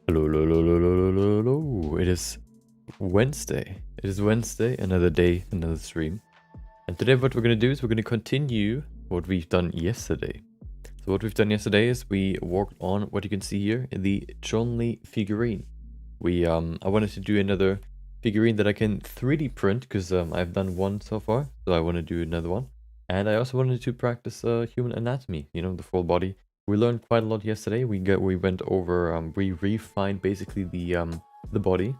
Hello, hello, hello, hello, hello, hello. It is Wednesday. It is Wednesday, another day, another stream. And today what we're going to do is we're going to continue what we've done yesterday. So what we've done yesterday is we worked on what you can see here, the Chun-Li figurine. I wanted to do another figurine that I can 3D print because I've done one so far. So I want to do another one. And I also wanted to practice human anatomy, you know, the full body. We learned quite a lot yesterday. We went over, we refined basically the body.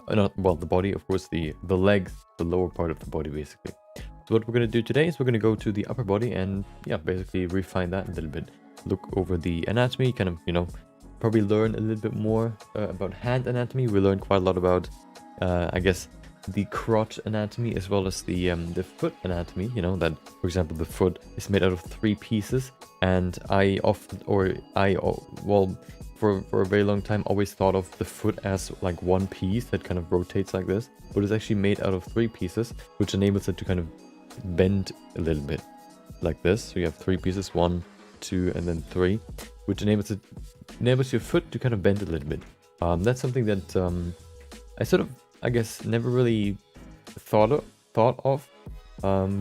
The body, of course, the legs, the lower part of the body, basically. So what we're going to do today is we're going to go to the upper body and, yeah, basically refine that a little bit. Look over the anatomy, kind of, you know, probably learn a little bit more about hand anatomy. We learned quite a lot about, I guess, the crotch anatomy as well as the foot anatomy. You know, that, for example, the foot is made out of 3 pieces. And for a very long time, always thought of the foot as like one piece that kind of rotates like this, but it's actually made out of 3 pieces, which enables it to kind of bend a little bit like this. So you have 3 pieces, 1, 2, and then 3, which enables your foot to kind of bend a little bit. That's something that I sort of, I guess, never really thought of,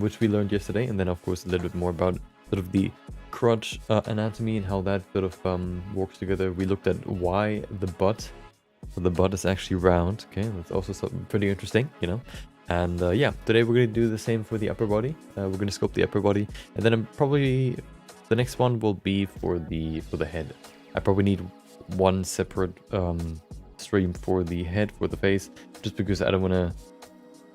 which we learned yesterday, and then of course a little bit more about sort of the crotch anatomy and how that sort of works together. We looked at why the butt is actually round. Okay, that's also something pretty interesting, you know. And yeah, today we're going to do the same for the upper body. We're going to sculpt the upper body, and then probably the next one will be for the head. I probably need one separate stream for the head, for the face, just because I don't want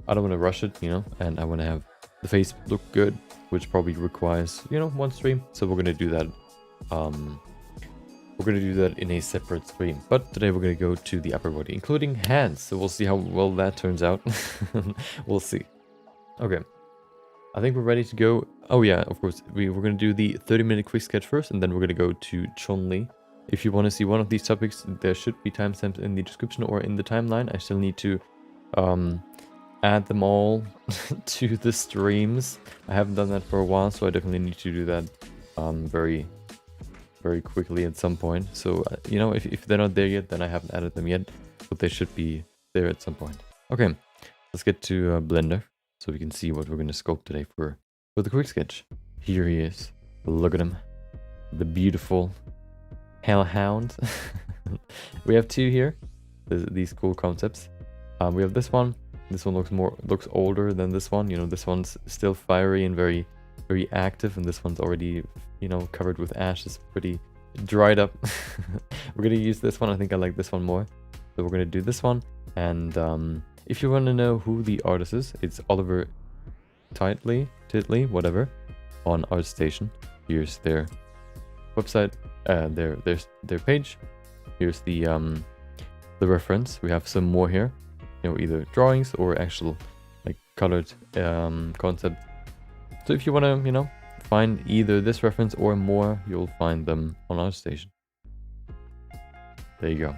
to rush it, you know, and I want to have the face look good, which probably requires, you know, one stream. So we're going to do that. We're going to do that in a separate stream. But today we're going to go to the upper body, including hands. So we'll see how well that turns out. We'll see. Okay. I think we're ready to go. Oh yeah, of course. We're going to do the 30-minute quick sketch first, and then we're going to go to Chun-Li. If you want to see one of these topics, there should be timestamps in the description or in the timeline. I still need to add them all to the streams. I haven't done that for a while, so I definitely need to do that very, very quickly at some point. So, you know, if they're not there yet, then I haven't added them yet, but they should be there at some point. Okay, let's get to Blender so we can see what we're going to sculpt today for the quick sketch. Here he is. Look at him. The beautiful hellhound. We have 2 here. These cool concepts. We have this one. This one looks older than this one. You know, this one's still fiery and very, very active, and this one's already, you know, covered with ashes, pretty dried up. We're gonna use this one. I think I like this one more. So we're gonna do this one. And if you want to know who the artist is, it's Oliver Titley, whatever, on ArtStation. Here's their website, their page. Here's the reference. We have some more here. You know, either drawings or actual like colored concept. So if you want to, you know, find either this reference or more, you'll find them on ArtStation. There you go.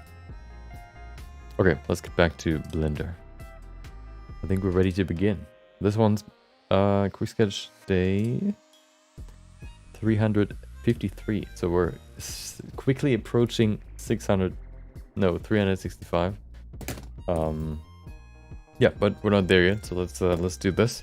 Okay, let's get back to Blender. I think we're ready to begin. This one's quick sketch day 353. So we're quickly approaching 365. Yeah, but we're not there yet, so let's do this.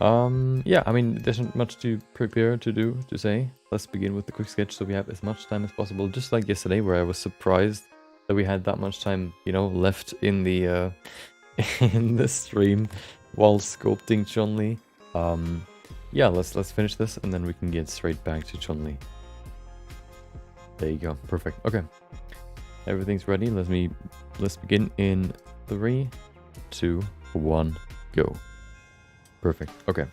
Yeah, I mean, there's not much to prepare to say. Let's begin with the quick sketch so we have as much time as possible, just like yesterday, where I was surprised that we had that much time, you know, left in the in the stream while sculpting Chun-Li. Yeah, let's finish this and then we can get straight back to Chun-Li. There you go, perfect. Okay, everything's ready. Let's begin in 3, 2, 1, go. Perfect. Okay,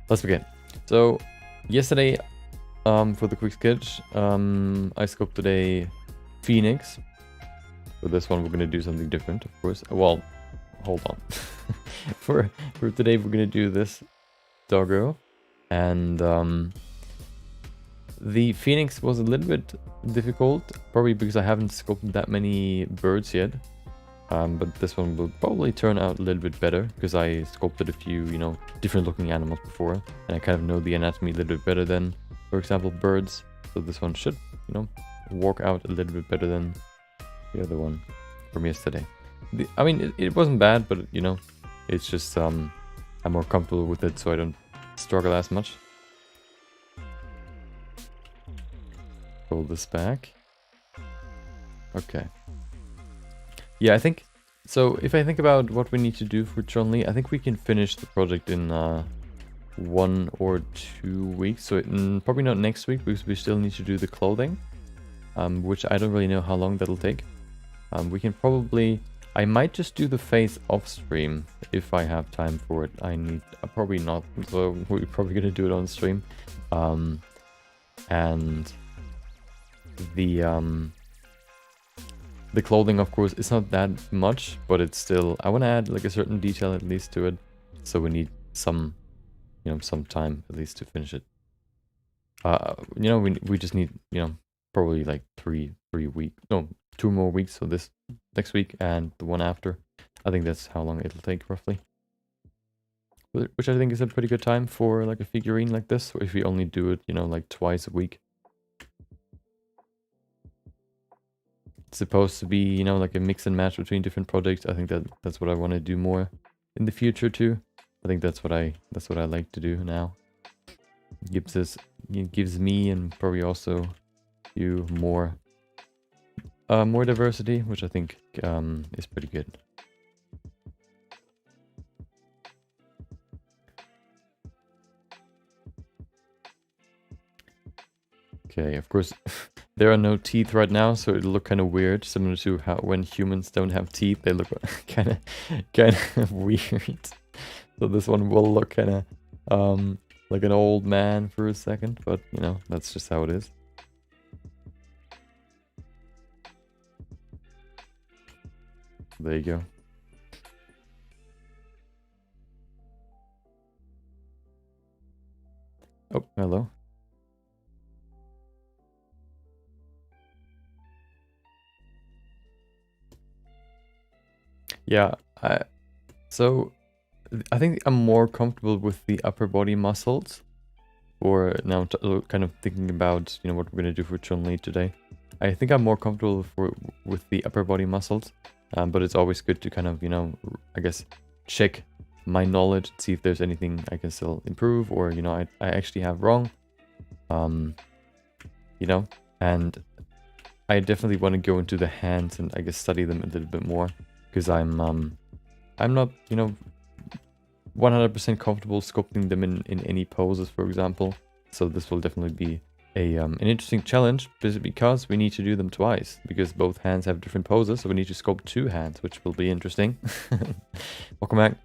let's begin. So yesterday, for the quick sketch, I sculpted a phoenix. For this one, we're gonna do something different, of course. Well, hold on. for today, we're gonna do this doggo, and the phoenix was a little bit difficult, probably because I haven't sculpted that many birds yet. But this one will probably turn out a little bit better because I sculpted a few, you know, different looking animals before, and I kind of know the anatomy a little bit better than, for example, birds. So this one should, you know, work out a little bit better than The other one from yesterday. I mean, it wasn't bad, but you know, it's just I'm more comfortable with it, so I don't struggle as much. Pull this back. Okay. Yeah, I think so. If I think about what we need to do for Chun-Li, I think we can finish the project in 1 or 2 weeks. So probably not next week because we still need to do the clothing, which I don't really know how long that'll take. We can probably, I might just do the face off stream if I have time for it. Probably not, so we're probably gonna do it on stream. And the clothing, of course, is not that much, but it's still, I want to add like a certain detail at least to it. So we need some, you know, some time at least to finish it. You know, we just need, you know, probably like 3 weeks, no, 2 more weeks. So this next week and the one after. I think that's how long it'll take roughly. Which I think is a pretty good time for like a figurine like this. If we only do it, you know, like twice a week. It's supposed to be, you know, like a mix and match between different projects. I think that's what I want to do more in the future too. I think that's what I like to do now. It gives me and probably also you more diversity, which I think is pretty good. Okay, of course, there are no teeth right now, so it'll look kind of weird, similar to how when humans don't have teeth, they look kind of weird. So this one will look kind of like an old man for a second, but you know, that's just how it is. There you go. Oh, hello. Yeah, so I think I'm more comfortable with the upper body muscles. Or now kind of thinking about, you know, what we're gonna do for Chun-Li today. I think I'm more comfortable with the upper body muscles, but it's always good to kind of, you know, I guess check my knowledge, see if there's anything I can still improve, or you know, I actually have wrong. You know, and I definitely want to go into the hands and I guess study them a little bit more. Because I'm not, you know, 100% comfortable sculpting them in any poses, for example. So this will definitely be an interesting challenge because we need to do them twice. Because both hands have different poses, so we need to sculpt 2 hands, which will be interesting. Welcome back.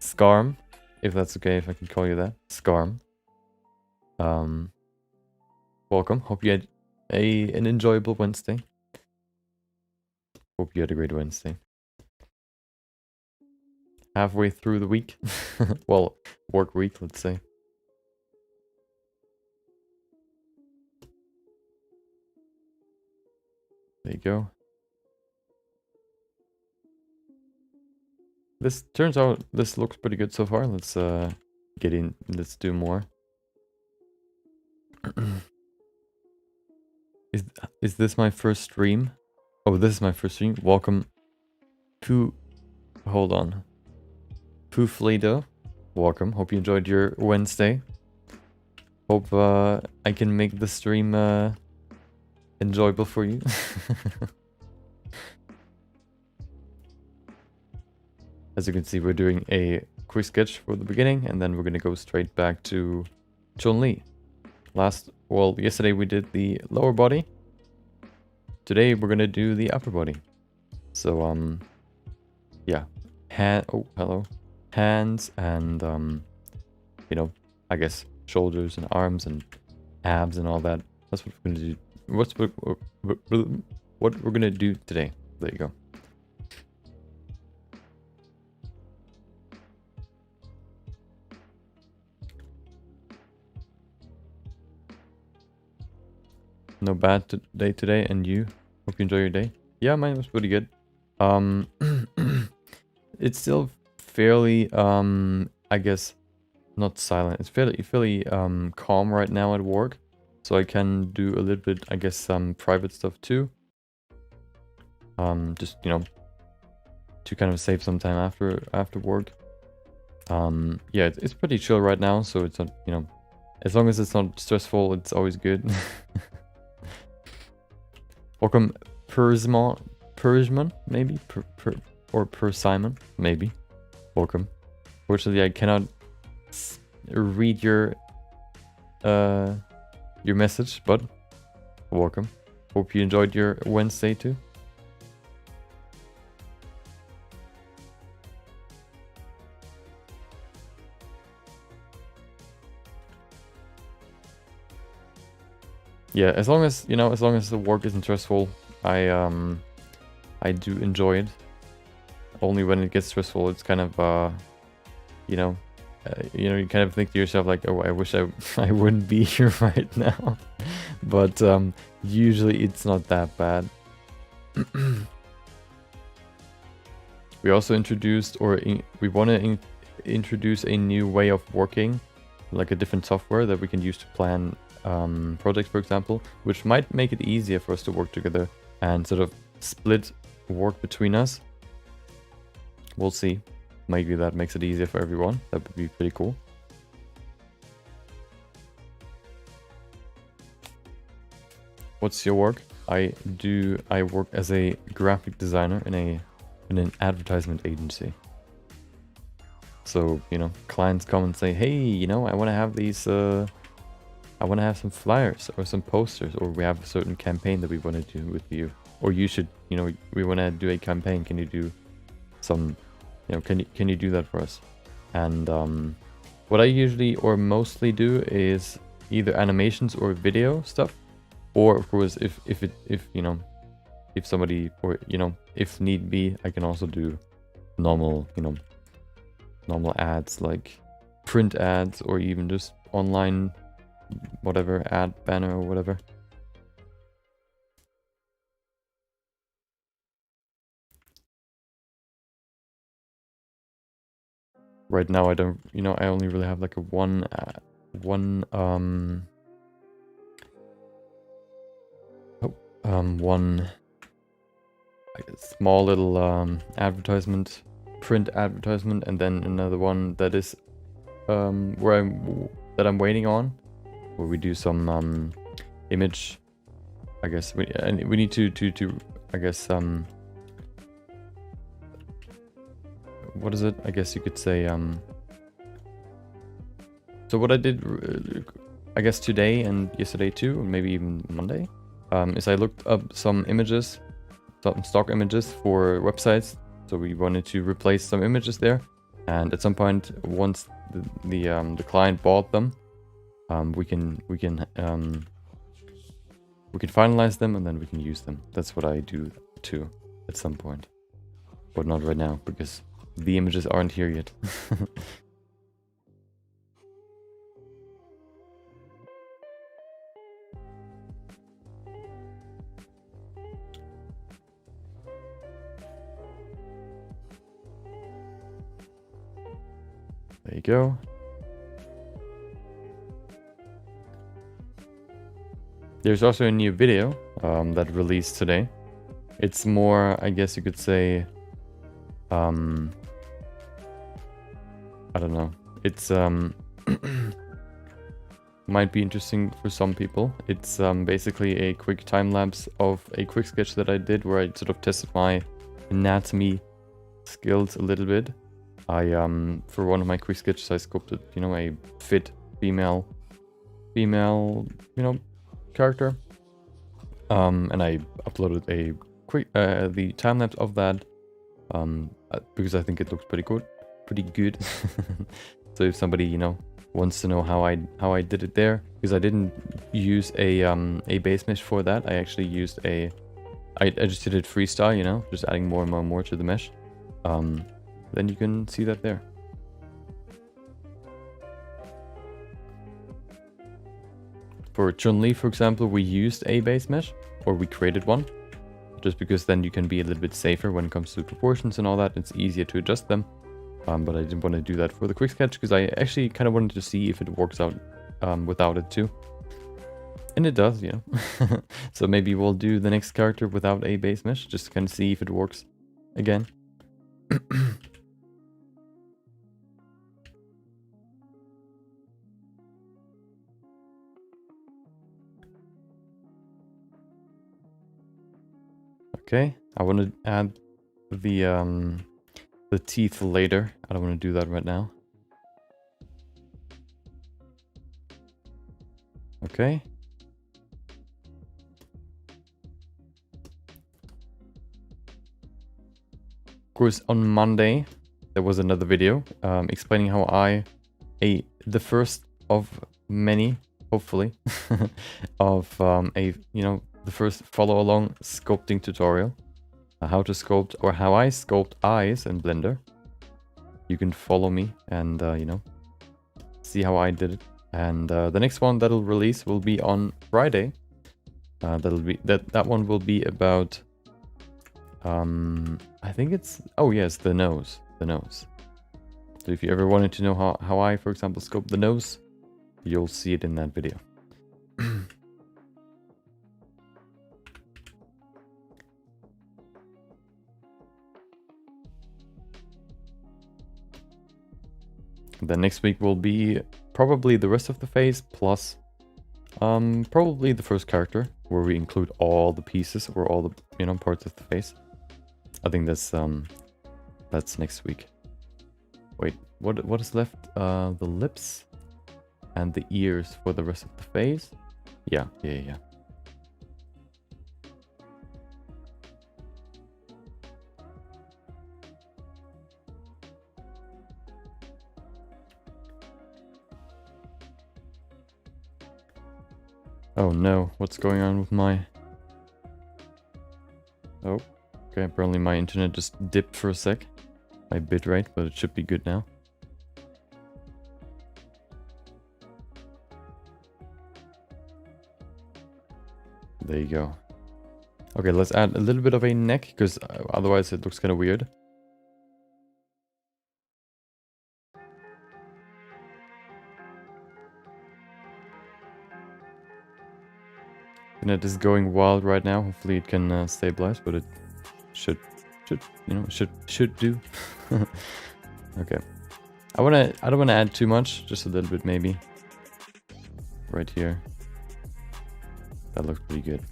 Scarm, if that's okay, if I can call you that. Scarm. Welcome. Hope you had an enjoyable Wednesday. Hope you had a great Wednesday. Halfway through the week. Well, work week, let's say. There you go. This turns out, this looks pretty good so far. Let's get in, let's do more. Is this my first stream? Oh, this is my first stream. Welcome to, hold on. Pooflido, welcome. Hope you enjoyed your Wednesday. Hope I can make the stream enjoyable for you. As you can see, we're doing a quick sketch for the beginning, and then we're gonna go straight back to Chun-Li. Yesterday we did the lower body. Today we're gonna do the upper body. So yeah, hello. Hands and you know, I guess shoulders and arms and abs and all that. That's what we're gonna do. What we're gonna do today. There you go. No bad day today, and you? Hope you enjoy your day. Yeah, mine was pretty good. It's still fairly I guess not silent. It's fairly calm right now at work, so I can do a little bit, I guess, some private stuff too. just, you know, to kind of save some time after work. Yeah, it's pretty chill right now, so it's not, you know, as long as it's not stressful, it's always good. Welcome, Persman, maybe? Or Persimon, maybe. Welcome. Fortunately, I cannot read your message, but welcome. Hope you enjoyed your Wednesday too. Yeah, as long as, you know, as long as the work isn't stressful, I do enjoy it. Only when it gets stressful, it's kind of, you know, you kind of think to yourself like, oh, I wish I wouldn't be here right now. But usually it's not that bad. We also introduced, or we want to introduce a new way of working, like a different software that we can use to plan projects, for example, which might make it easier for us to work together and sort of split work between us. We'll see. Maybe that makes it easier for everyone. That would be pretty cool. What's your work? I work as a graphic designer in an advertisement agency. So, you know, clients come and say, hey, you know, I want to have these, I want to have some flyers or some posters, or we have a certain campaign that we want to do with you. Or you should, you know, we want to do a campaign. Can you do some, you know, can you do that for us? And what I usually or mostly do is either animations or video stuff. Or of course, if you know, if somebody, or, you know, if need be, I can also do normal, you know, normal ads, like print ads, or even just online, whatever, ad banner or whatever. Right now I don't, you know, I only really have like a one like a small little advertisement, print advertisement, and then another one that is where I'm waiting on, where we do some image. I guess we need to I guess what is it? I guess you could say so what I did I guess today and yesterday too, or maybe even Monday, is I looked up some images, some stock images for websites. So we wanted to replace some images there, and at some point, once the client bought them, we can finalize them, and then we can use them. That's what I do too at some point, but not right now because the images aren't here yet. There you go. There's also a new video that released today. It's more, I guess you could say, I don't know. It's might be interesting for some people. It's basically a quick time lapse of a quick sketch that I did, where I sort of tested my anatomy skills a little bit. I for one of my quick sketches, I sculpted, you know, a fit female, you know, character. And I uploaded a quick the time lapse of that because I think it looks pretty good. So if somebody, you know, wants to know how I did it there, because I didn't use a base mesh for that. I actually used I just did it freestyle, you know, just adding more and more to the mesh. Then you can see that there. For Chun-Li, for example, we used a base mesh, or we created one, just because then you can be a little bit safer when it comes to proportions and all that. It's easier to adjust them. But I didn't want to do that for the quick sketch because I actually kind of wanted to see if it works out without it too. And it does, you know. So maybe we'll do the next character without a base mesh, just to kind of see if it works again. Okay, I want to add the teeth later. I don't want to do that right now. Okay. Of course, on Monday there was another video explaining how the first of many, hopefully, of the first follow along sculpting tutorial, how to sculpt, or how I sculpt eyes in Blender. You can follow me and see how I did it. And the next one that'll release will be on Friday. That one will be about I think it's, oh yes, the nose. So if you ever wanted to know how I, for example, sculpt the nose, you'll see it in that video. Then next week will be probably the rest of the face, plus probably the first character, where we include all the pieces or all the parts of the face. I think that's next week. Wait, what is left? The lips and the ears for the rest of the face. Yeah. Oh no, what's going on with my... Oh, okay, apparently my internet just dipped for a sec. My bitrate, but it should be good now. There you go. Okay, let's add a little bit of a neck, because otherwise it looks kind of weird. Internet is going wild right now. Hopefully it can stabilize, but it should do. Okay. I don't wanna add too much, just a little bit maybe. Right here. That looks pretty good.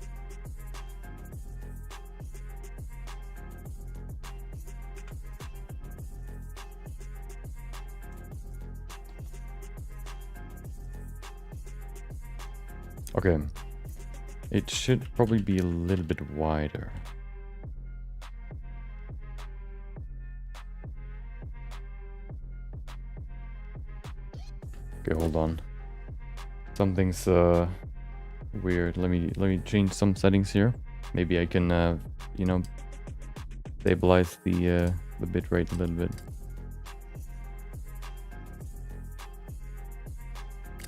Okay. It should probably be a little bit wider. Okay, hold on. Something's weird. Let me change some settings here. Maybe I can stabilize the bitrate a little bit.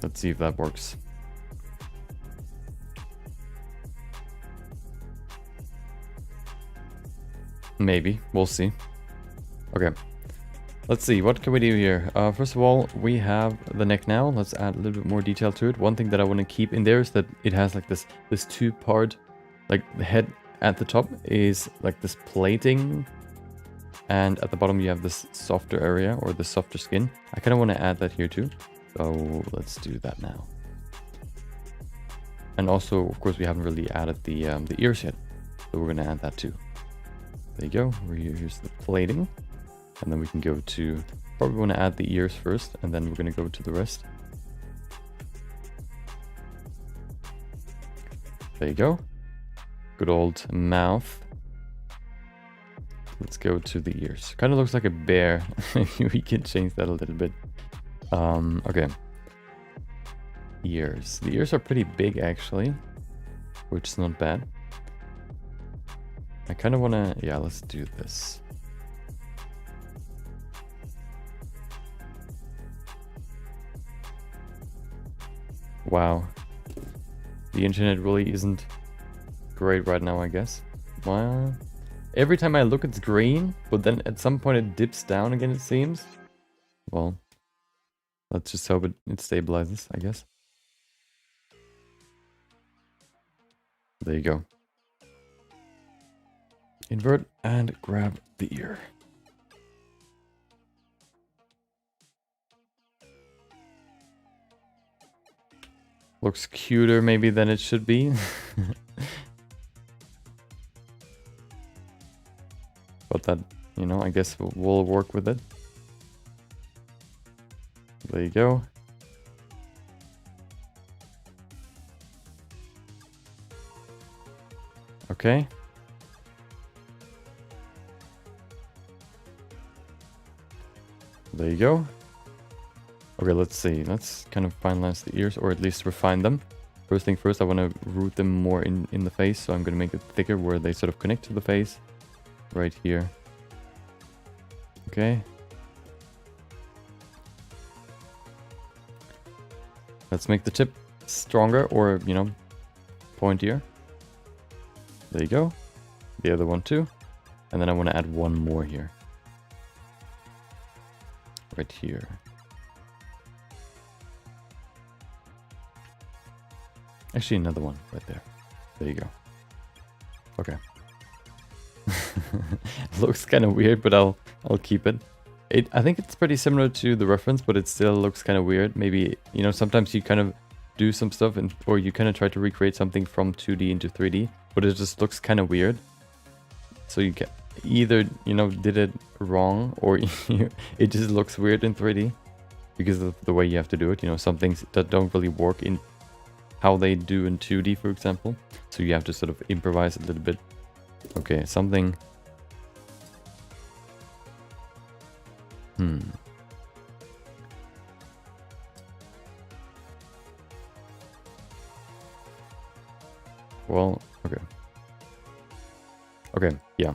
Let's see if that works. Maybe. We'll see. Okay. Let's see. What can we do here? First of all, we have the neck now. Let's add a little bit more detail to it. One thing that I want to keep in there is that it has like this two-part, like the head at the top is like this plating, and at the bottom you have this softer area or the softer skin. I kind of want to add that here too. So let's do that now. And also, of course, we haven't really added the ears yet, so we're going to add that too. There you go. Here's the plating. And then we can go to... Probably want to add the ears first, and then we're going to go to the rest. There you go. Good old mouth. Let's go to the ears. Kind of looks like a bear. We can change that a little bit. Okay. Ears. The ears are pretty big, actually. Which is not bad. I kind of want to... Yeah, let's do this. Wow. The internet really isn't great right now, I guess. Well, every time I look it's green, but then at some point it dips down again, it seems. Well, let's just hope it stabilizes, I guess. There you go. Invert and grab the ear. Looks cuter maybe than it should be. But that, you know, I guess we'll work with it. There you go. Okay. There you go. Okay, let's see. Let's kind of finalize the ears, or at least refine them. First thing first, I want to root them more in the face, so I'm going to make it thicker where they sort of connect to the face. Right here. Okay. Let's make the tip stronger, or, you know, pointier. There you go. The other one too. And then I want to add one more here. Right here. Actually, another one right there. There you go. Okay. Looks kind of weird, but I'll keep it. I think it's pretty similar to the reference, but it still looks kind of weird. Maybe, you know, sometimes you kind of do some stuff or you kind of try to recreate something from 2D into 3D, but it just looks kind of weird. So you can either, you know, did it wrong, or it just looks weird in 3D because of the way you have to do it. You know, some things that don't really work in how they do in 2D, for example. So you have to sort of improvise a little bit. Okay, something. Well, okay. Okay, yeah.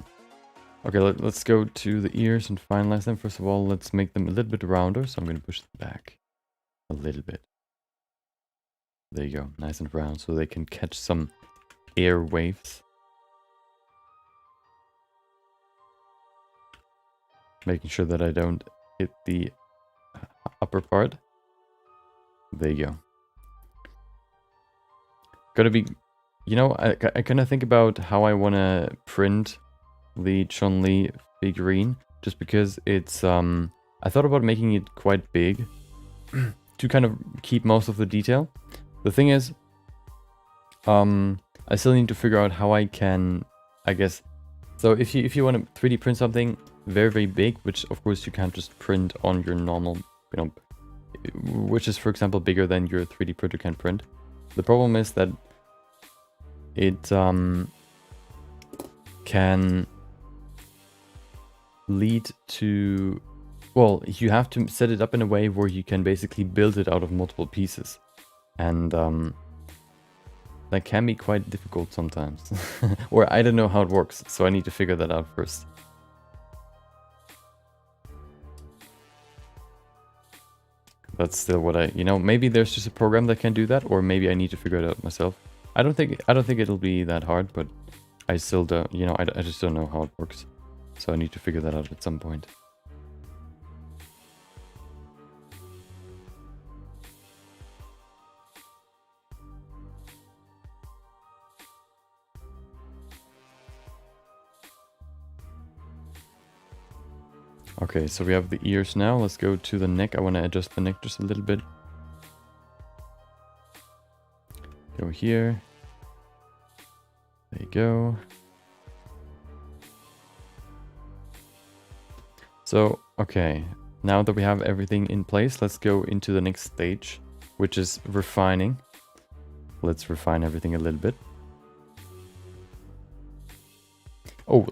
Okay, let's go to the ears and finalize them. First of all, let's make them a little bit rounder. So I'm going to push them back a little bit. There you go, nice and round, so they can catch some air waves. Making sure that I don't hit the upper part. There you go. Gotta be, you know, I kind of think about how I want to print the Chun-Li figurine, just because it's, I thought about making it quite big to kind of keep most of the detail. The thing is, I still need to figure out how I can, I guess, so if you want to 3D print something very, very big, which of course you can't just print on your normal, you know, which is, for example, bigger than your 3D printer can print. The problem is that it can lead to, well, you have to set it up in a way where you can basically build it out of multiple pieces. And that can be quite difficult sometimes. Or I don't know how it works, so I need to figure that out first. That's still what I, you know, maybe there's just a program that can do that, or maybe I need to figure it out myself. I don't think it'll be that hard, but I still don't, you know, I just don't know how it works. So I need to figure that out at some point. Okay, so we have the ears now. Let's go to the neck. I want to adjust the neck just a little bit. Go here. There you go. So, okay. Now that we have everything in place, let's go into the next stage, which is refining. Let's refine everything a little bit. Oh,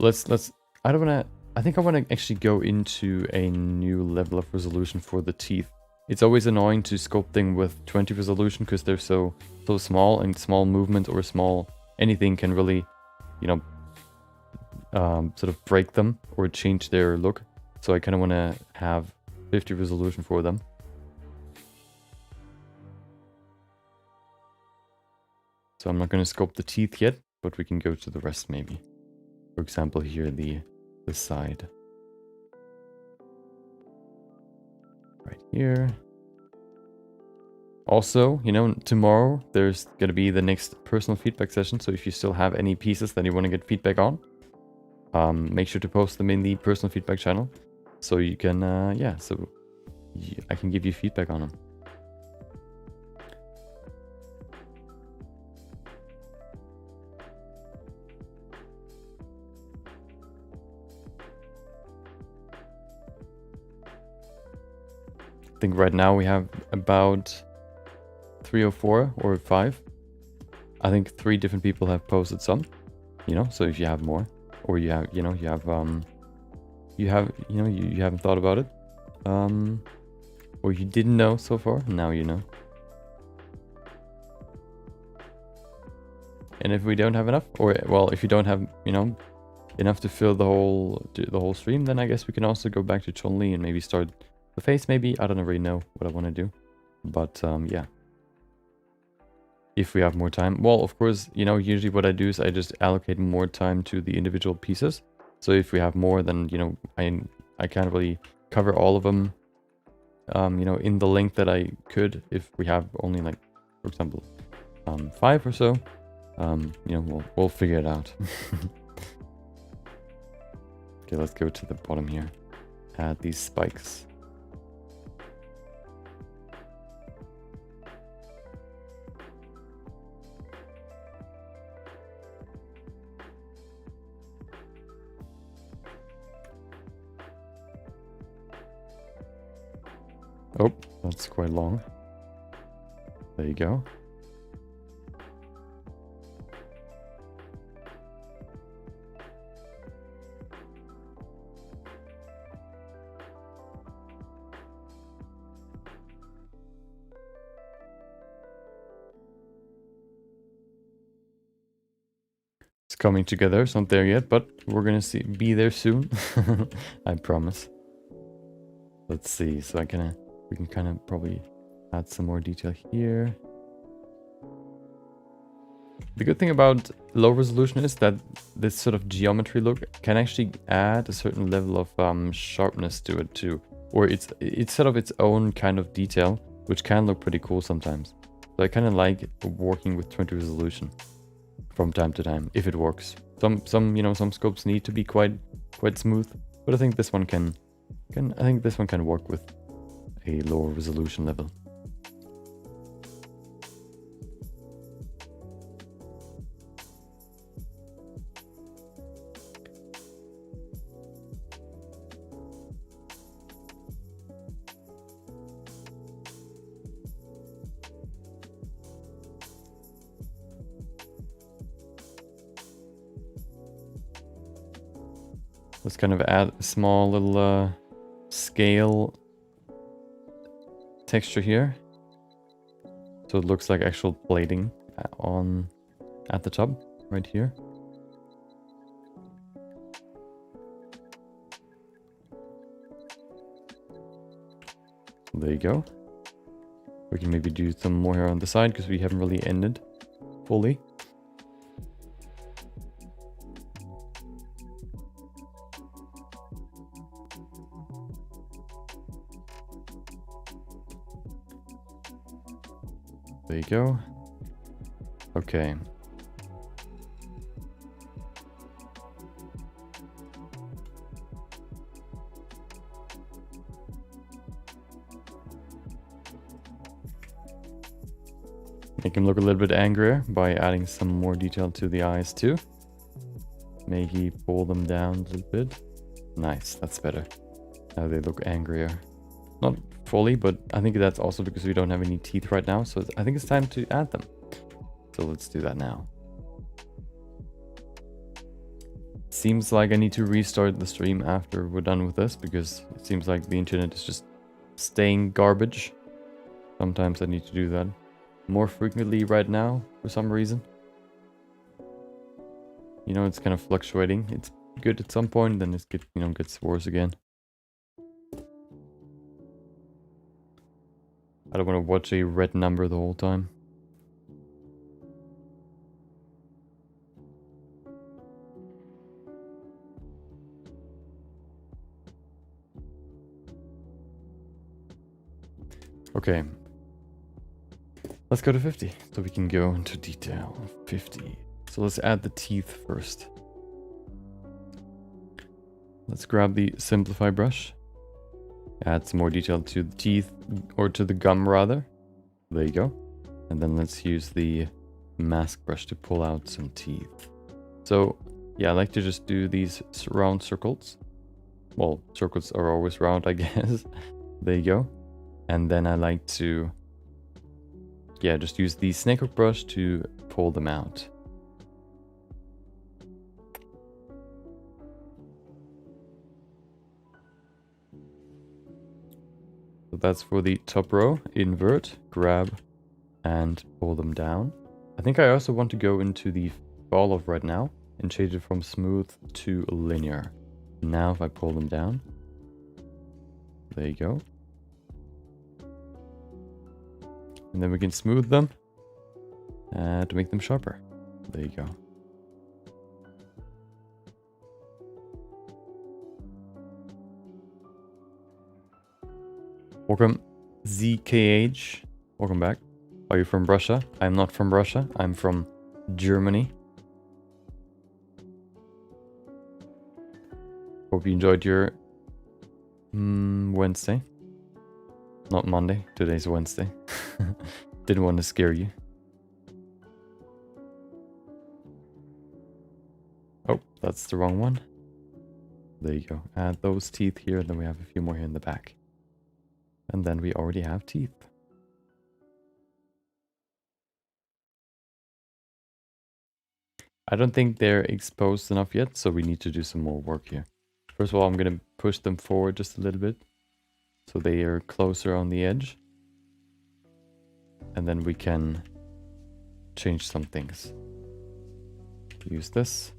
I think I want to actually go into a new level of resolution for the teeth. It's always annoying to sculpting with 20 resolution because they're so small, and small movement or small anything can really, you know, sort of break them or change their look. So I kind of want to have 50 resolution for them. So I'm not going to sculpt the teeth yet, but we can go to the rest maybe. For example, here the side. Right here. Also, you know, tomorrow there's gonna be the next personal feedback session. So if you still have any pieces that you want to get feedback on, make sure to post them in the personal feedback channel, so you can, yeah, so I can give you feedback on them. I think right now we have about 3 or 4 or 5. I think 3 different people have posted some, you know, so if you have more, or you have, you know, you haven't thought about it, or you didn't know so far, now you know. And if we don't have enough, or, well, if you don't have, you know, enough to fill the whole stream, then I guess we can also go back to Chun-Li and maybe start the face, maybe. I don't really know what I want to do, but yeah, if we have more time. Well, of course, you know, usually what I do is I just allocate more time to the individual pieces. So if we have more, then, you know, I can't really cover all of them, you know, in the length that I could if we have only, like, for example, 5 or so. You know, we'll figure it out. Okay, let's go to the bottom here. Add these spikes. Oh, that's quite long. There you go. It's coming together. It's not there yet, but we're gonna be there soon. I promise. Let's see. So we can kind of probably add some more detail here. The good thing about low resolution is that this sort of geometry look can actually add a certain level of sharpness to it too. Or it's sort of its own kind of detail, which can look pretty cool sometimes. So I kind of like working with 20 resolution from time to time, if it works. Some you know, some sculpts need to be quite smooth, but I think this one can work with a lower resolution level. Let's kind of add a small little scale texture here, so it looks like actual plating at the top right here. There you go. We can maybe do some more here on the side because we haven't really ended fully. There you go. Okay. Make him look a little bit angrier by adding some more detail to the eyes too. Maybe pull them down a little bit. Nice, that's better. Now they look angrier. Not fully, but I think that's also because we don't have any teeth right now, so I think it's time to add them. So let's do that now. Seems like I need to restart the stream after we're done with this, because it seems like the internet is just staying garbage. Sometimes I need to do that more frequently right now for some reason. You know, it's kind of fluctuating. It's good at some point, then it gets worse again. I don't want to watch a red number the whole time. Okay. Let's go to 50, so we can go into detail. 50. So let's add the teeth first. Let's grab the simplify brush. Add some more detail to the teeth, or to the gum rather. There you go. And then let's use the mask brush to pull out some teeth. So yeah, I like to just do these round circles. Well, circles are always round, I guess. There you go. And then I like to, yeah, just use the snakehook brush to pull them out. So that's for the top row. Invert, grab, and pull them down. I think I also want to go into the fall off right now and change it from smooth to linear. Now if I pull them down, there you go. And then we can smooth them to make them sharper. There you go. Welcome, ZKH. Welcome back. Are you from Russia? I'm not from Russia. I'm from Germany. Hope you enjoyed your Wednesday. Not Monday. Today's Wednesday. Didn't want to scare you. Oh, that's the wrong one. There you go. Add those teeth here, and then we have a few more here in the back. And then we already have teeth. I don't think they're exposed enough yet, so we need to do some more work here. First of all, I'm going to push them forward just a little bit, so they are closer on the edge. And then we can change some things. Use this.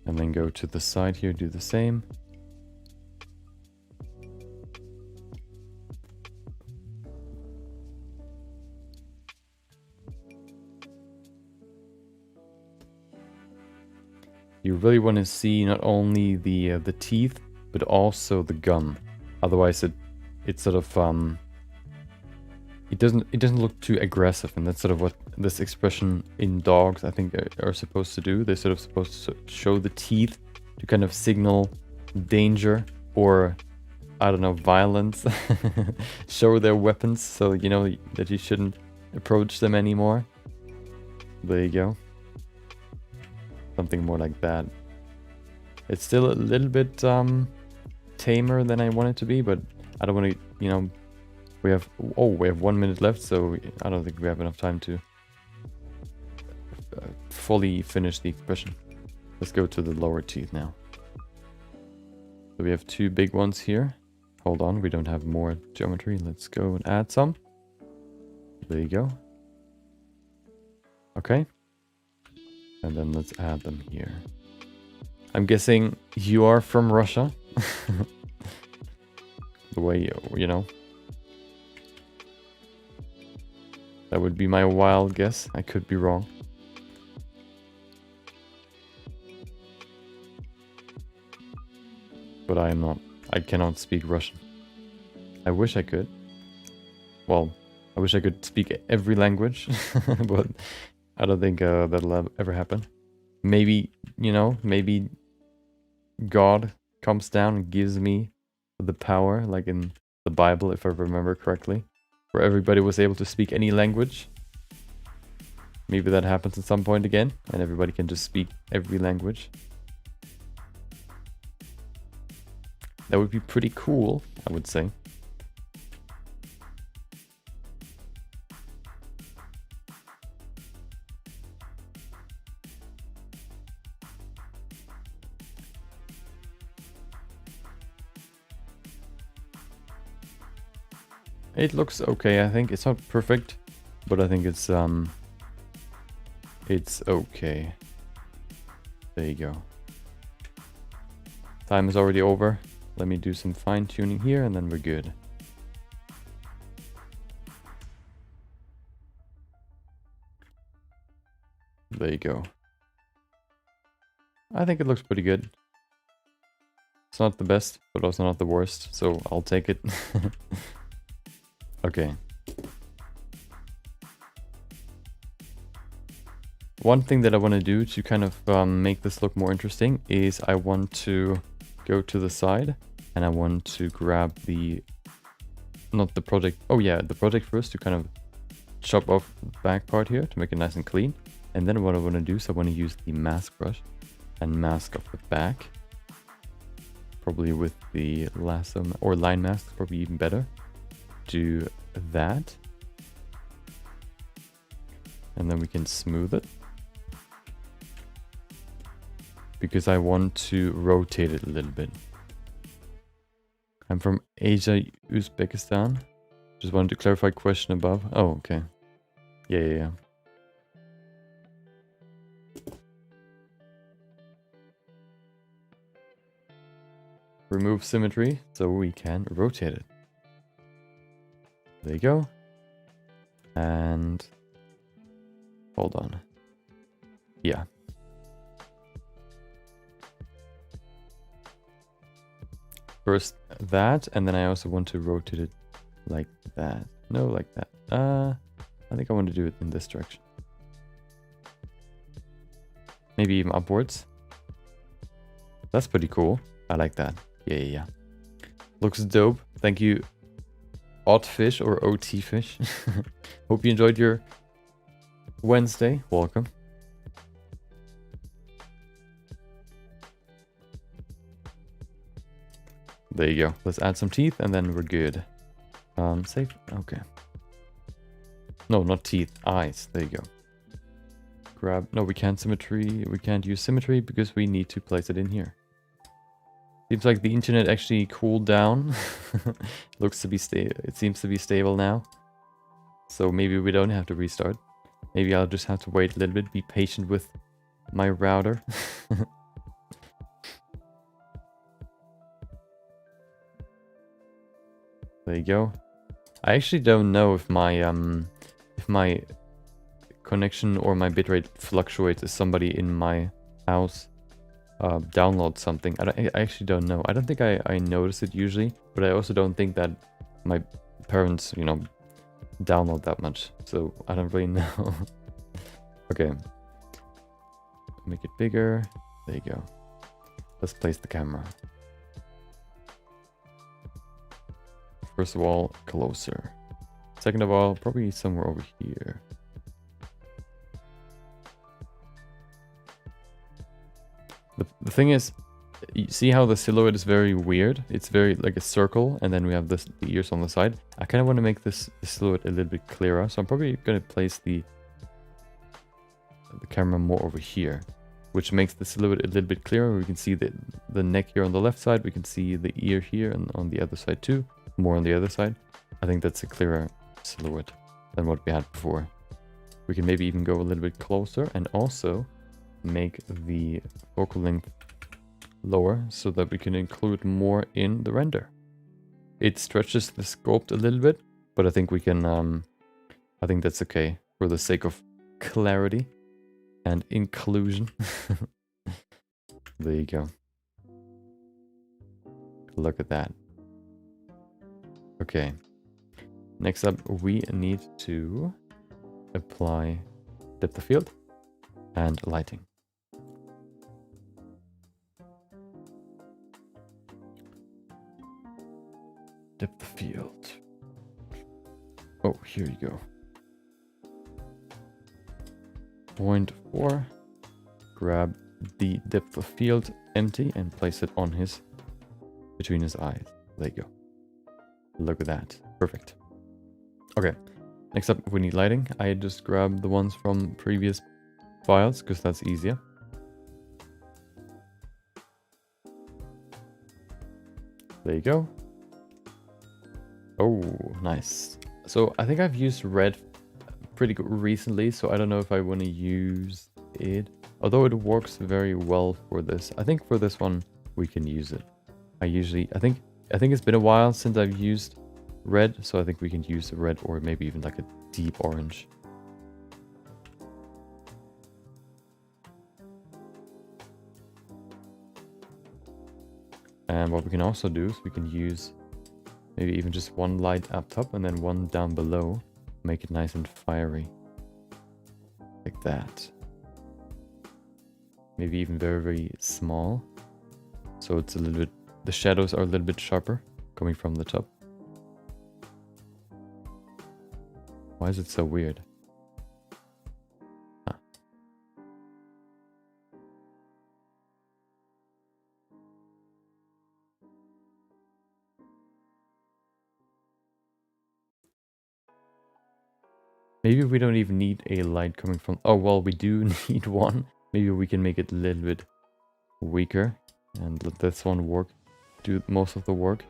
And then go to the side here, do the same. You really want to see not only the teeth, but also the gum. Otherwise, it sort of it doesn't look too aggressive, and that's sort of what this expression in dogs I think are supposed to do. They're sort of supposed to show the teeth to kind of signal danger or, I don't know, violence. Show their weapons, so you know that you shouldn't approach them anymore. There you go. Something more like that. It's still a little bit tamer than I want it to be, but I don't want to, you know, we have 1 minute left, so I don't think we have enough time to fully finish the expression. Let's go to the lower teeth now. So we have two big ones here. Hold on, we don't have more geometry. Let's go and add some. There you go. Okay. And then let's add them here. I'm guessing you are from Russia. The way, you know. That would be my wild guess. I could be wrong. But I am not. I cannot speak Russian. I wish I could. Well, I wish I could speak every language. But I don't think that'll ever happen. Maybe, you know, maybe God comes down and gives me the power, like in the Bible, if I remember correctly, where everybody was able to speak any language. Maybe that happens at some point again, and everybody can just speak every language. That would be pretty cool, I would say. It looks okay, I think. It's not perfect, but I think it's okay. There you go. Time is already over. Let me do some fine tuning here and then we're good. There you go. I think it looks pretty good. It's not the best, but also not the worst, so I'll take it. Okay. One thing that I want to do to kind of make this look more interesting is I want to go to the side and I want to grab the, not the project, oh yeah, the project first to kind of chop off the back part here to make it nice and clean. And then what I want to do is I want to use the mask brush and mask off the back. Probably with the lasso or line mask, probably even better. Do that. And then we can smooth it. Because I want to rotate it a little bit. I'm from Asia, Uzbekistan. Just wanted to clarify question above. Oh, okay. Yeah. Remove symmetry so we can rotate it. There you go. And hold on. Yeah. First that, and then I also want to rotate it like that. No, like that. I think I want to do it in this direction. Maybe even upwards. That's pretty cool. I like that. Yeah. Looks dope. Thank you, Oddfish or OT Fish. Hope you enjoyed your Wednesday. Welcome. There you go. Let's add some teeth and then we're good. Save. Okay. No, not teeth. Eyes. There you go. Grab. No, we can't symmetry. We can't use symmetry because we need to place it in here. Seems like the internet actually cooled down. Looks to be it seems to be stable now. So maybe we don't have to restart. Maybe I'll just have to wait a little bit. Be patient with my router. There you go. I actually don't know if my connection or my bitrate fluctuates if somebody in my house downloads something. I actually don't know. I don't think I notice it usually, but I also don't think that my parents, you know, download that much. So I don't really know. Okay. Make it bigger. There you go. Let's place the camera. First of all, closer. Second of all, probably somewhere over here. The thing is, you see how the silhouette is very weird? It's very like a circle, and then we have the ears on the side. I kind of want to make this silhouette a little bit clearer, so I'm probably going to place the camera more over here, which makes the silhouette a little bit clearer. We can see the neck here on the left side. We can see the ear here and on the other side too. More on the other side. I think that's a clearer silhouette than what we had before. We can maybe even go a little bit closer and also make the focal length lower so that we can include more in the render. It stretches the sculpt a little bit, but I think we can, I think that's okay for the sake of clarity and inclusion. There you go. Look at that. Okay. Next up, we need to apply depth of field and lighting. Depth of field. Oh, here you go. 0.4. Grab the depth of field empty and place it on between his eyes. There you go. Look at that. Perfect. Okay. Next up, we need lighting. I just grabbed the ones from previous files because that's easier. There you go. Oh, nice. So I think I've used red pretty good recently, so I don't know if I want to use it. Although it works very well for this. I think for this one, we can use it. I think it's been a while since I've used red, so I think we can use red or maybe even like a deep orange. And what we can also do is we can use maybe even just one light up top and then one down below. Make it nice and fiery. Like that. Maybe even very, very small. So it's a little bit, the shadows are a little bit sharper coming from the top. Why is it so weird? Huh. Maybe we don't even need a light coming from... Oh, well, we do need one. Maybe we can make it a little bit weaker and let this one work, do most of the work.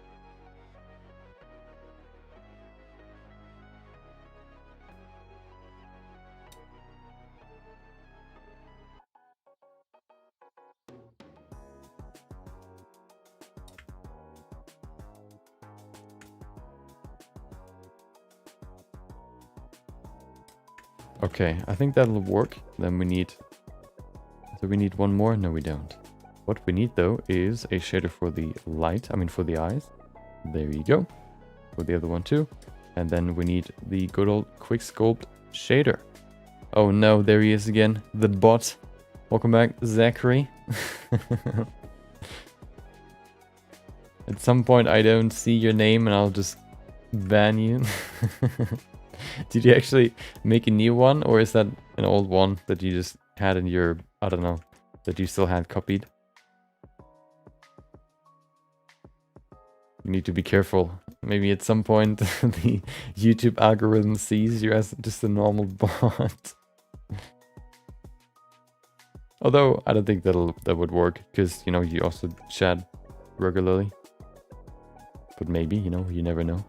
Okay, I think that'll work. Then we need... Do we need one more? No, we don't. What we need, though, is a shader for the light. I mean, for the eyes. There you go. For the other one, too. And then we need the good old quick sculpt shader. Oh, no, there he is again. The bot. Welcome back, Zachary. At some point, I don't see your name and I'll just ban you. Did you actually make a new one, or is that an old one that you just had in your, I don't know, that you still had copied? You need to be careful. Maybe at some point the YouTube algorithm sees you as just a normal bot. Although I don't think that would work, because you know you also chat regularly. But maybe, you know, you never know.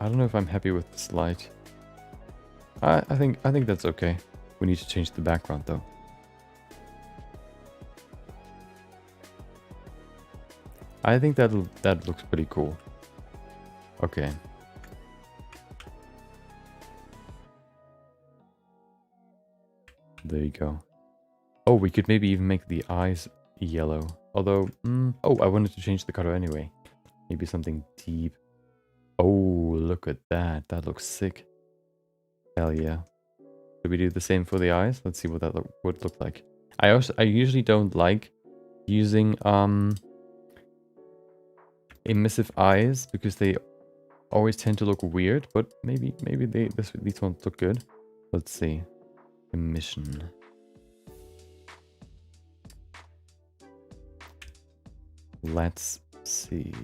I don't know if I'm happy with this light. I think that's okay. We need to change the background though. I think that looks pretty cool. Okay. There you go. Oh, we could maybe even make the eyes yellow. Although, oh, I wanted to change the color anyway. Maybe something deep. Oh, look at that. That looks sick. Hell yeah. Should we do the same for the eyes? Let's see what that would look like. I usually don't like using emissive eyes because they always tend to look weird, but maybe these ones look good. Let's see. Emission. Let's see.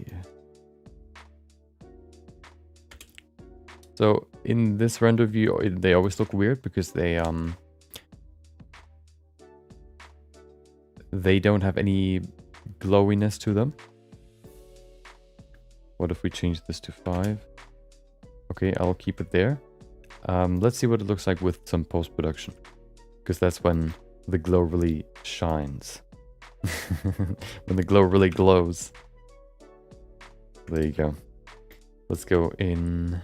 So in this render view, they always look weird because they don't have any glowiness to them. What if we change this to 5? Okay, I'll keep it there. Let's see what it looks like with some post-production, because that's when the glow really shines. When the glow really glows. There you go. Let's go in.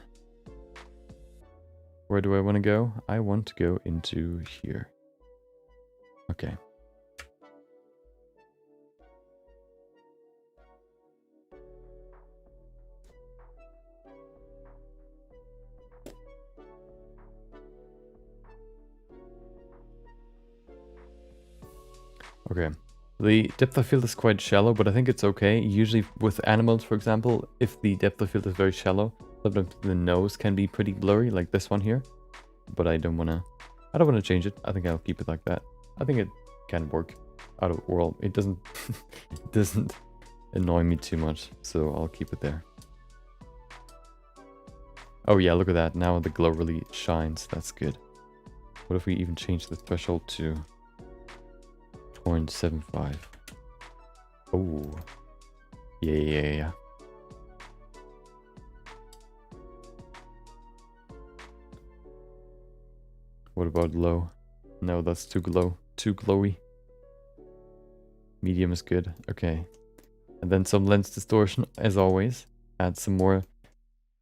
Where do I want to go? I want to go into here. Okay. Okay. The depth of field is quite shallow, but I think it's okay. Usually with animals, for example, if the depth of field is very shallow, sometimes the nose can be pretty blurry, like this one here. But I don't wanna change it. I think I'll keep it like that. I think it can work out of world. It doesn't it doesn't annoy me too much, so I'll keep it there. Oh yeah, look at that. Now the glow really shines. That's good. What if we even change the threshold to 0.75? Oh. Yeah. What about low? No, that's too low. too glowy. Medium is good. Okay. And then some lens distortion, as always. Add some more,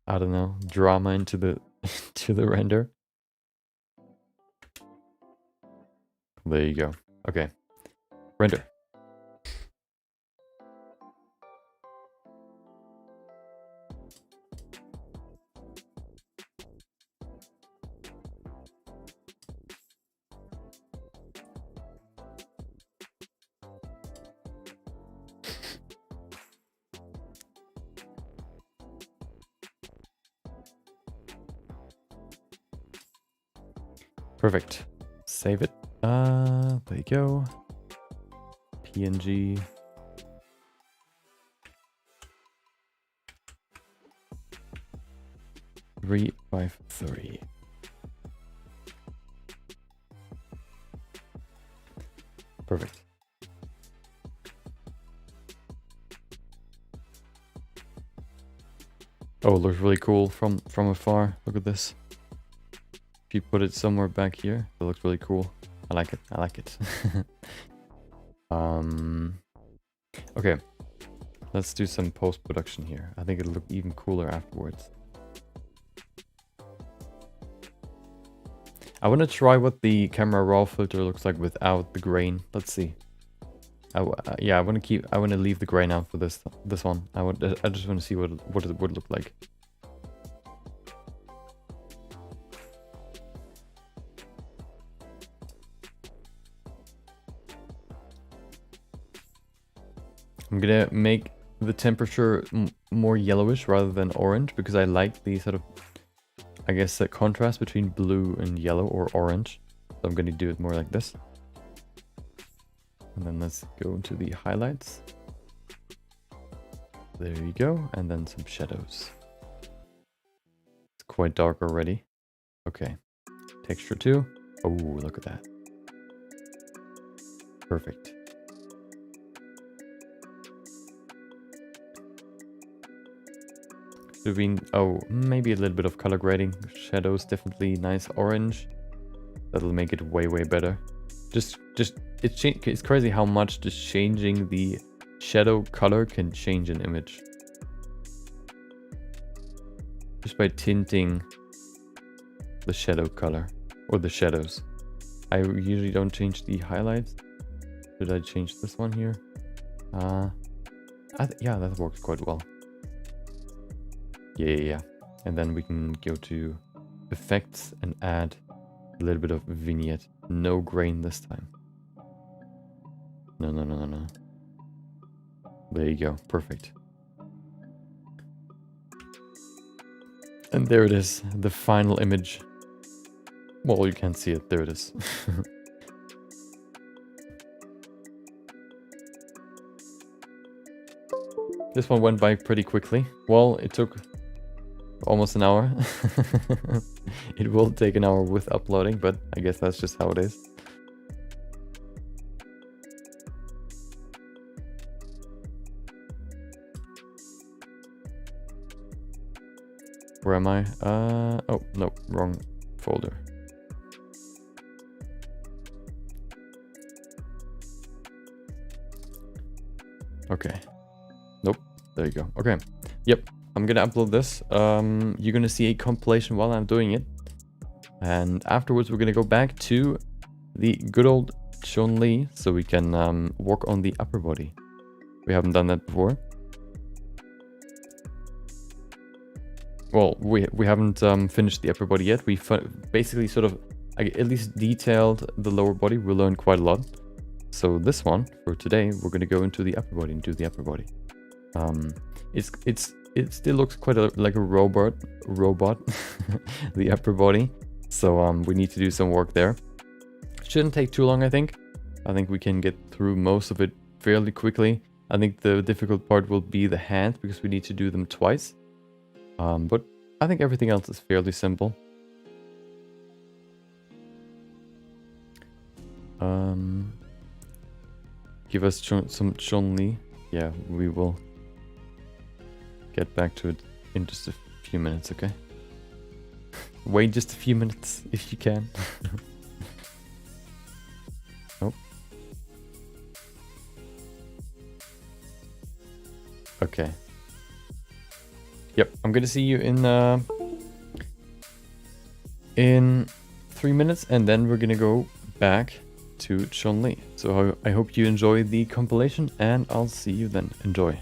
I don't know, drama into the to the render. There you go. Okay. Render. Perfect. Save it. There you go. PNG. Three, 5, 3. Perfect. Oh, it looks really cool from afar. Look at this. If you put it somewhere back here, it looks really cool. I like it. I like it. Okay. Let's do some post-production here. I think it'll look even cooler afterwards. I want to try what the camera raw filter looks like without the grain. Let's see. Yeah, I want to leave the grain out for this one. I just want to see what it would look like. I'm gonna make the temperature more yellowish rather than orange because I like the sort of, I guess, that contrast between blue and yellow or orange. So I'm gonna do it more like this. And then let's go into the highlights. There you go. And then some shadows. It's quite dark already. Okay. Texture 2. Oh, look at that. Perfect. Oh, maybe a little bit of color grading. Shadows, definitely nice orange. That'll make it way better. It's crazy how much just changing the shadow color can change an image. Just by tinting the shadow color or the shadows. I usually don't change the highlights. Should I change this one here? Yeah, that works quite well. Yeah. And then we can go to effects and add a little bit of vignette. No grain this time. No. There you go. Perfect. And there it is. The final image. Well, you can't see it. There it is. This one went by pretty quickly. Well, it took almost an hour. It will take an hour with uploading, but I guess that's just how it is. Where am I? Oh, no, wrong folder. Okay. Nope. There you go. Okay. Yep. I'm gonna upload this. You're gonna see a compilation while I'm doing it. And afterwards we're gonna go back to the good old Chun-Li so we can work on the upper body. We haven't done that before. Well, we haven't finished the upper body yet. We basically sort of at least detailed the lower body. We learned quite a lot. So this one for today, we're gonna go into the upper body and do the upper body. It still looks quite like a robot, the upper body. So we need to do some work there. Shouldn't take too long, I think. I think we can get through most of it fairly quickly. I think the difficult part will be the hands because we need to do them twice. But I think everything else is fairly simple. Give us some Chun-Li. Yeah, we will get back to it in just a few minutes, okay? Wait just a few minutes if you can. Oh, Okay. Yep, I'm gonna see you in 3 minutes, and then we're gonna go back to Chun-Li. So I hope you enjoy the compilation, and I'll see you then. Enjoy.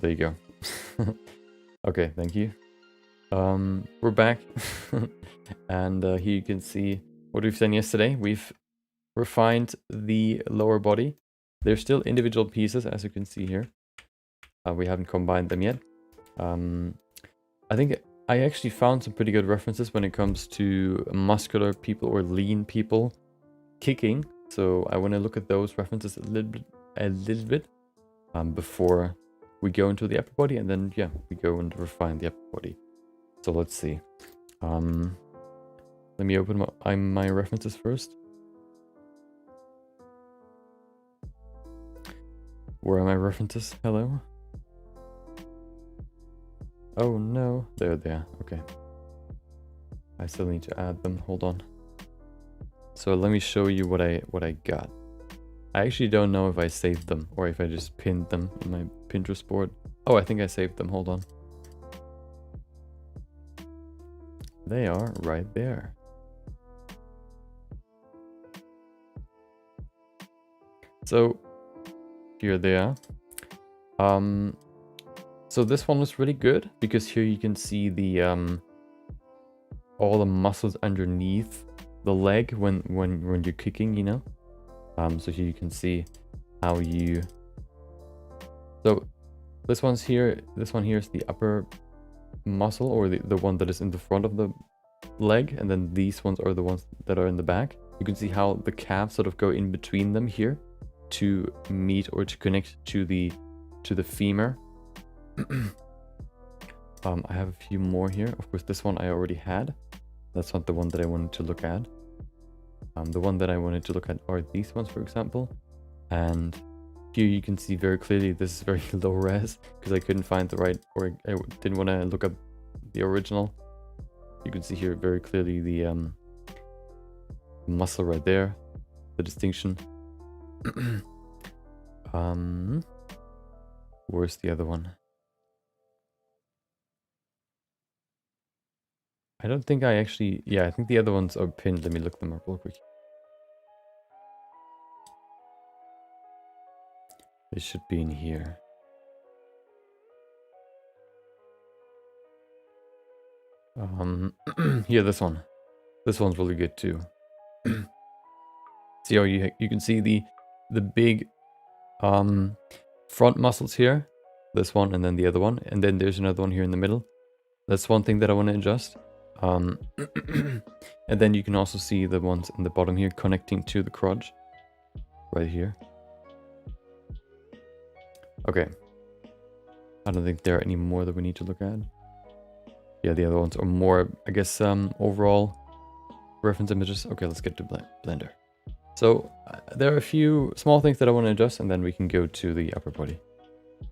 There you go. Okay, thank you. We're back. And here you can see what we've done yesterday. We've refined the lower body. They're still individual pieces, as you can see here. We haven't combined them yet. I think I actually found some pretty good references when it comes to muscular people or lean people kicking. So I want to look at those references a little bit before we go into the upper body, and then yeah, we go and refine the upper body. So let's see. Let me open my references first. Where are my references? Hello? Oh no, there they are. Okay. I still need to add them. Hold on. So let me show you what I got. I actually don't know if I saved them or if I just pinned them on my Pinterest board. Oh, I think I saved them. Hold on. They are right there. So here they are. So this one was really good because here you can see the all the muscles underneath the leg when you're kicking, you know. So here you can see how you. So this one here is the upper muscle, or the one that is in the front of the leg, and then these ones are the ones that are in the back. You can see how the calves sort of go in between them here to meet or to connect to the femur. I have a few more here. Of course, this one I already had. That's not the one that I wanted to look at. The one that I wanted to look at are these ones, for example. And here you can see very clearly this is very low res because I couldn't find the right, or I didn't want to look up the original. You can see here very clearly the muscle right there, the distinction. Where's the other one? I don't think I actually, yeah, I think the other ones are pinned. Let me look them up real quick. They should be in here. Here, this one. This one's really good too. See how you can see the big front muscles here. This one and then the other one. And then there's another one here in the middle. That's one thing that I want to adjust. And then you can also see the ones in the bottom here connecting to the crotch. Right here. Okay. I don't think there are any more that we need to look at. Yeah, the other ones are more, I guess, overall reference images. Okay, let's get to Blender. So there are a few small things that I want to adjust, and then we can go to the upper body.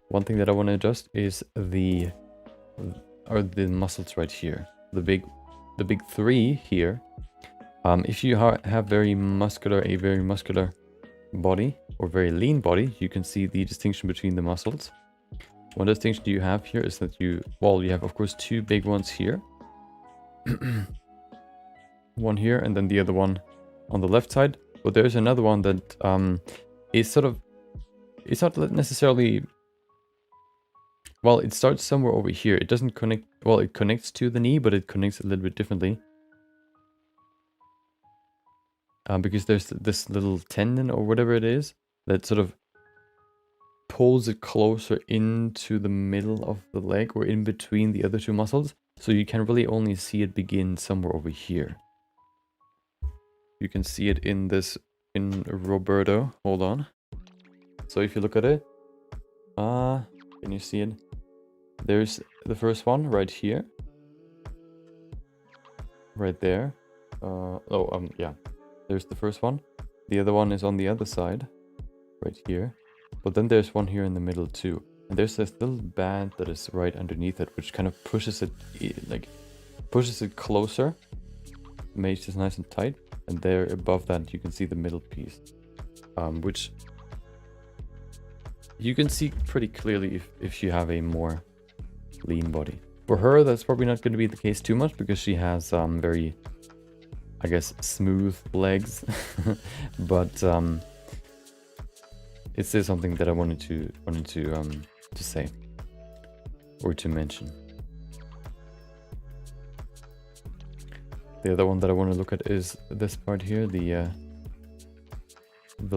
One thing that I want to adjust is the muscles right here. The big three here. If you have a very muscular body or very lean body, you can see the distinction between the muscles. One distinction you have here is that you have, of course, two big ones here. One here and then the other one on the left side. But there's another one that is sort of, it's not necessarily, well, it starts somewhere over here. It doesn't connect, well, it connects to the knee, but it connects a little bit differently. Because there's this little tendon or whatever it is that sort of pulls it closer into the middle of the leg or in between the other two muscles. So you can really only see it begin somewhere over here. You can see it in Roberto. Hold on. So if you look at it, can you see it? There's the first one right here. Right there. Yeah. There's the first one. The other one is on the other side. Right here. But then there's one here in the middle too. And there's this little band that is right underneath it, which kind of pushes it, closer. Makes it nice and tight. And there above that, you can see the middle piece. Which you can see pretty clearly if you have a more lean body. For her, that's probably not going to be the case too much because she has very, I guess, smooth legs. But it's still something that I wanted to say or to mention. The other one that I want to look at is this part here, the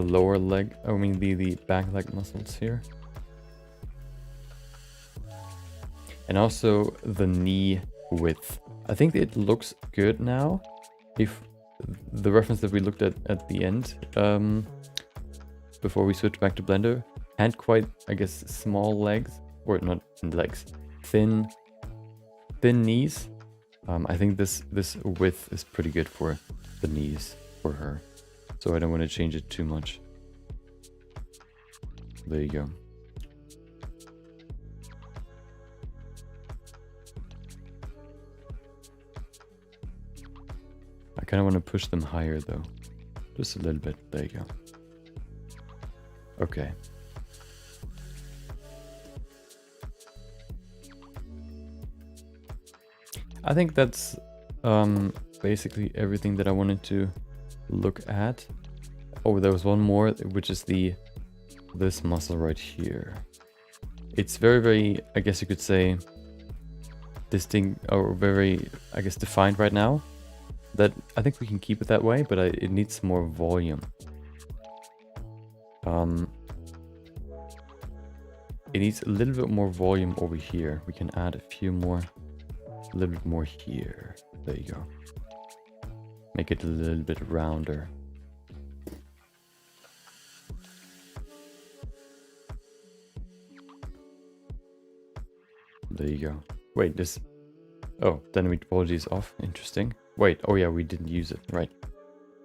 lower leg, I mean the back leg muscles here. And also the knee width. I think it looks good now. If the reference that we looked at the end, before we switch back to Blender, had quite, I guess, small legs, or not legs, thin knees. I think this width is pretty good for the knees for her. So I don't want to change it too much. There you go. I kind of want to push them higher though. Just a little bit. There you go. Okay. I think that's basically everything that I wanted to look at. Oh, there was one more, which is this muscle right here. It's very, I guess you could say, distinct or very, I guess, defined right now. That I think we can keep it that way, but it needs more volume. It needs a little bit more volume over here. We can add a few more, a little bit more here. There you go. Make it a little bit rounder. There you go. Wait, this... Oh, then retopology is off. Interesting. Wait, oh yeah, we didn't use it. Right.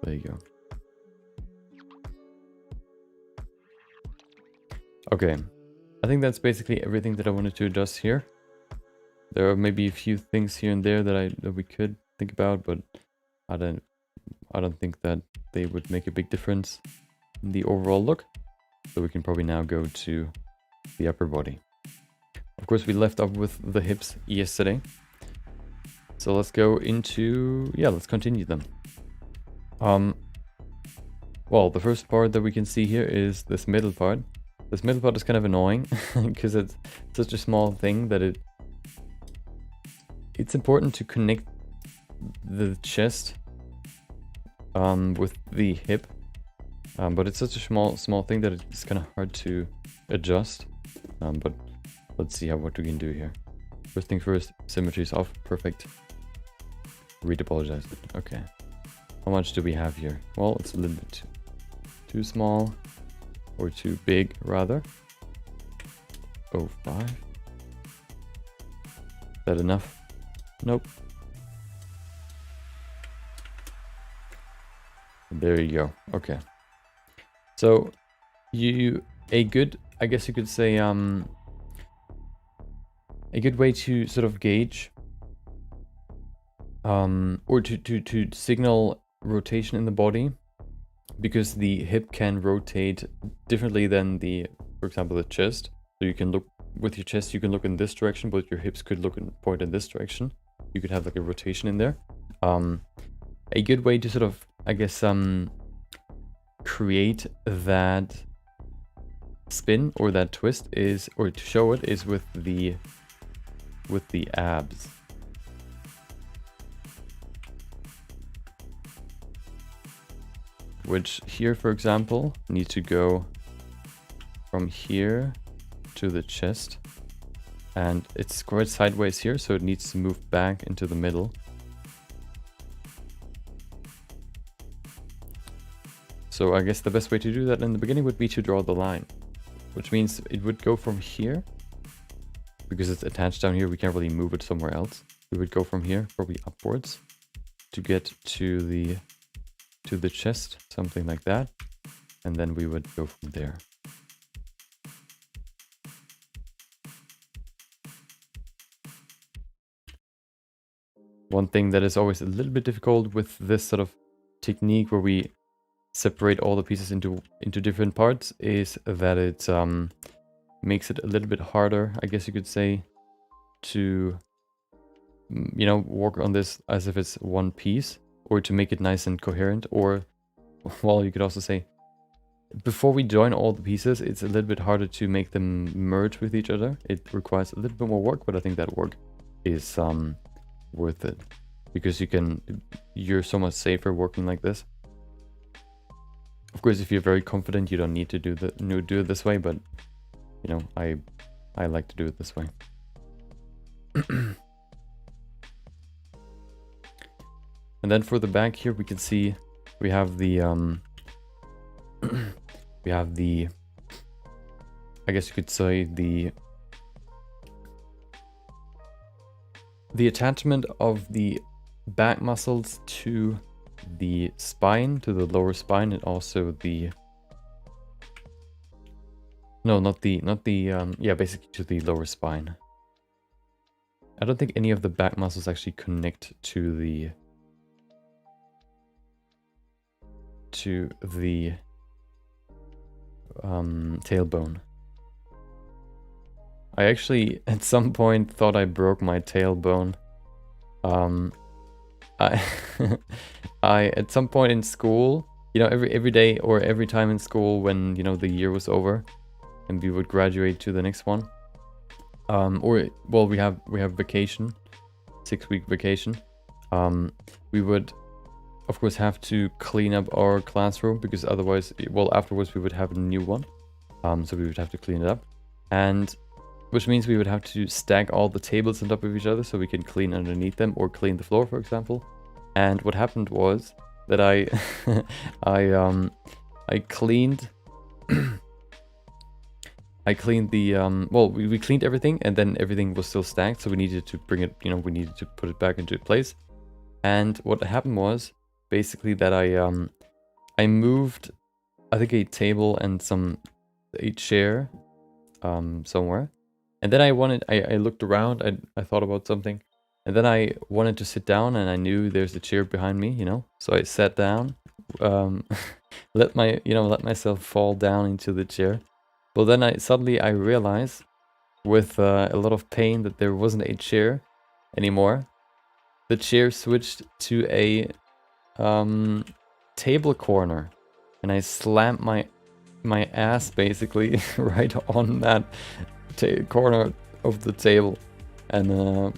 There you go. Okay. I think that's basically everything that I wanted to adjust here. There are maybe a few things here and there that we could think about, but I don't think that they would make a big difference in the overall look. So we can probably now go to the upper body. Of course, we left off with the hips yesterday. So let's go into, yeah, let's continue them. Well, the first part that we can see here is this middle part. This middle part is kind of annoying because it's such a small thing that it's important to connect the chest with the hip, but it's such a small thing that it's kind of hard to adjust. But let's see what we can do here. First thing first, symmetry is off. Perfect. Retopologize it. Okay. How much do we have here? Well, it's a little bit too small. Or too big, rather. 0.5. Is that enough? Nope. There you go. Okay. So, a good, I guess you could say, a good way to sort of gauge, or to signal rotation in the body, because the hip can rotate differently than for example, the chest. So you can look with your chest, you can look in this direction, but your hips could point in this direction. You could have like a rotation in there. A good way to sort of, I guess, create that spin or that twist is, or to show it, is with the abs. Which here, for example, need to go from here to the chest. And it's quite sideways here, so it needs to move back into the middle. So I guess the best way to do that in the beginning would be to draw the line. Which means it would go from here. Because it's attached down here, we can't really move it somewhere else. We would go from here, probably upwards, to get to the chest, something like that, and then we would go from there. One thing that is always a little bit difficult with this sort of technique where we separate all the pieces into different parts is that it makes it a little bit harder, I guess you could say, to work on this as if it's one piece, or to make it nice and coherent. Or, well, you could also say, before we join all the pieces, it's a little bit harder to make them merge with each other. It requires a little bit more work, but I think that work is worth it, because you're so much safer working like this. Of course, if you're very confident, you don't need to do it this way, but I like to do it this way. And then for the back here, we can see we have the I guess you could say the attachment of the back muscles to the spine, to the lower spine, and also basically to the lower spine. I don't think any of the back muscles actually connect to the tailbone. I actually at some point thought I broke my tailbone. I I at some point in school, you know, every day or every time in school when, you know, the year was over and we would graduate to the next one. Or well, we have vacation, 6-week vacation. We would of course have to clean up our classroom because otherwise, well, afterwards we would have a new one. So we would have to clean it up, and which means we would have to stack all the tables on top of each other so we can clean underneath them or clean the floor, for example. And what happened was that I cleaned I cleaned the well, we cleaned everything, and then everything was still stacked, so we needed to bring it, you know, we needed to put it back into place. And what happened was basically that I moved, I think, a table and a chair somewhere. And then I looked around, I thought about something, and then I wanted to sit down, and I knew there's a chair behind me, you know. So I sat down, let myself fall down into the chair. But then I realized with a lot of pain that there wasn't a chair anymore. The chair switched to a table corner, and I slammed my ass basically right on that corner of the table, and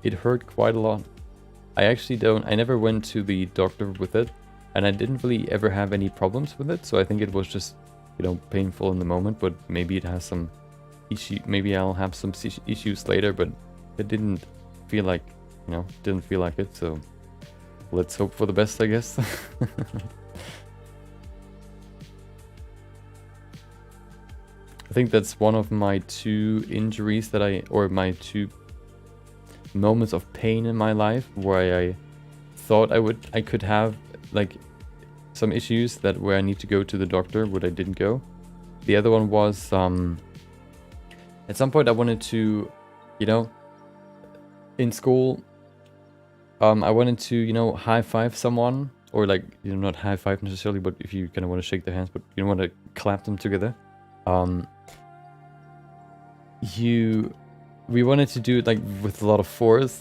it hurt quite a lot. I never went to the doctor with it, and I didn't really ever have any problems with it, so I think it was just, you know, painful in the moment, but maybe it has some issue, maybe I'll have some issues later, but it didn't feel like, you know, didn't feel like it, so let's hope for the best, I guess. I think that's one of my 2 injuries or my 2 moments of pain in my life where I thought I could have like some issues where I need to go to the doctor, but I didn't go. The other one was at some point I wanted to, you know, in school, I wanted to, you know, high five someone, or like, you know, not high five necessarily, but if you kind of want to shake their hands, but you want to clap them together. We wanted to do it like with a lot of force,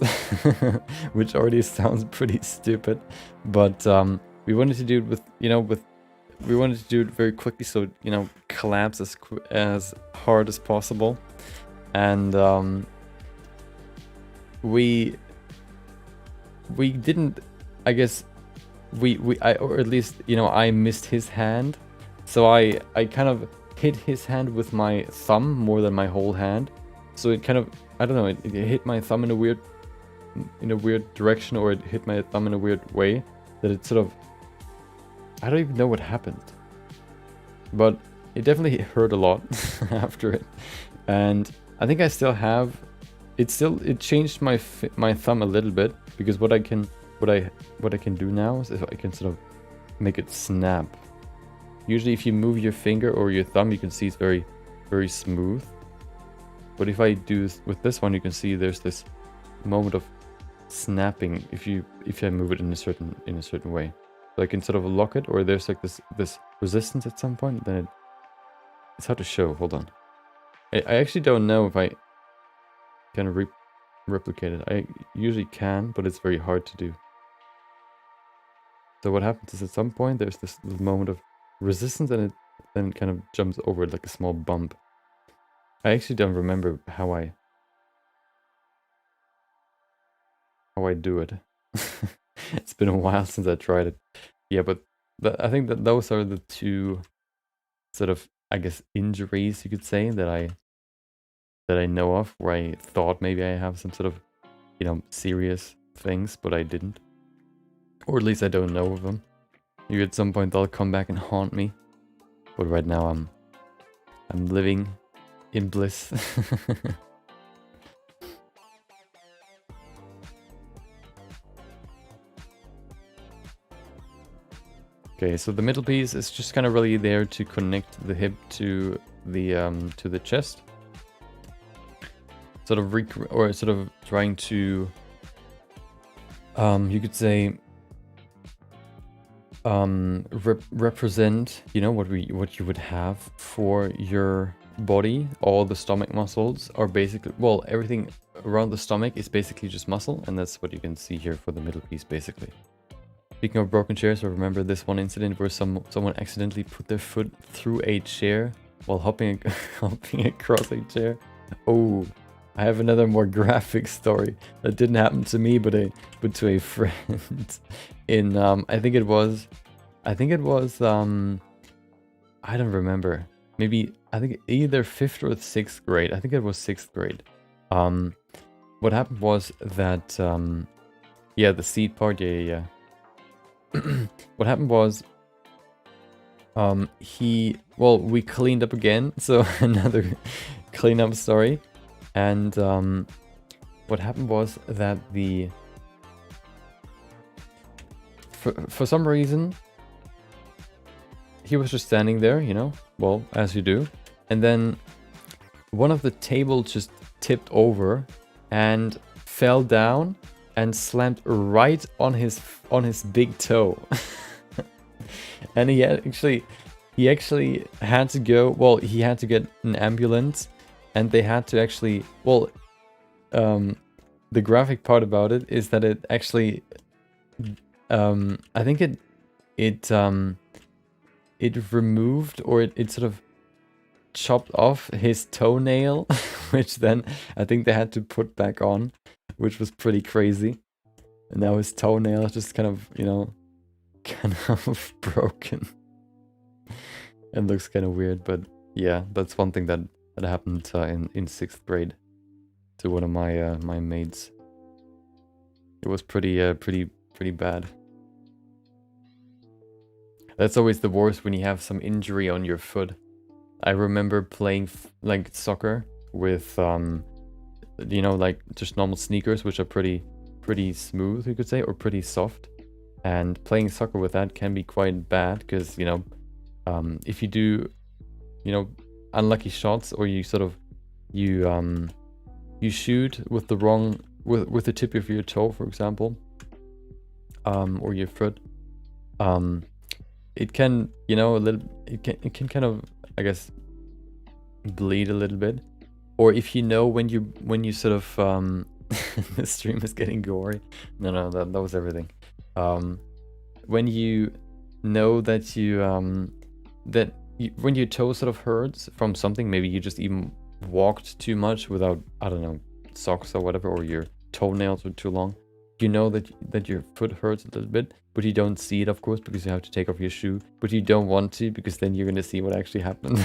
which already sounds pretty stupid, but we wanted to do it with, you know, we wanted to do it very quickly, so, you know, claps as hard as possible, and we didn't, I guess, or at least, you know, I missed his hand, so I kind of hit his hand with my thumb more than my whole hand. So it kind of, I don't know, it hit my thumb in a weird direction, or it hit my thumb in a weird way that it sort of, I don't even know what happened. But it definitely hurt a lot after it. And I think I still have, it changed my thumb a little bit, because what I can do now is I can sort of make it snap. Usually if you move your finger or your thumb, you can see it's very, very smooth. But if I do with this one, you can see there's this moment of snapping if I move it in a certain way. So I can sort of lock it, or there's like this resistance at some point. Then it's hard to show. Hold on. I actually don't know if I can replicate it. I usually can, but it's very hard to do. So what happens is at some point there's this moment of resistance, and it then kind of jumps over it like a small bump. I actually don't remember how I do it. It's been a while since I tried it. Yeah, but I think that those are the 2 sort of, I guess, injuries you could say that I know of, where I thought maybe I have some sort of, you know, serious things, but I didn't. Or at least I don't know of them. Maybe at some point they'll come back and haunt me. But right now I'm living in bliss. Okay, so the middle piece is just kind of really there to connect the hip to the chest. Sort of trying to, you could say, represent, you know, what you would have for your body. All the stomach muscles are basically, well, everything around the stomach is basically just muscle, and that's what you can see here for the middle piece, basically. Speaking of broken chairs, I remember this one incident where someone accidentally put their foot through a chair while hopping across a chair. Oh, I have another more graphic story that didn't happen to me, but to a friend. In I think it was I don't remember. Maybe I think either 5th or 6th grade. I think it was 6th grade. What happened was that yeah, the seat part, yeah. What happened was we cleaned up again, so another cleanup story. And what happened was that for some reason he was just standing there, you know, well, as you do, and then one of the tables just tipped over and fell down and slammed right on his big toe. And he actually had to go, well, he had to get an ambulance, and they had to actually, well, the graphic part about it is that it actually, I think it removed, or it sort of chopped off his toenail, which then I think they had to put back on, which was pretty crazy. And now his toenail is just kind of, you know, kind of broken. It looks kind of weird, but yeah, that's one thing that happened in 6th grade to one of my my mates. It was pretty bad. That's always the worst when you have some injury on your foot. I remember playing like soccer with you know, like just normal sneakers, which are pretty smooth, you could say, or pretty soft. And playing soccer with that can be quite bad because, you know, if you do, you know, unlucky shots, or you sort of you shoot with the wrong with the tip of your toe, for example, or your foot, it can, you know, it can kind of, I guess, bleed a little bit. Or if you know when you sort of the stream is getting gory. No, that was everything. When you know that when your toe sort of hurts from something, maybe you just even walked too much without, I don't know, socks or whatever, or your toenails were too long. You know that your foot hurts a little bit, but you don't see it, of course, because you have to take off your shoe. But you don't want to, because then you're gonna see what actually happened.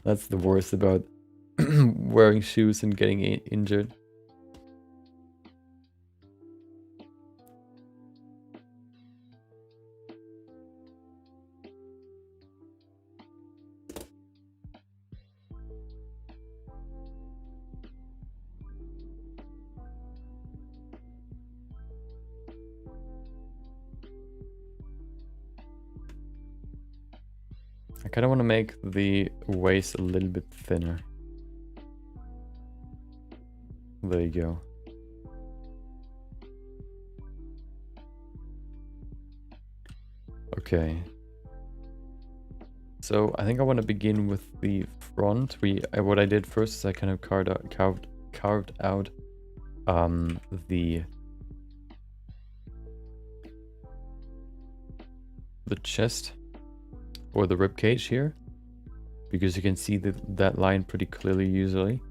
That's the worst about wearing shoes and getting injured. I kind of want to make the waist a little bit thinner. There you go. Okay. So I think I want to begin with the front. What I did first is I kind of carved out the chest, or the rib cage here, because you can see that line pretty clearly usually,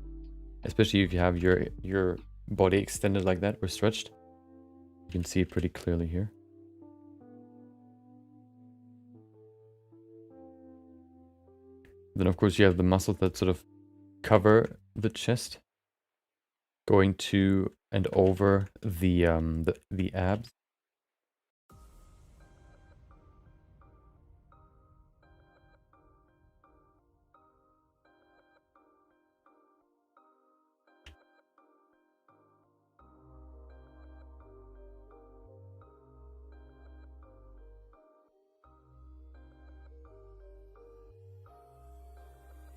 especially if you have your body extended like that or stretched. You can see it pretty clearly here. Then of course you have the muscles that sort of cover the chest, going to and over the abs.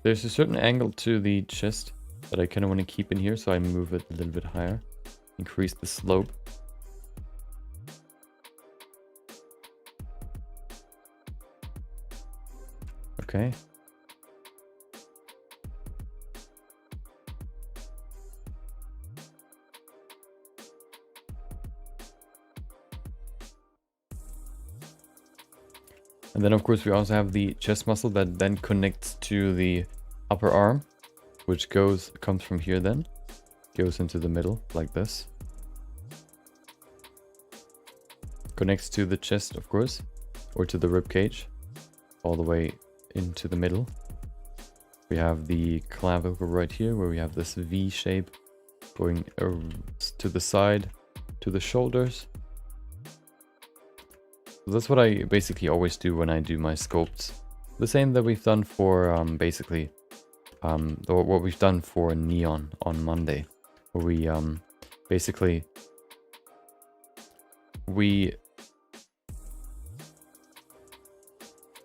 There's a certain angle to the chest that I kind of want to keep in here, so I move it a little bit higher, increase the slope. Okay. And then of course we also have the chest muscle that then connects to the upper arm, which comes from here then, goes into the middle like this. Connects to the chest, of course, or to the rib cage, all the way into the middle. We have the clavicle right here, where we have this V shape going to the side, to the shoulders. So that's what I basically always do when I do my sculpts. The same that we've done for basically what we've done for Neon on Monday, where we basically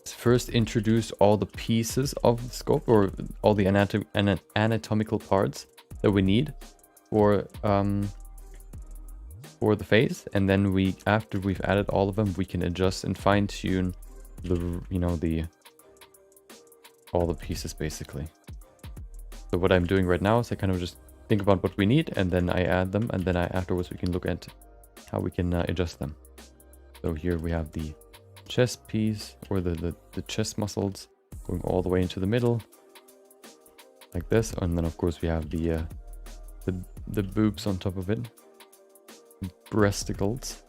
first introduce all the pieces of the sculpt, or all the anatomical parts that we need for the face, and then after we've added all of them, we can adjust and fine tune all the pieces basically. So what I'm doing right now is I kind of just think about what we need, and then I add them, and then afterwards we can look at how we can adjust them. So here we have the chest piece, or the chest muscles going all the way into the middle like this, and then of course we have the boobs on top of it, breasticles.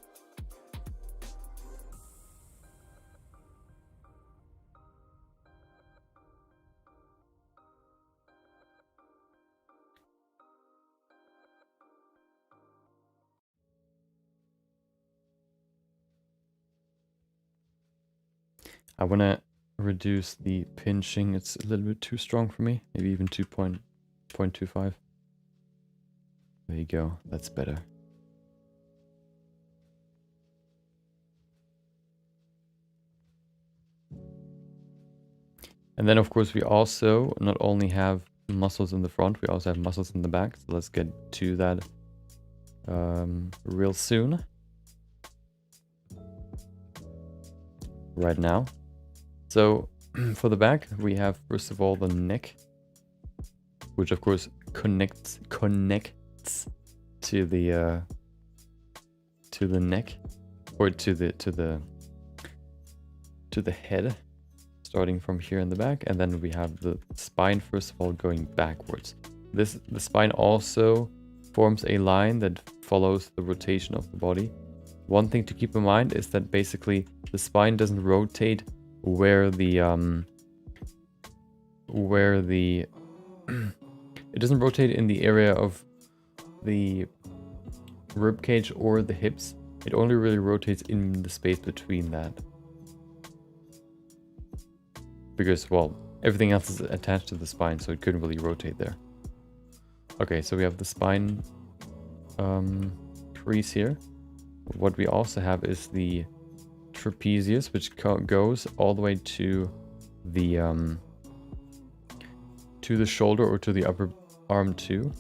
I want to reduce the pinching. It's a little bit too strong for me. Maybe even 2.25. There you go. That's better. And then of course we also not only have muscles in the front, we also have muscles in the back. So let's get to that real soon. Right now. So for the back, we have first of all the neck, which of course connects to the neck, or to the head, starting from here in the back, and then we have the spine first of all going backwards. The spine also forms a line that follows the rotation of the body. One thing to keep in mind is that basically the spine doesn't rotate where the it doesn't rotate in the area of the rib cage or the hips. It only really rotates in the space between that, because, well, everything else is attached to the spine, so it couldn't really rotate there. Okay, so we have the spine crease here. What we also have is the trapezius, which goes all the way to the shoulder, or to the upper arm too,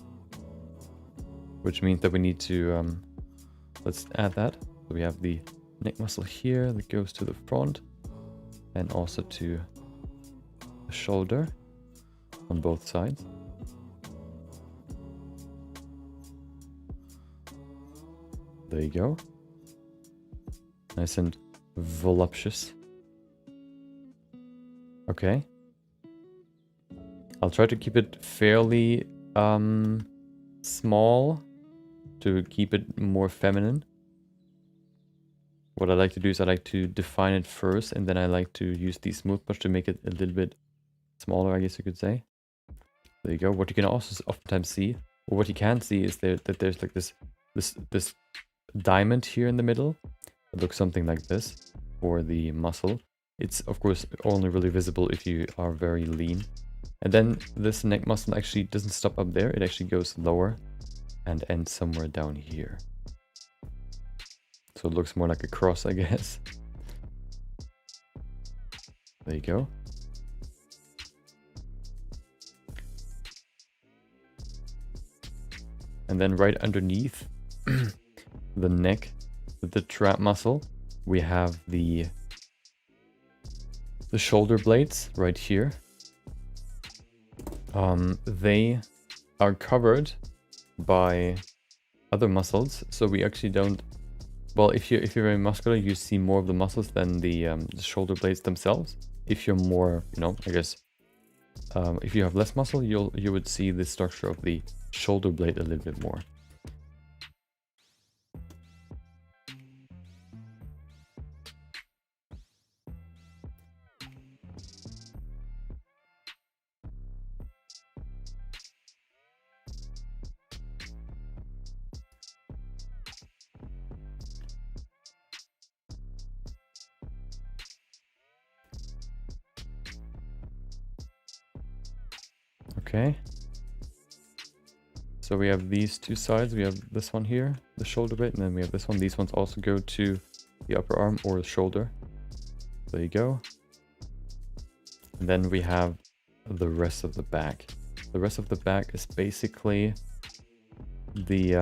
which means that we need to let's add that. So we have the neck muscle here that goes to the front, and also to the shoulder on both sides. There you go. Nice and voluptuous. Okay. I'll try to keep it fairly small to keep it more feminine. What I like to do is I like to define it first, and then I like to use the smooth brush to make it a little bit smaller, I guess you could say. There you go. What you can also oftentimes see, or what you can see, is that there's like this diamond here in the middle. It looks something like this for the muscle. It's of course only really visible if you are very lean. And then this neck muscle actually doesn't stop up there. It actually goes lower and ends somewhere down here. So it looks more like a cross, I guess. There you go. And then right underneath the neck, the trap muscle, we have the the shoulder blades right here, they are covered by other muscles, so we actually don't. Well, if you're very muscular, you see more of the muscles than the shoulder blades themselves. If you're more, you know, I guess, if you have less muscle, you would see the structure of the shoulder blade a little bit more. Okay. So we have these two sides. We have this one here, the shoulder blade, and then we have this one. These ones also go to the upper arm or the shoulder. There you go. And then we have the rest of the back. The rest of the back is basically the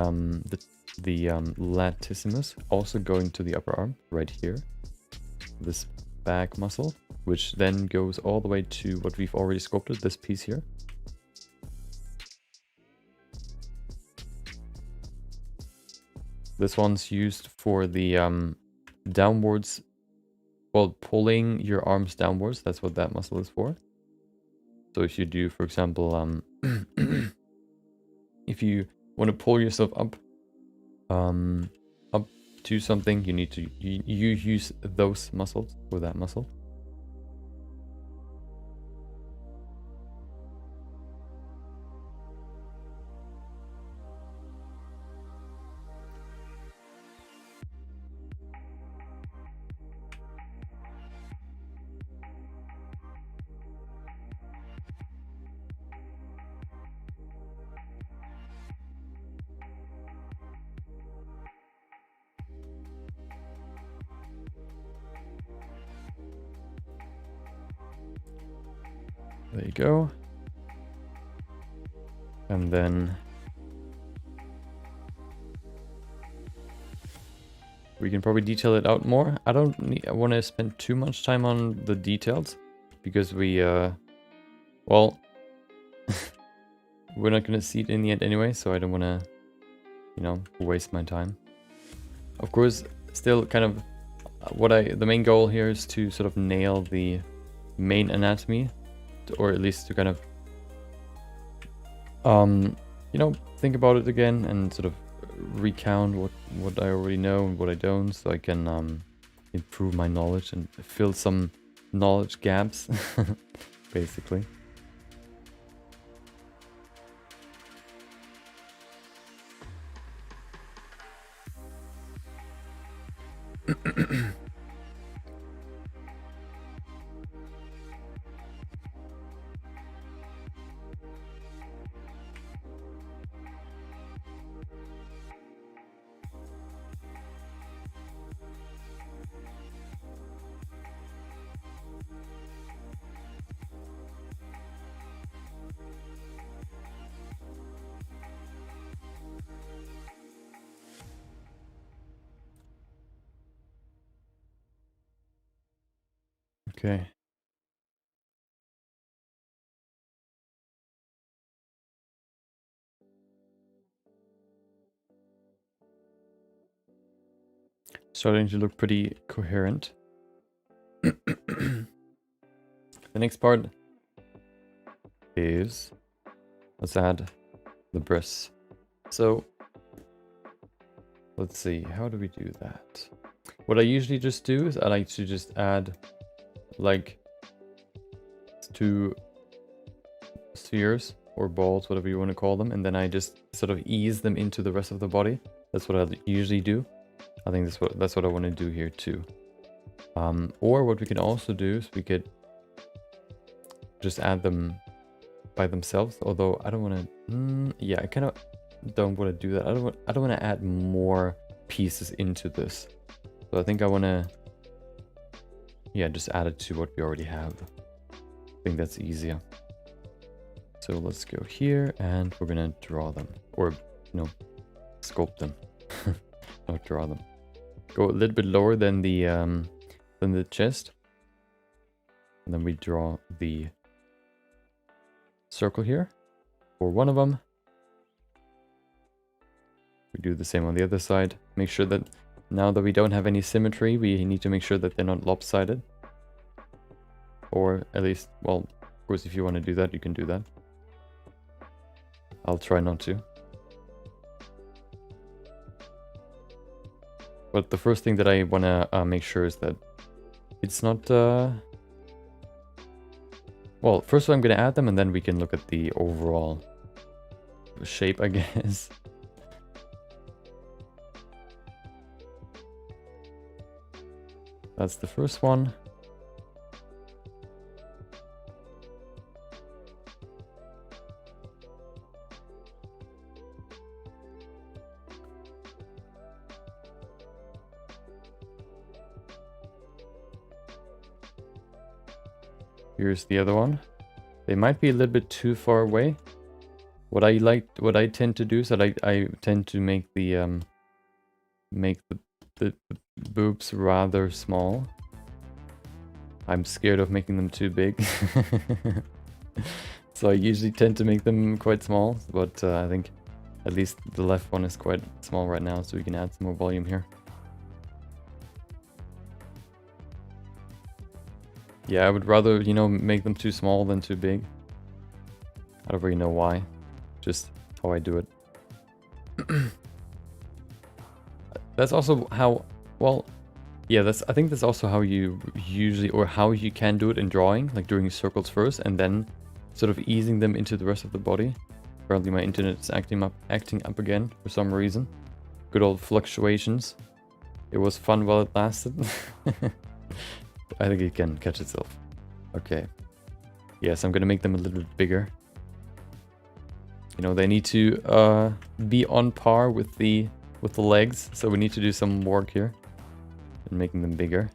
latissimus also going to the upper arm right here. This back muscle, which then goes all the way to what we've already sculpted, this piece here. This one's used for the downwards, well, pulling your arms downwards. That's what that muscle is for. So if you do, for example, if you want to pull yourself up, up to something, you need to you use those muscles or that muscle. There you go. And then we can probably detail it out more. I don't want to spend too much time on the details because we, well, we're not going to see it in the end anyway, so I don't want to, you know, waste my time. Of course, still kind of the main goal here is to sort of nail the main anatomy, or at least to kind of, you know, think about it again and sort of recount what I already know and what I don't, so I can improve my knowledge and fill some knowledge gaps, basically. Okay. Starting to look pretty coherent. The next part is, let's add the breasts. So let's see, how do we do that? What I usually just do is I like to just add like 2 spheres or balls, whatever you want to call them, and then I just sort of ease them into the rest of the body. That's what I usually do. I think that's what I want to do here too. Or what we can also do is we could just add them by themselves. Although I don't want to. Yeah, I kind of don't want to do that. I don't want to add more pieces into this. So I think I want to, yeah, just add it to what we already have. I think that's easier. So let's go here and we're gonna draw them, or no, sculpt them. Not draw them. Go a little bit lower than the chest. And then we draw the circle here for one of them. We do the same on the other side. Make sure that now that we don't have any symmetry, we need to make sure that they're not lopsided. Or at least, well, of course, if you want to do that, you can do that. I'll try not to. But the first thing that I want to make sure is that it's not... Well, first I'm going to add them, and then we can look at the overall shape, I guess. That's the first one. Here's the other one. They might be a little bit too far away. What I tend to do is that I tend to make the boobs rather small. I'm scared of making them too big. So I usually tend to make them quite small, but I think at least the left one is quite small right now, so we can add some more volume here. Yeah, I would rather, you know, make them too small than too big. I don't really know why. Just how I do it. That's also how, well, yeah, I think that's also how you usually, or how you can do it in drawing, like doing circles first and then sort of easing them into the rest of the body. Apparently my internet is acting up again for some reason. Good old fluctuations. It was fun while it lasted. I think it can catch itself. Okay. Yes, I'm gonna make them a little bit bigger. You know, they need to be on par with the legs, so we need to do some work here in making them bigger.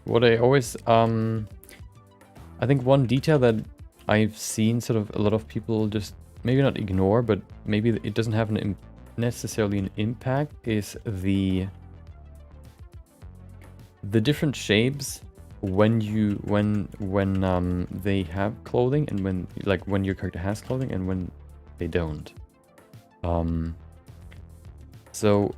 What I always I think one detail that I've seen sort of a lot of people just maybe not ignore, but maybe it doesn't have necessarily an impact, is the different shapes when they have clothing, and when your character has clothing and when they don't. So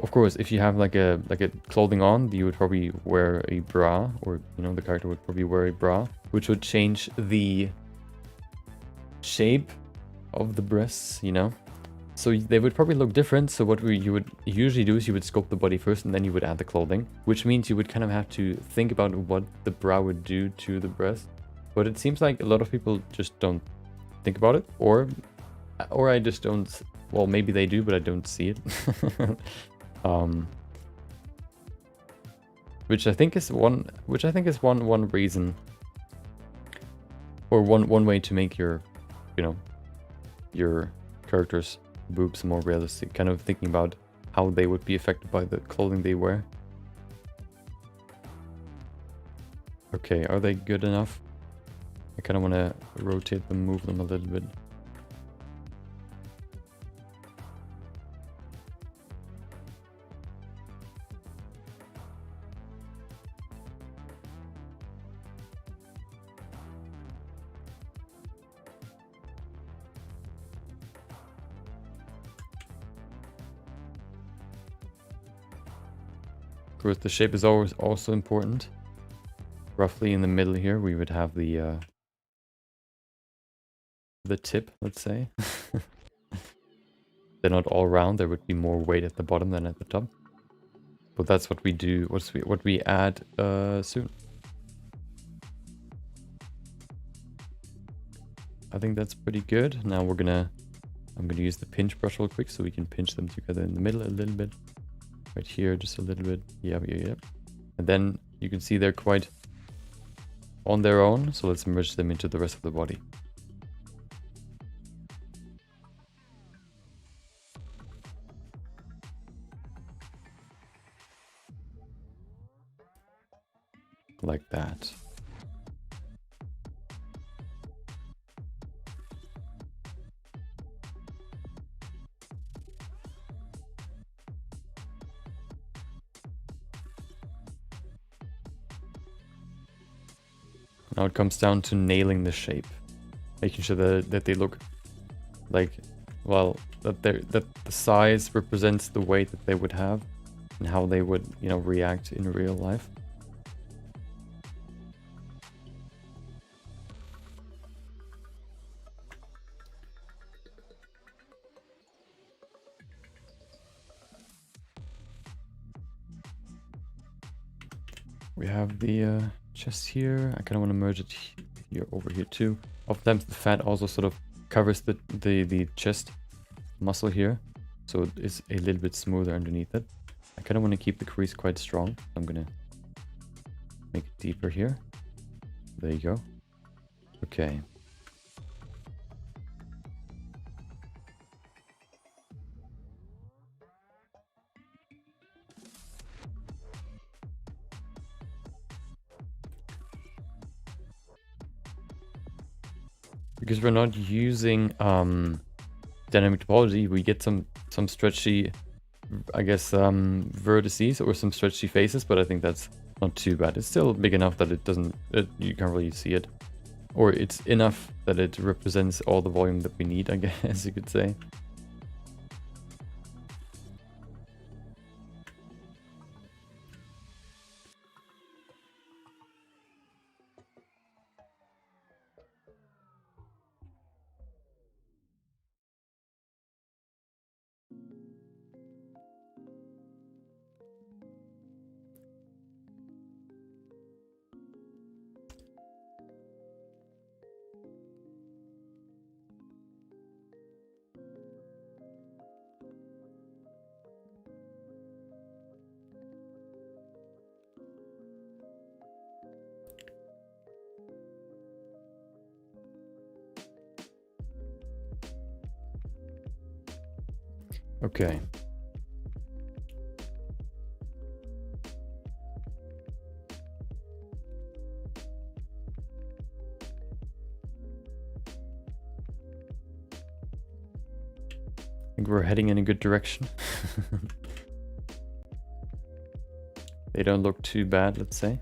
of course, if you have like a clothing on, you would probably wear a bra, or you know, the character would probably wear a bra, which would change the shape of the breasts, you know. So they would probably look different. So what you would usually do is you would sculpt the body first, and then you would add the clothing, which means you would kind of have to think about what the bra would do to the breast. But it seems like a lot of people just don't think about it, or I just don't. Well, maybe they do, but I don't see it. Which I think is one reason, or one way to make your, you know, your character's boobs more realistic, kind of thinking about how they would be affected by the clothing they wear. Okay, are they good enough? I kind of want to rotate them, move them a little bit. Of course, the shape is always also important. Roughly in the middle here, we would have the tip, let's say. They're not all round. There would be more weight at the bottom than at the top. But that's what we do. What we add soon. I think that's pretty good. Now I'm gonna use the pinch brush real quick so we can pinch them together in the middle a little bit. Right here, just a little bit. Yep. And then you can see they're quite on their own. So let's merge them into the rest of the body. Like that. Now it comes down to nailing the shape, making sure that they look like, well, that the size represents the weight that they would have and how they would, you know, react in real life. We have the chest here. I kind of want to merge it here over here too. Oftentimes the fat also sort of covers the chest muscle here, so it is a little bit smoother underneath it. I kind of want to keep the crease quite strong. I'm gonna make it deeper here. There you go. Okay. Because we're not using dynamic topology, we get some stretchy, I guess, vertices or some stretchy faces, but I think that's not too bad. It's still big enough that it doesn't, you can't really see it. Or it's enough that it represents all the volume that we need, I guess you could say. Okay. I think we're heading in a good direction. They don't look too bad, let's say.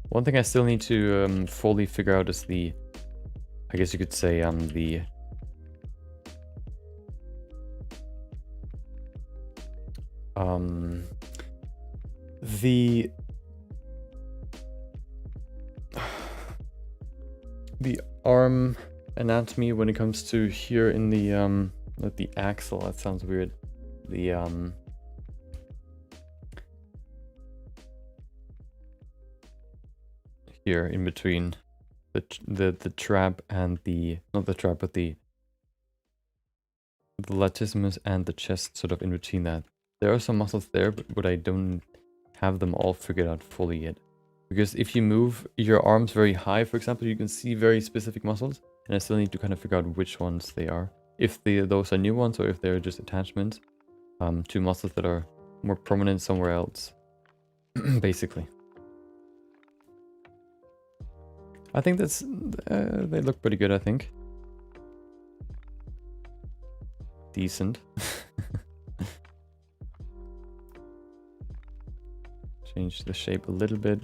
One thing I still need to fully figure out is the, I guess you could say, the arm anatomy when it comes to here in the not the axle. That sounds weird. The here in between the trap and the, not the trap, but the latissimus and the chest, sort of in between that. There are some muscles there, but I don't have them all figured out fully yet. Because if you move your arms very high, for example, you can see very specific muscles, and I still need to kind of figure out which ones they are. If those are new ones, or if they're just attachments to muscles that are more prominent somewhere else, basically. I think that's, they look pretty good, I think. Decent. Change the shape a little bit.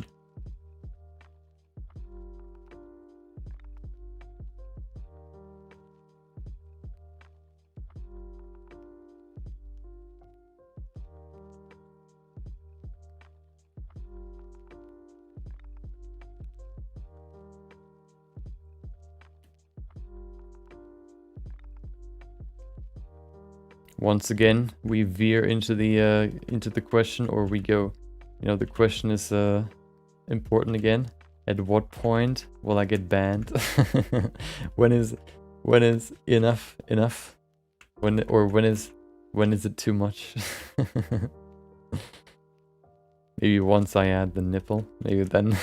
Once again, we veer into the question, or we go, you know, the question is important again. At what point will I get banned? when is enough enough? When is it too much? Maybe once I add the nipple, maybe then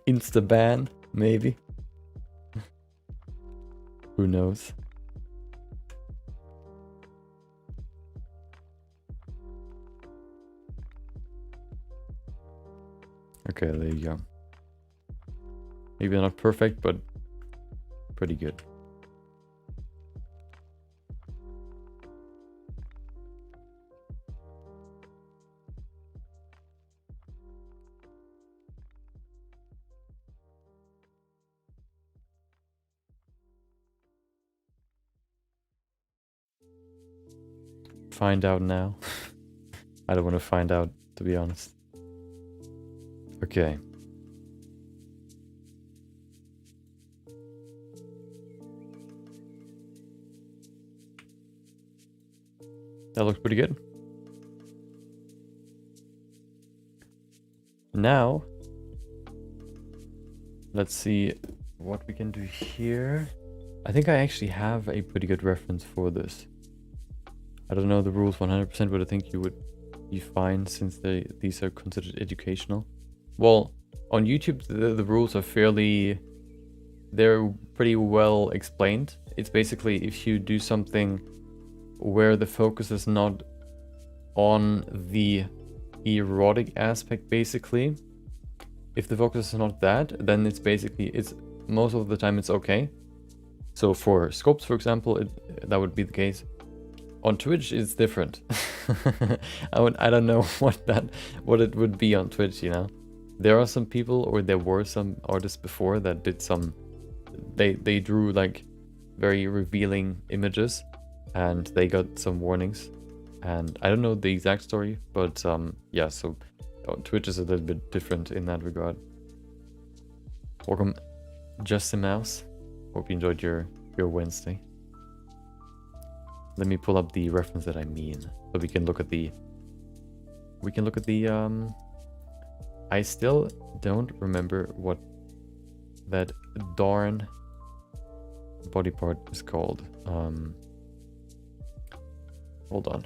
insta ban, maybe. Who knows? Okay, there you go. Maybe not perfect, but pretty good. Find out now. I don't want to find out, to be honest. Okay. That looks pretty good. Now, let's see what we can do here. I think I actually have a pretty good reference for this. I don't know the rules 100%, but I think you would be fine since these are considered educational. Well, on YouTube, the rules are they're pretty well explained. It's basically if you do something where the focus is not on the erotic aspect, basically. If the focus is not that, then it's most of the time it's okay. So for sculpts, for example, that would be the case. On Twitch, it's different. I don't know what it would be on Twitch, you know. There are some people, or there were some artists before that did they drew like very revealing images, and they got some warnings. And I don't know the exact story, but yeah. So Twitch is a little bit different in that regard. Welcome, Justin Mouse. Hope you enjoyed your Wednesday. Let me pull up the reference that I mean, so we can look at the. I still don't remember what that darn body part is called. Hold on.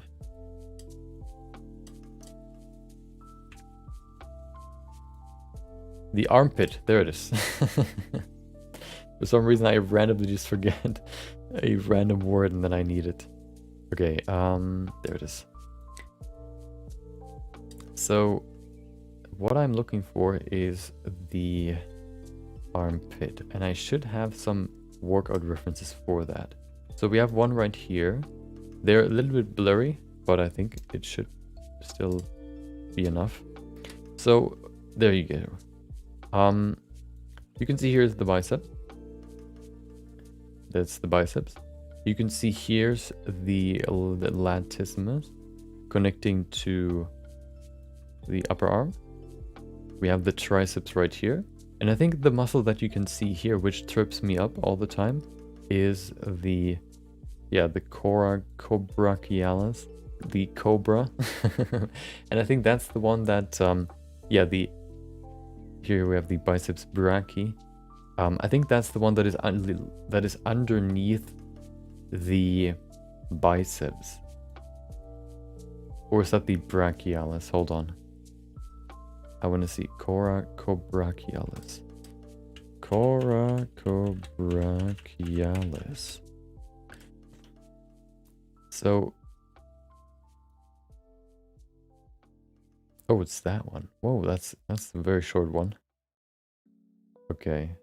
The armpit. There it is. For some reason, I randomly just forget a random word and then I need it. Okay, there it is. So, what I'm looking for is the armpit, and I should have some workout references for that. So we have one right here. They're a little bit blurry, but I think it should still be enough. So there you go. You can see here's the bicep. That's the biceps. You can see here's the latissimus connecting to the upper arm. We have the triceps right here. And I think the muscle that you can see here, which trips me up all the time, is the cobrachialis, the cobra. And I think that's the one that, here we have the biceps brachii. I think that's the one that is underneath the biceps. Or is that the brachialis? Hold on. I want to see cobrachialis. Cobrachialis. So, oh, it's that one. Whoa, that's a very short one. Okay.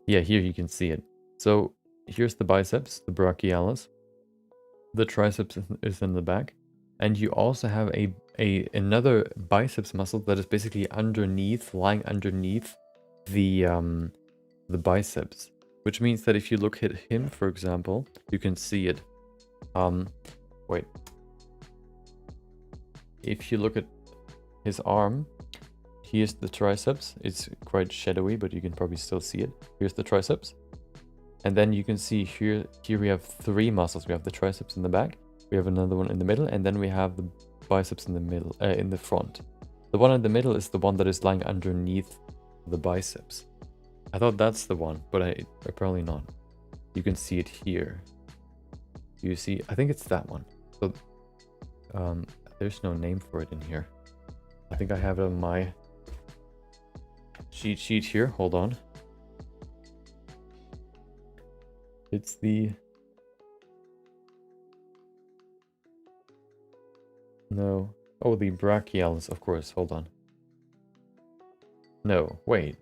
Yeah, here you can see it. So here's the biceps, the brachialis. The triceps is in the back, and you also have another biceps muscle that is basically lying underneath the biceps, which means that if you look at him, for example, you can see it. Wait. If you look at his arm, here's the triceps. It's quite shadowy, but you can probably still see it. Here's the triceps. And then you can see here we have three muscles. We have the triceps in the back, we have another one in the middle, and then we have the biceps in the middle, in the front. The one in the middle is the one that is lying underneath the biceps. I thought that's the one, but apparently not. You can see it here. You see, I think it's that one. So there's no name for it in here. I think I have it on my cheat sheet here. Hold on. It's the... No. Oh, the brachialis, of course. Hold on. No, wait.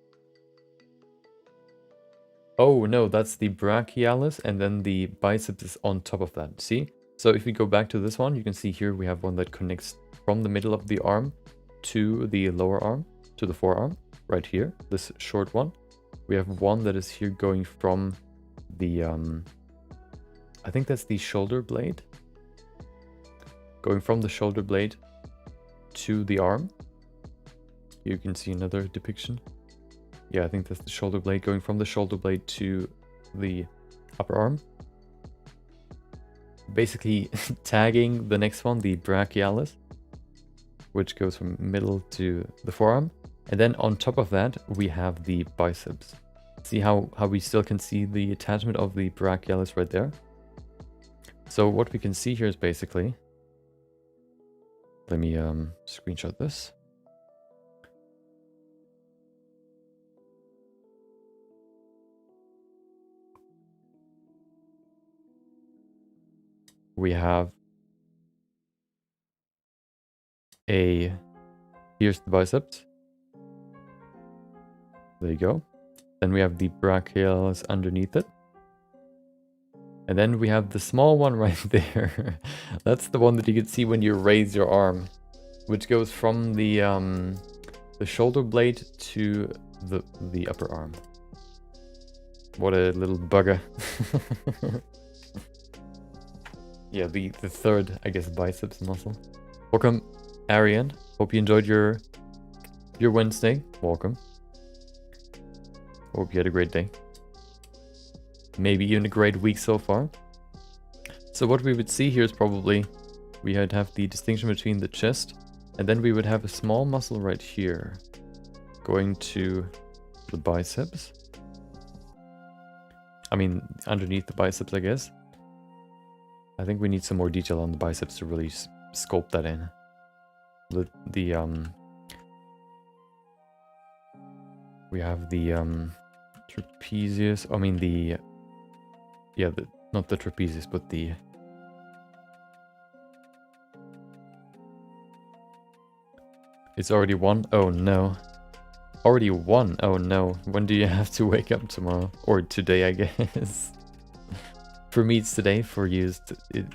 Oh no, that's the brachialis, and then the biceps is on top of that. See? So if we go back to this one, you can see here we have one that connects from the middle of the arm to the lower arm, to the forearm, right here, this short one. We have one that is here going from the, I think that's the shoulder blade. Going from the shoulder blade to the arm. You can see another depiction. Yeah, I think that's the shoulder blade, going from the shoulder blade to the upper arm. Basically tagging the next one, the brachialis, which goes from middle to the forearm. And then on top of that, we have the biceps. See how we still can see the attachment of the brachialis right there? So what we can see here is basically... Let me screenshot this. We have here's the biceps. There you go. Then we have the brachialis underneath it. And then we have the small one right there. That's the one that you can see when you raise your arm, which goes from the shoulder blade to the upper arm. What a little bugger. Yeah, the third, I guess, biceps muscle. Welcome, Arian. Hope you enjoyed your Wednesday. Welcome. Hope you had a great day. Maybe even a great week so far. So what we would see here is probably we would have the distinction between the chest, and then we would have a small muscle right here going to the biceps. I mean, underneath the biceps, I guess. I think we need some more detail on the biceps to really sculpt that in. We have the trapezius. I mean the not the trapezius, but the it's already one. Oh no. Already one. Oh no. When do you have to wake up tomorrow? Or today, I guess. For me it's today, for you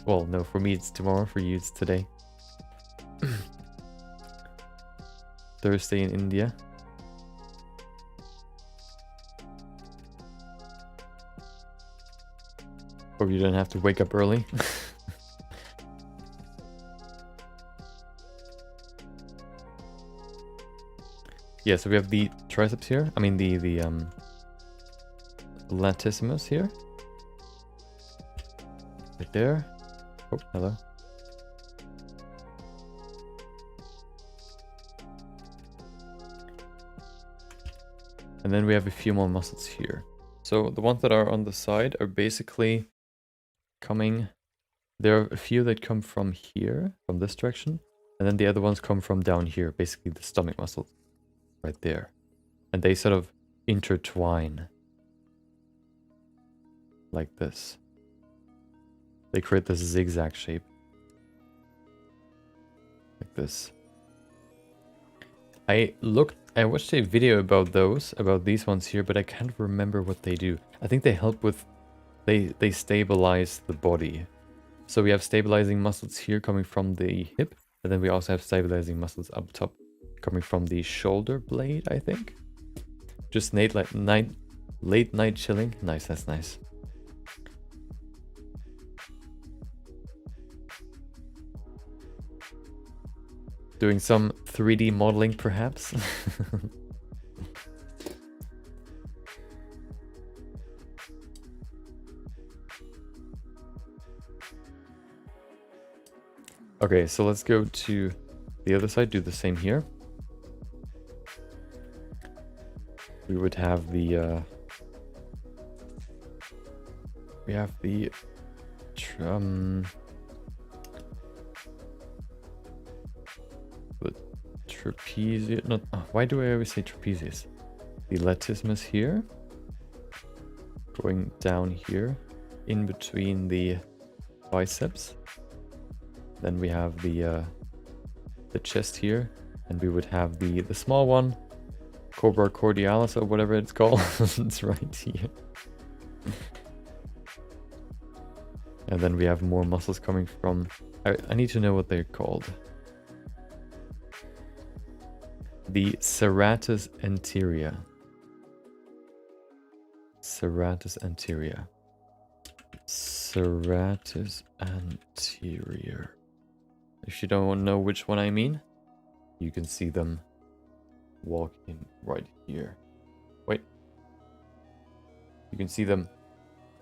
well, no, for me it's tomorrow, for you it's today. Thursday in India. Hope you don't have to wake up early. Yeah, so we have the triceps here. I mean the latissimus here. Right there. Oh, hello. And then we have a few more muscles here. So the ones that are on the side are basically coming... There are a few that come from here, from this direction. And then the other ones come from down here, basically the stomach muscles. Right there. And they sort of intertwine. Like this. They create this zigzag shape. Like this. I watched a video about these ones here, but I can't remember what they do. I think they help with, they stabilize the body. So we have stabilizing muscles here coming from the hip, and then we also have stabilizing muscles up top coming from the shoulder blade, I think. Just late night chilling. Nice, that's nice. Doing some 3D modeling, perhaps. Okay, so let's go to the other side, do the same here. We would have the trapezius, not, why do I always say trapezius? The latissimus here, going down here, in between the biceps. Then we have the chest here, and we would have the small one cobra cordialis or whatever it's called. It's right here. And then we have more muscles coming from... I need to know what they're called. The serratus anterior. Serratus anterior. Serratus anterior. If you don't know which one I mean, you can see them walking right here. Wait. You can see them.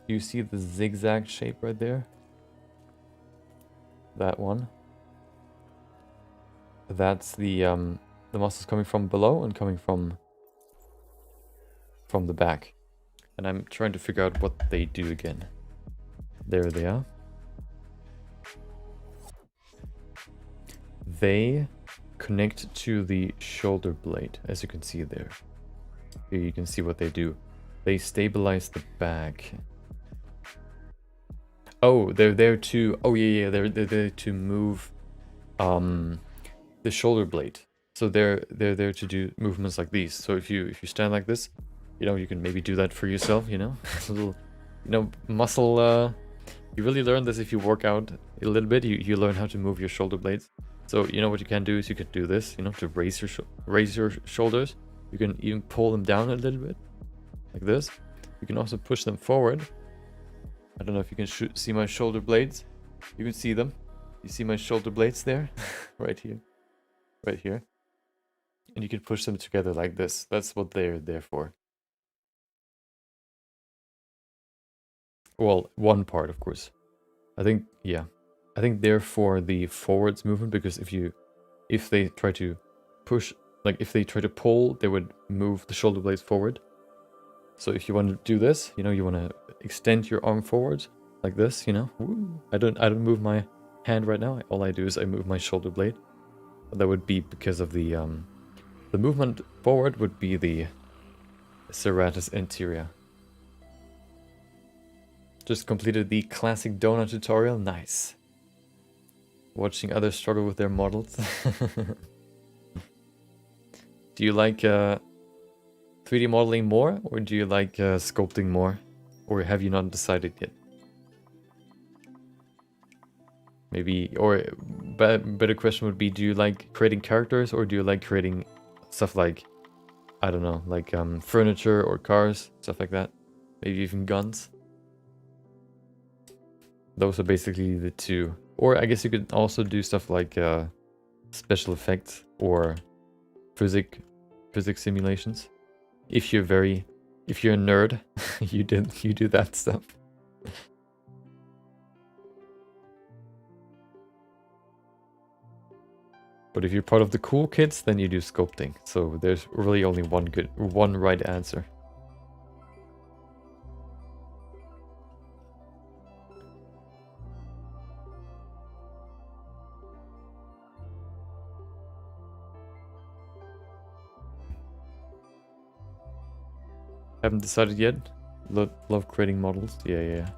You see the zigzag shape right there? That one. That's the muscles coming from below and coming from the back. And I'm trying to figure out what they do again. There they are. They connect to the shoulder blade, as you can see there. Here you can see what they do. They stabilize the back. Oh, they're there to... Oh, yeah, they're there to move the shoulder blade. So they're there to do movements like these. So if you stand like this, you know, you can maybe do that for yourself, you know? A little, you know, muscle... You really learn this if you work out a little bit. You learn how to move your shoulder blades. So, you know what you can do is you can do this, you know, to raise your shoulders. You can even pull them down a little bit, like this. You can also push them forward. I don't know if you can see my shoulder blades. You can see them. You see my shoulder blades there? Right here. Right here. And you can push them together like this. That's what they're there for. Well, one part, of course. I think, yeah. I think they're for the forwards movement, because if they try to push, like if they try to pull, they would move the shoulder blades forward. So if you want to do this, you know, you want to extend your arm forwards like this, you know. Woo. I don't move my hand right now. All I do is I move my shoulder blade. That would be because of the movement forward would be the serratus anterior. Just completed the classic donut tutorial. Nice. Watching others struggle with their models. Do you like 3D modeling more, or do you like sculpting more? Or have you not decided yet? Maybe, or better question would be, do you like creating characters, or do you like creating stuff like, I don't know, like furniture or cars, stuff like that? Maybe even guns? Those are basically the two. Or I guess you could also do stuff like special effects or physics simulations. If you're a nerd, you do that stuff. But if you're part of the cool kids, then you do sculpting. So there's really only one right answer. Haven't decided yet. Love creating models. Yeah.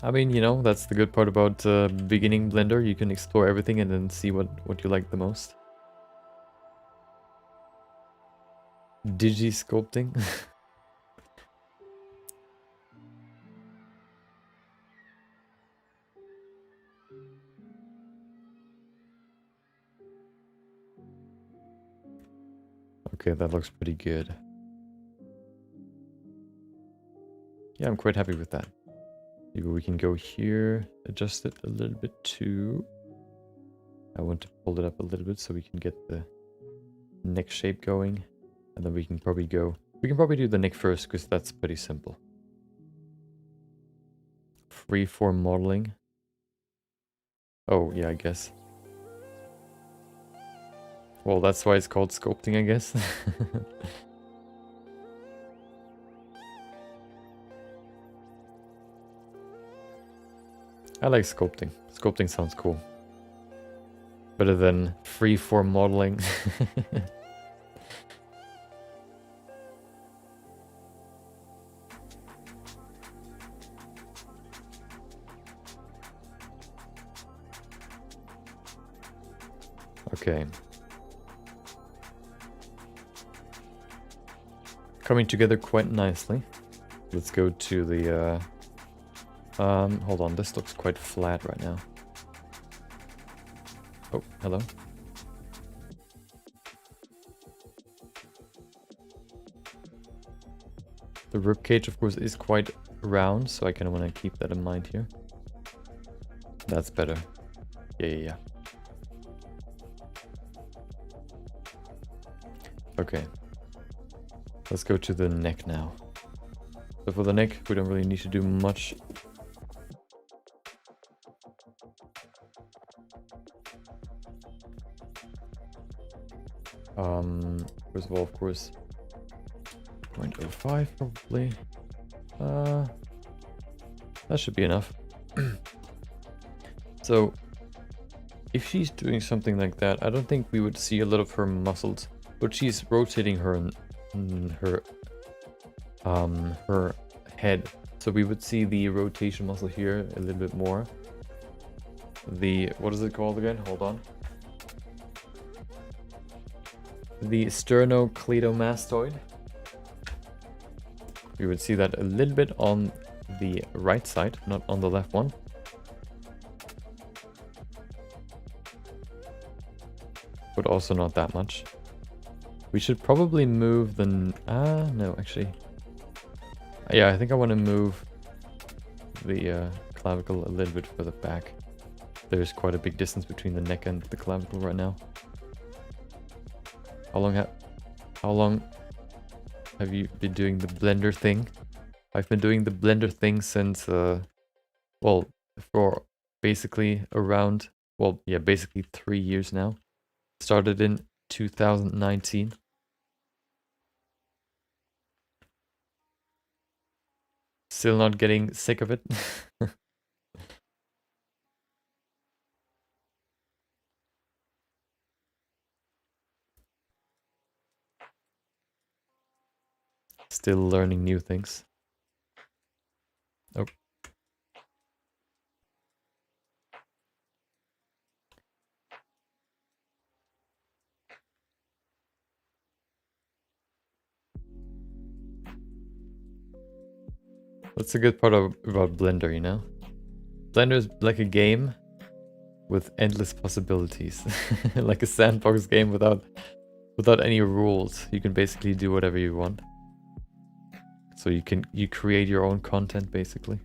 I mean, you know, that's the good part about beginning Blender. You can explore everything and then see what you like the most. Digi-sculpting. Okay, that looks pretty good. Yeah, I'm quite happy with that. Maybe we can go here, adjust it a little bit too. I want to pull it up a little bit so we can get the neck shape going. And then we can probably do the neck first, because that's pretty simple. Freeform modeling. Oh, yeah, I guess. Well, that's why it's called sculpting, I guess. I like sculpting. Sculpting sounds cool. Better than freeform modeling. Okay. coming together quite nicely. Let's go to the, hold on, this looks quite flat right now. Oh, hello. The ribcage, of course, is quite round, so I kind of want to keep that in mind here. That's better. Yeah. Okay. Let's go to the neck now. So for the neck, we don't really need to do much. First of all, of course, 0.05 probably. That should be enough. So, if she's doing something like that, I don't think we would see a lot of her muscles, but she's rotating her head. So we would see the rotation muscle here a little bit more. The, what is it called again? Hold on. The sternocleidomastoid. We would see that a little bit on the right side, not on the left one. But also not that much. We should probably move the... no, actually. Yeah, I think I want to move the clavicle a little bit further back. There's quite a big distance between the neck and the clavicle right now. How long have you been doing the blender thing? I've been doing the blender thing since, well, for basically around, well, yeah, basically 3 years now. Started in 2019. Still not getting sick of it. Still learning new things. Oh. That's a good part about Blender, you know? Blender is like a game with endless possibilities. Like a sandbox game without any rules. You can basically do whatever you want. So you create your own content basically.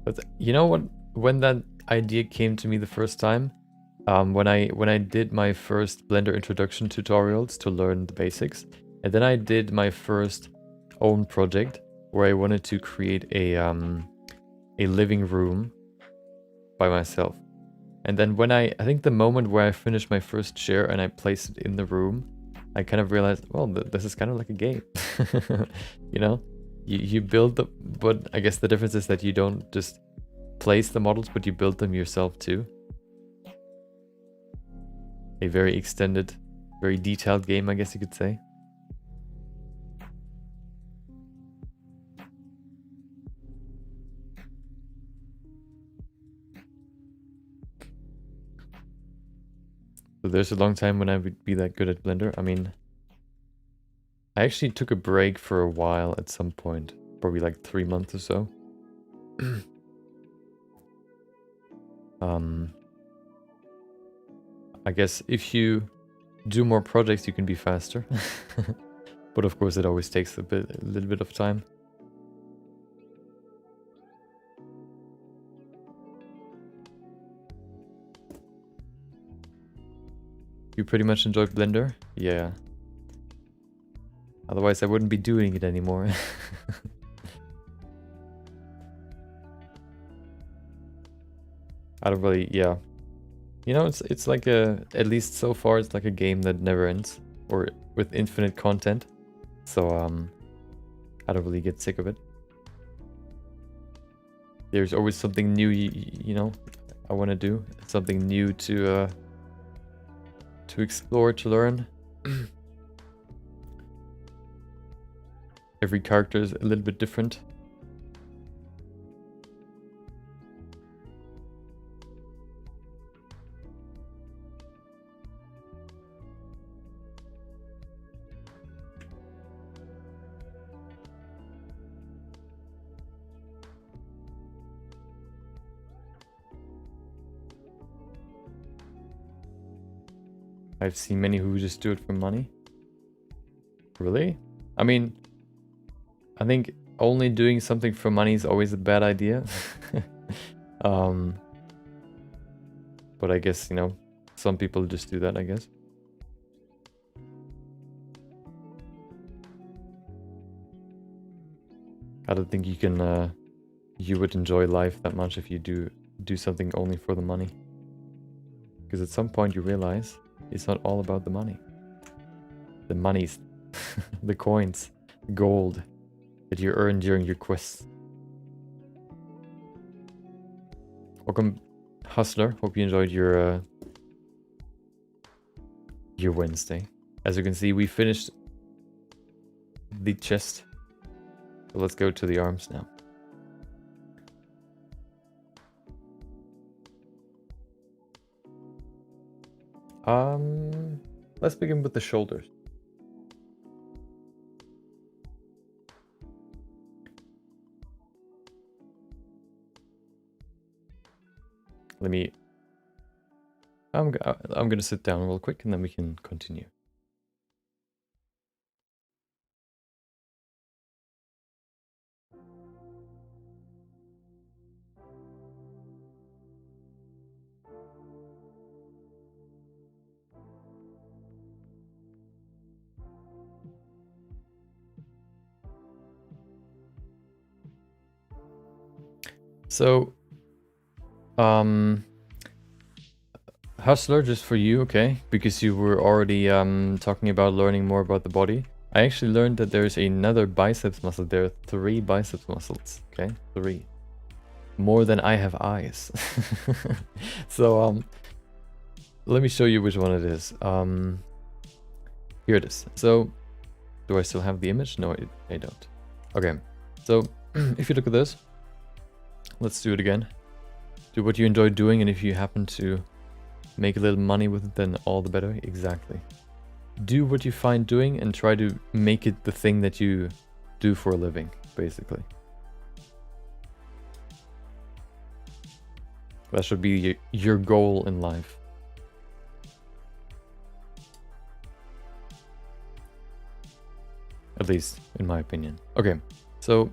But you know what? When that idea came to me the first time, when I did my first Blender introduction tutorials to learn the basics, and then I did my first own project where I wanted to create a living room by myself. And then when I think the moment where I finished my first chair and I placed it in the room, I kind of realized, well, this is kind of like a game. You know, you build the, but I guess the difference is that you don't just place the models, but you build them yourself too. A very extended, very detailed game, I guess you could say. So there's a long time when I would be that good at Blender. I mean, I actually took a break for a while at some point, probably like 3 months or so. I guess if you do more projects, you can be faster. But of course, it always takes a little bit of time. You pretty much enjoy Blender? Yeah. Otherwise, I wouldn't be doing it anymore. I don't really, yeah. You know, it's like at least so far, it's like a game that never ends, or with infinite content. So, I don't really get sick of it. There's always something new, you know, I want to do. Something new to explore, to learn. Every character is a little bit different. I've seen many who just do it for money. Really? I mean, I think only doing something for money is always a bad idea. But I guess, you know, some people just do that, I guess. I don't think you would enjoy life that much if you do something only for the money. Because at some point you realize it's not all about the money. The monies, the coins, gold that you earn during your quests. Welcome, Hustler. Hope you enjoyed your Wednesday. As you can see, we finished the chest. So let's go to the arms now. Let's begin with the shoulders. I'm gonna sit down real quick and then we can continue. So, Hustler, just for you, okay? Because you were already talking about learning more about the body. I actually learned that there's another biceps muscle. There are 3 biceps muscles, okay? 3. More than I have eyes. So, let me show you which one it is. Here it is. So, do I still have the image? No, I don't. Okay, so if you look at this, let's do it again. Do what you enjoy doing, and if you happen to make a little money with it, then all the better. Exactly. Do what you find doing and try to make it the thing that you do for a living, basically. That should be your goal in life. At least, in my opinion. Okay, so...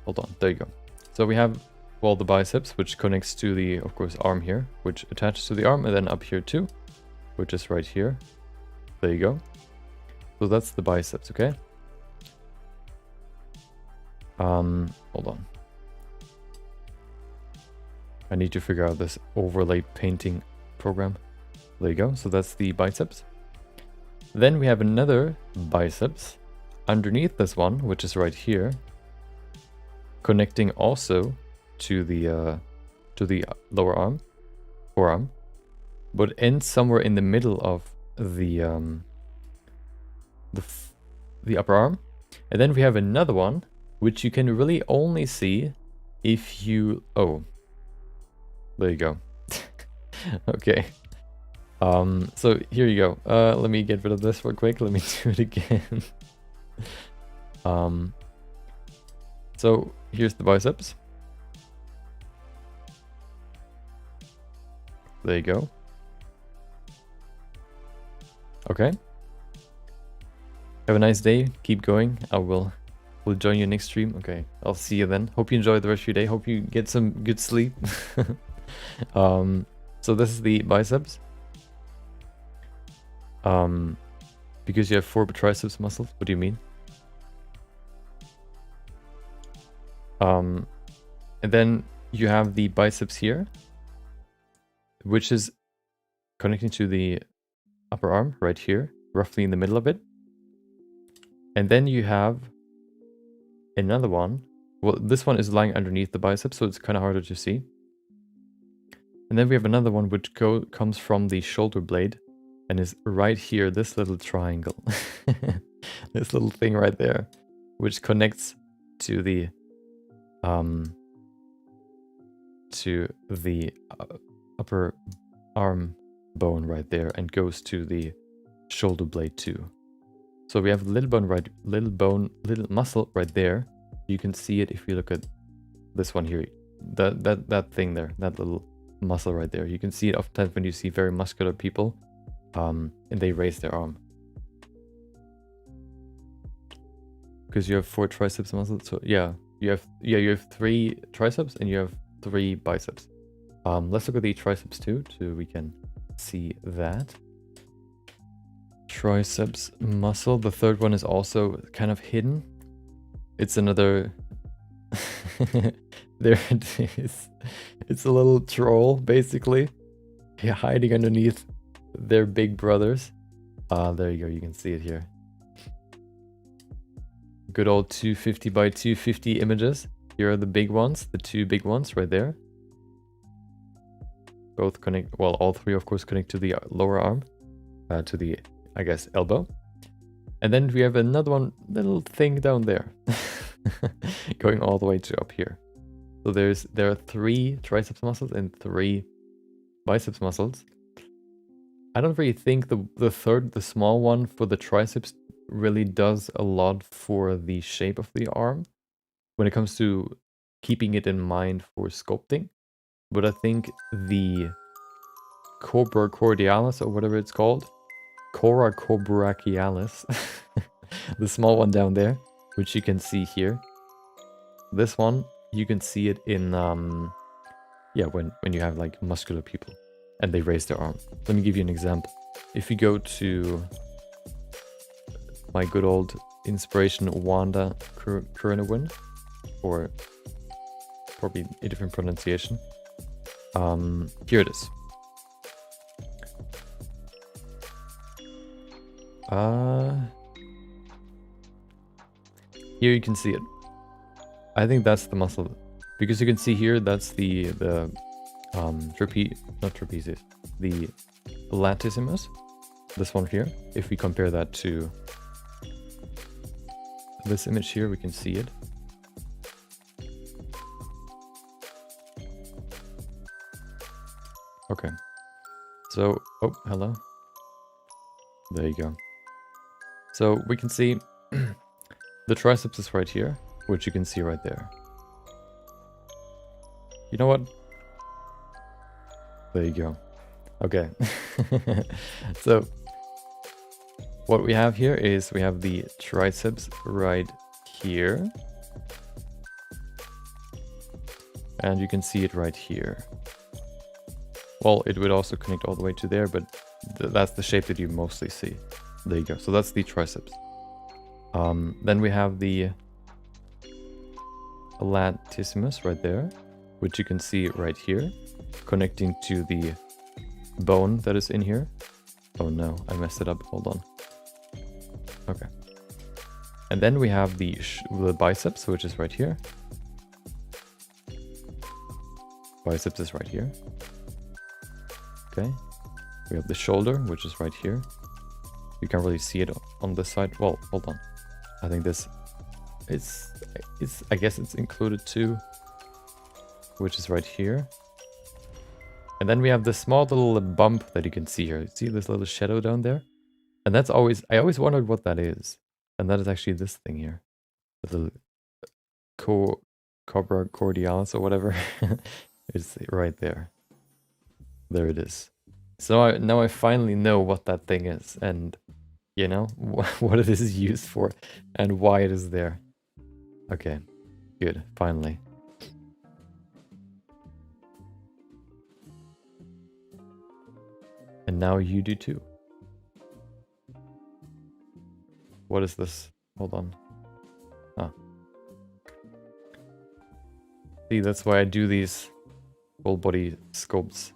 hold on, there you go. So we have, well, the biceps, which connects to the, of course, arm here, which attaches to the arm, and then up here too, which is right here. There you go. So that's the biceps, okay? Hold on. I need to figure out this overlay painting program. There you go. So that's the biceps. Then we have another biceps underneath this one, which is right here, connecting also to the lower arm, forearm, but ends somewhere in the middle of the upper arm. And then we have another one, which you can really only see if you... oh, there you go. Okay. So here you go. Let me get rid of this real quick. Let me do it again. So here's the biceps. There you go. Okay. Have a nice day. Keep going. We'll join you next stream. Okay. I'll see you then. Hope you enjoy the rest of your day. Hope you get some good sleep. So this is the biceps. Because you have 4 triceps muscles. What do you mean? And then you have the biceps here, which is connecting to the upper arm right here, roughly in the middle of it. And then you have another one. Well, this one is lying underneath the biceps, so it's kind of harder to see. And then we have another one which comes from the shoulder blade and is right here, this little triangle. This little thing right there, which connects to the upper arm bone right there and goes to the shoulder blade too. So we have a little muscle right there. You can see it if you look at this one here. That thing there, that little muscle right there. You can see it oftentimes when you see very muscular people, and they raise their arm. Because you have 4 triceps muscles, so yeah, you have 3 triceps and you have 3 biceps. Let's look at the triceps too, so we can see that. Triceps muscle. The third one is also kind of hidden. It's another... There it is. It's a little troll, basically. Yeah, hiding underneath their big brothers. There you go, you can see it here. Good old 250 by 250 images. Here are the big ones, the 2 big ones right there. Both connect, well, all 3 of course connect to the lower arm, to the, I guess, elbow. And then we have another one, little thing down there, going all the way to up here. So there are 3 triceps muscles and 3 biceps muscles. I don't really think the third, the small one for the triceps, really does a lot for the shape of the arm when it comes to keeping it in mind for sculpting. But I think the cobra cordialis, or whatever it's called, cora cobrachialis, the small one down there, which you can see here. This one, you can see it in, yeah, when you have like muscular people and they raise their arm. Let me give you an example. If you go to my good old inspiration, Wanda Kurenawin, or probably a different pronunciation. Here it is. Here you can see it. I think that's the muscle, because you can see here that's the trapezius, the latissimus. This one here. If we compare that to this image here, we can see it. Okay. So, oh, hello. There you go. So we can see the triceps is right here, which you can see right there. You know what? There you go. Okay. So what we have here is we have the triceps right here. And you can see it right here. Well, it would also connect all the way to there, but that's the shape that you mostly see. There you go. So that's the triceps. Then we have the latissimus right there, which you can see right here, connecting to the bone that is in here. Oh no, I messed it up. Hold on. Okay. And then we have the biceps, which is right here. Biceps is right here. Okay. We have the shoulder, which is right here. You can't really see it on this side. Well, hold on. I think this it's I guess it's included too, which is right here. And then we have this small little bump that you can see here. See this little shadow down there? And that's always, I always wondered what that is. And that is actually this thing here. The cobra cordialis or whatever. It's right there. There it is. So now I finally know what that thing is, and you know what it is used for and why it is there. Okay, good, finally. And now you do too. What is this? Hold on. Ah. See, that's why I do these full body sculpts.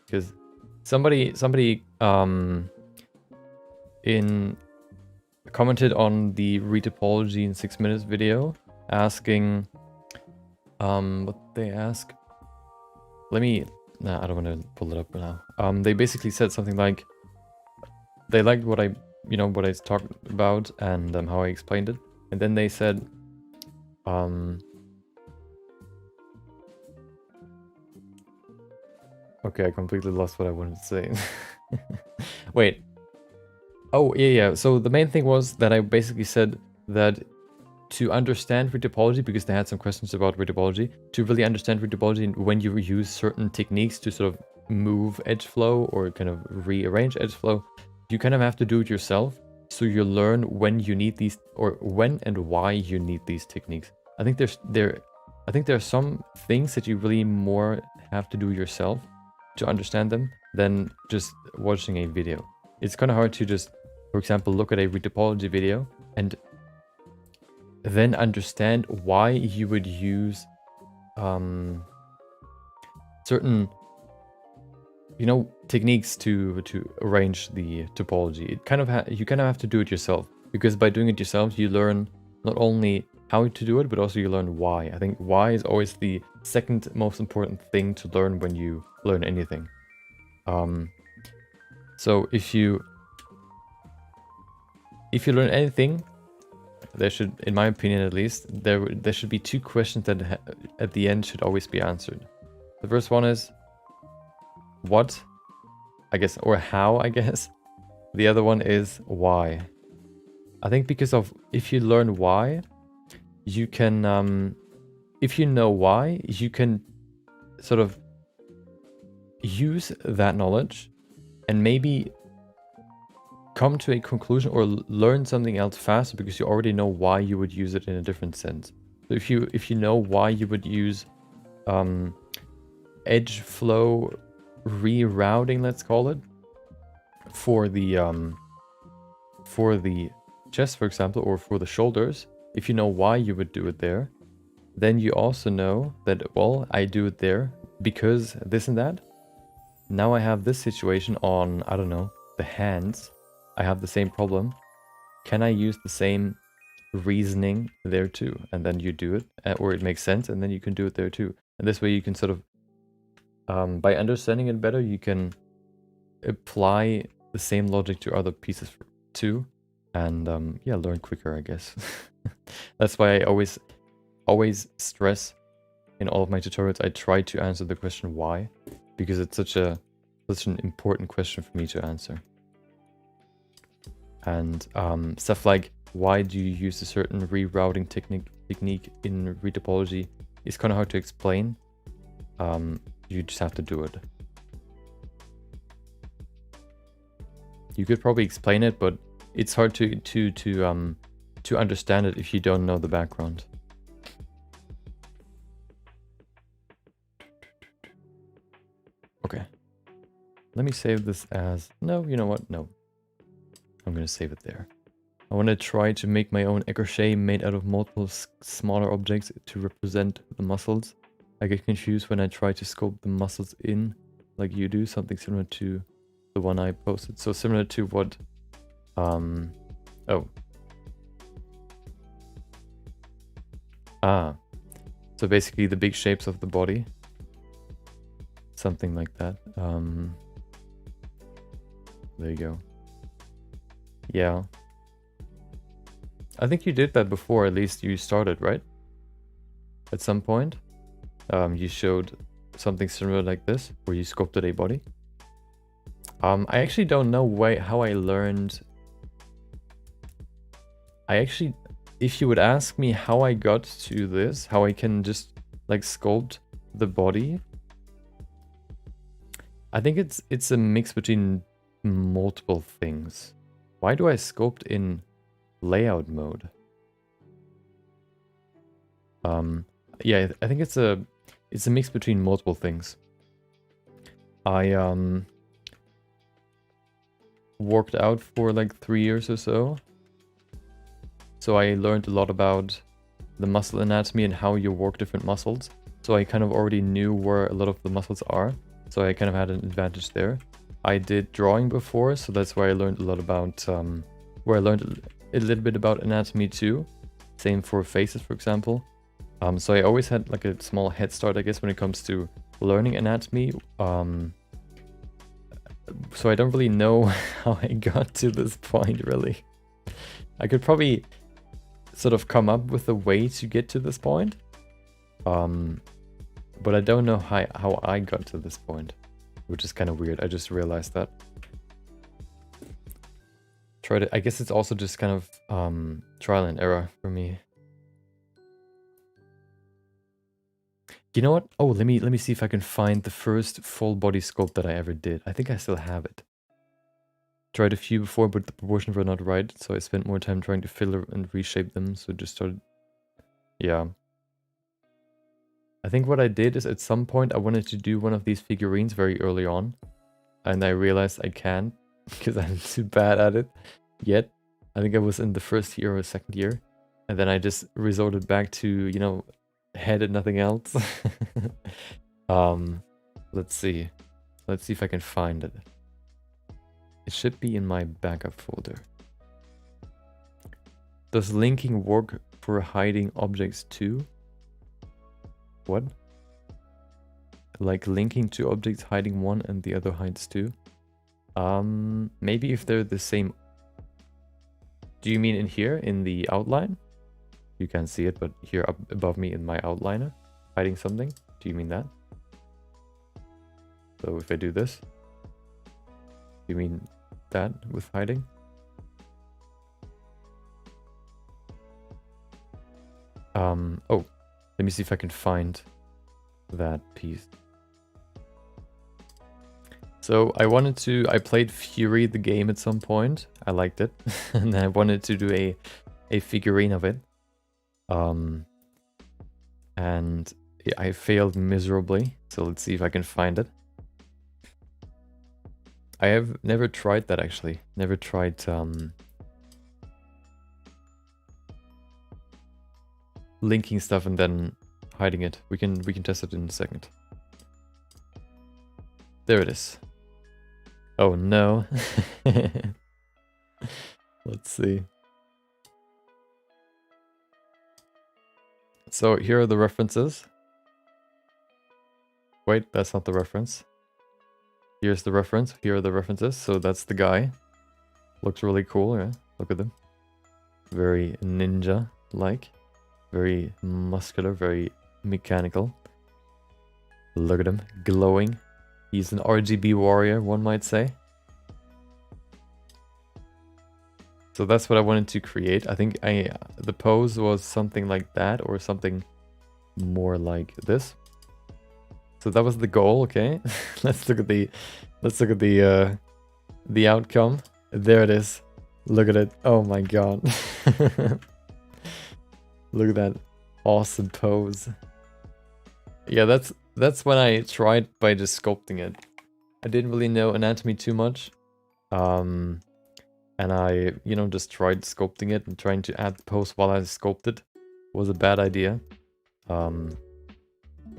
Because somebody commented on the retopology in 6 minutes video, asking what they ask. Nah, I don't want to pull it up now. They basically said something like they liked what I talked about and how I explained it, and then they said okay, I completely lost what I wanted to say. Wait. Oh, yeah. So the main thing was that I basically said that to understand retopology, because they had some questions about retopology, to really understand retopology when you use certain techniques to sort of move edge flow or kind of rearrange edge flow, you kind of have to do it yourself. So you learn when you need these, or when and why you need these techniques. I think there are some things that you really more have to do yourself to understand them than just watching a video. It's kind of hard to just, for example, look at a retopology video and then understand why you would use certain, you know, techniques to arrange the topology. You kind of have to do it yourself, because by doing it yourself, you learn not only how to do it, but also you learn why. I think why is always the second most important thing to learn when you learn anything. So if you learn anything, there should, in my opinion at least, there should be two questions that at the end should always be answered. The first one is what, I guess, or how, I guess. The other one is why. I think because of, if you learn why, you can, if you know why, you can sort of use that knowledge and maybe come to a conclusion or learn something else faster, because you already know why you would use it in a different sense. So if you know why you would use edge flow rerouting, let's call it, for the chest, for example, or for the shoulders, if you know why you would do it there, then you also know that, well, I do it there because this and that. Now I have this situation on, I don't know, the hands. I have the same problem. Can I use the same reasoning there too? And then you do it, or it makes sense, and then you can do it there too. And this way you can sort of, by understanding it better, you can apply the same logic to other pieces too. And yeah, learn quicker, I guess. That's why I always stress in all of my tutorials, I try to answer the question why, because it's such an important question for me to answer. And stuff like, why do you use a certain rerouting technique in retopology is kind of hard to explain. You just have to do it. You could probably explain it, but it's hard to understand it if you don't know the background. Okay. Let me save this as... No, you know what? No. I'm going to save it there. I want to try to make my own crochet made out of multiple smaller objects to represent the muscles. I get confused when I try to sculpt the muscles in like you do, something similar to the one I posted. So similar to what... Oh. Ah. So basically the big shapes of the body. Something like that. There you go. Yeah. I think you did that before, at least you started, right? At some point. You showed something similar like this, where you sculpted a body. I actually don't know how I learned... if you would ask me how I got to this, how I can just like sculpt the body, I think it's a mix between multiple things. Why do I sculpt in layout mode? Yeah, I think it's a mix between multiple things. I worked out for like 3 years or so. So I learned a lot about the muscle anatomy and how you work different muscles. So I kind of already knew where a lot of the muscles are. So I kind of had an advantage there. I did drawing before, so that's where I learned a lot about, where I learned a little bit about anatomy too. Same for faces, for example. So I always had like a small head start, I guess, when it comes to learning anatomy. So I don't really know how I got to this point, really. I could probably sort of come up with a way to get to this point. But I don't know how I got to this point, which is kind of weird. I just realized that. I guess it's also just kind of trial and error for me. You know what? Oh, let me see if I can find the first full body sculpt that I ever did. I think I still have it. Tried a few before, but the proportions were not right, so I spent more time trying to fill and reshape them, so just started... Yeah. I think what I did is at some point I wanted to do one of these figurines very early on, and I realized I can't, because I'm too bad at it yet. I think I was in the first year or second year, and then I just resorted back to, you know, head and nothing else. Let's see. Let's see if I can find it. It should be in my backup folder. Does linking work for hiding objects too? What? Like linking two objects, hiding one and the other hides two? Maybe if they're the same. Do you mean in here, in the outline? You can't see it, but here up above me in my outliner, hiding something? Do you mean that? So if I do this, you mean that with hiding? Oh, let me see if I can find that piece. So I played Fury the game at some point. I liked it. And I wanted to do a figurine of it. And I failed miserably. So let's see if I can find it. I have never tried that actually. Never tried linking stuff and then hiding it. We can test it in a second. There it is. Oh no. Let's see. So here are the references. Wait, that's not the reference. Here's the reference. Here are the references. So that's the guy. Looks really cool, yeah. Look at them. Very ninja-like. Very muscular, very mechanical. Look at him, glowing. He's an RGB warrior, one might say. So that's what I wanted to create. I think the pose was something like that or something more like this. So that was the goal, okay? Let's look at the outcome. There it is. Look at it. Oh my god. Look at that awesome pose. Yeah, that's when I tried by just sculpting it. I didn't really know anatomy too much. And I, you know, just tried sculpting it and trying to add the pose while I sculpted was a bad idea.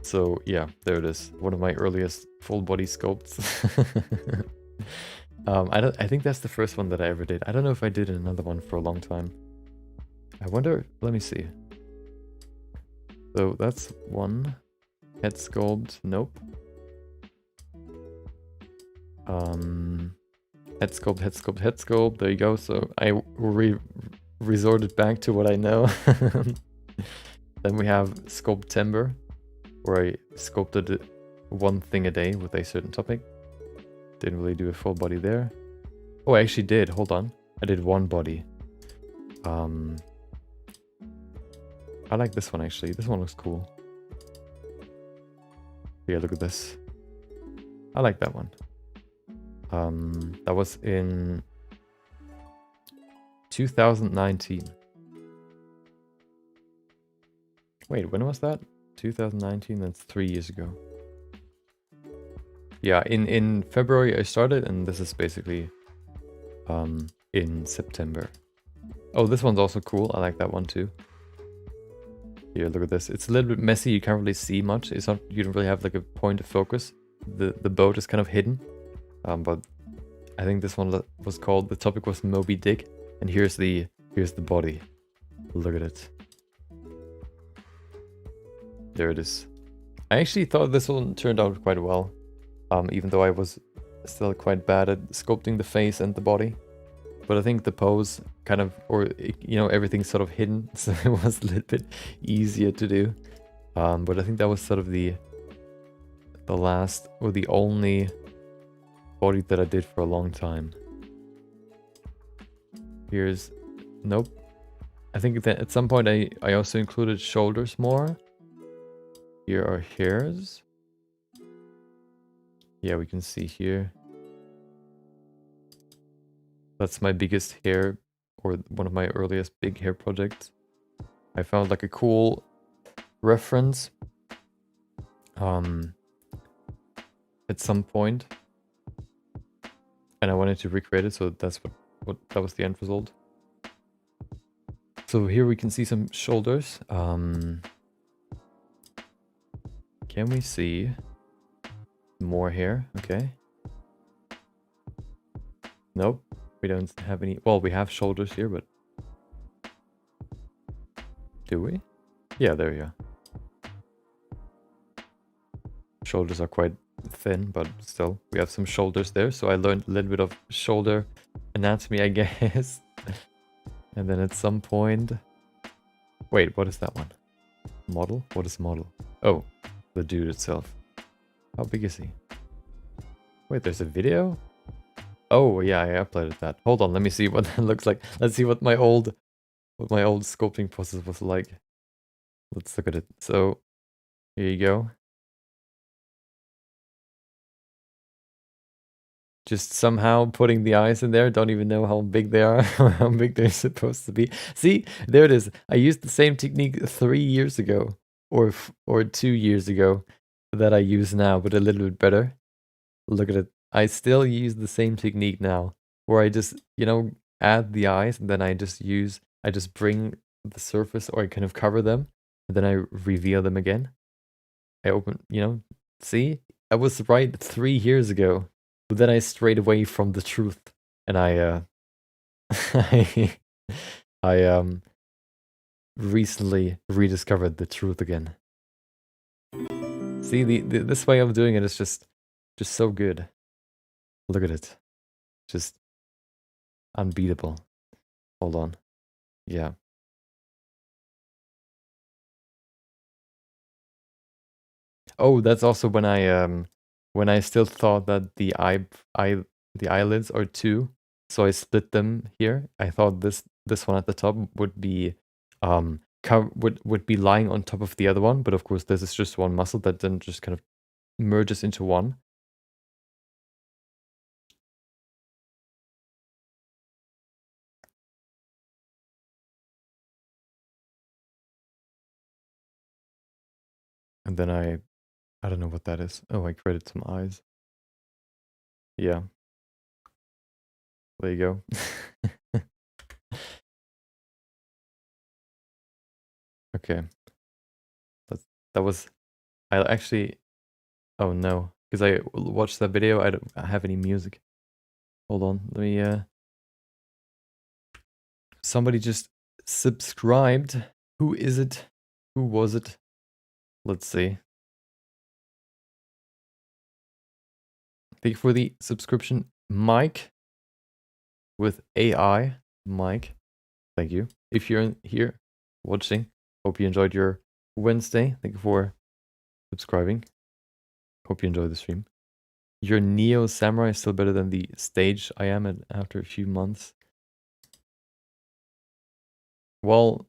So yeah, there it is. One of my earliest full body sculpts. I think that's the first one that I ever did. I don't know if I did another one for a long time. I wonder, let me see. So that's one. Head sculpt, nope. Head sculpt, head sculpt, head sculpt. There you go. So I resorted back to what I know. Then we have sculpt timber, where I sculpted one thing a day with a certain topic. Didn't really do a full body there. Oh, I actually did. Hold on. I did one body. I like this one actually. This one looks cool. Yeah, look at this. I like that one. That was in 2019. Wait, when was that? 2019, that's 3 years ago. Yeah, in February I started, and this is basically in September. Oh, this one's also cool. I like that one too. Here, look at this. It's a little bit messy. You can't really see much. It's not. You don't really have like a point of focus. The boat is kind of hidden. But I think this one was called. The topic was Moby Dick, and here's the body. Look at it. There it is. I actually thought this one turned out quite well, even though I was still quite bad at sculpting the face and the body. But I think the pose kind of, or you know, everything's sort of hidden, so it was a little bit easier to do. But I think that was sort of the last or the only body that I did for a long time. Here's, nope. I think that at some point I also included shoulders more. Here are hairs. Yeah, we can see here. That's my biggest hair, or one of my earliest big hair projects. I found like a cool reference at some point, and I wanted to recreate it, so that's what that was the end result. So here we can see some shoulders. Can we see more hair? Okay. Nope, we don't have any. Well, we have shoulders here, but do we? Yeah, there you go. Shoulders are quite thin, but still, we have some shoulders there. So I learned a little bit of shoulder anatomy, I guess. And then at some point... Wait, what is that one? Model? What is model? Oh, the dude itself. How big is he? Wait, there's a video? Oh, yeah, I uploaded that. Hold on, let me see what that looks like. Let's see what my old sculpting process was like. Let's look at it. So, here you go. Just somehow putting the eyes in there. Don't even know how big they are or how big they're supposed to be. See, there it is. I used the same technique 3 years ago or 2 years ago that I use now, but a little bit better. Look at it. I still use the same technique now, where I just, you know, add the eyes and then I just bring the surface, or I kind of cover them, and then I reveal them again. I open, you know, see? I was right 3 years ago. But then I strayed away from the truth, and I I recently rediscovered the truth again. See, this way of doing it is just so good. Look at it, just unbeatable. Hold on, yeah. Oh, that's also when I still thought that the eyelids are two, so I split them here. I thought this one at the top would be would be lying on top of the other one, but of course this is just one muscle that then just kind of merges into one. And then I don't know what that is. Oh, I created some eyes. Yeah. There you go. Okay. That was I actually oh no, because I watched that video. I don't have any music. Hold on. Let me somebody just subscribed. Who is it? Who was it? Let's see. Thank you for the subscription, Mike, with AI. Mike, thank you. If you're here watching, hope you enjoyed your Wednesday. Thank you for subscribing. Hope you enjoyed the stream. Your Neo Samurai is still better than the stage I am at after a few months. Well,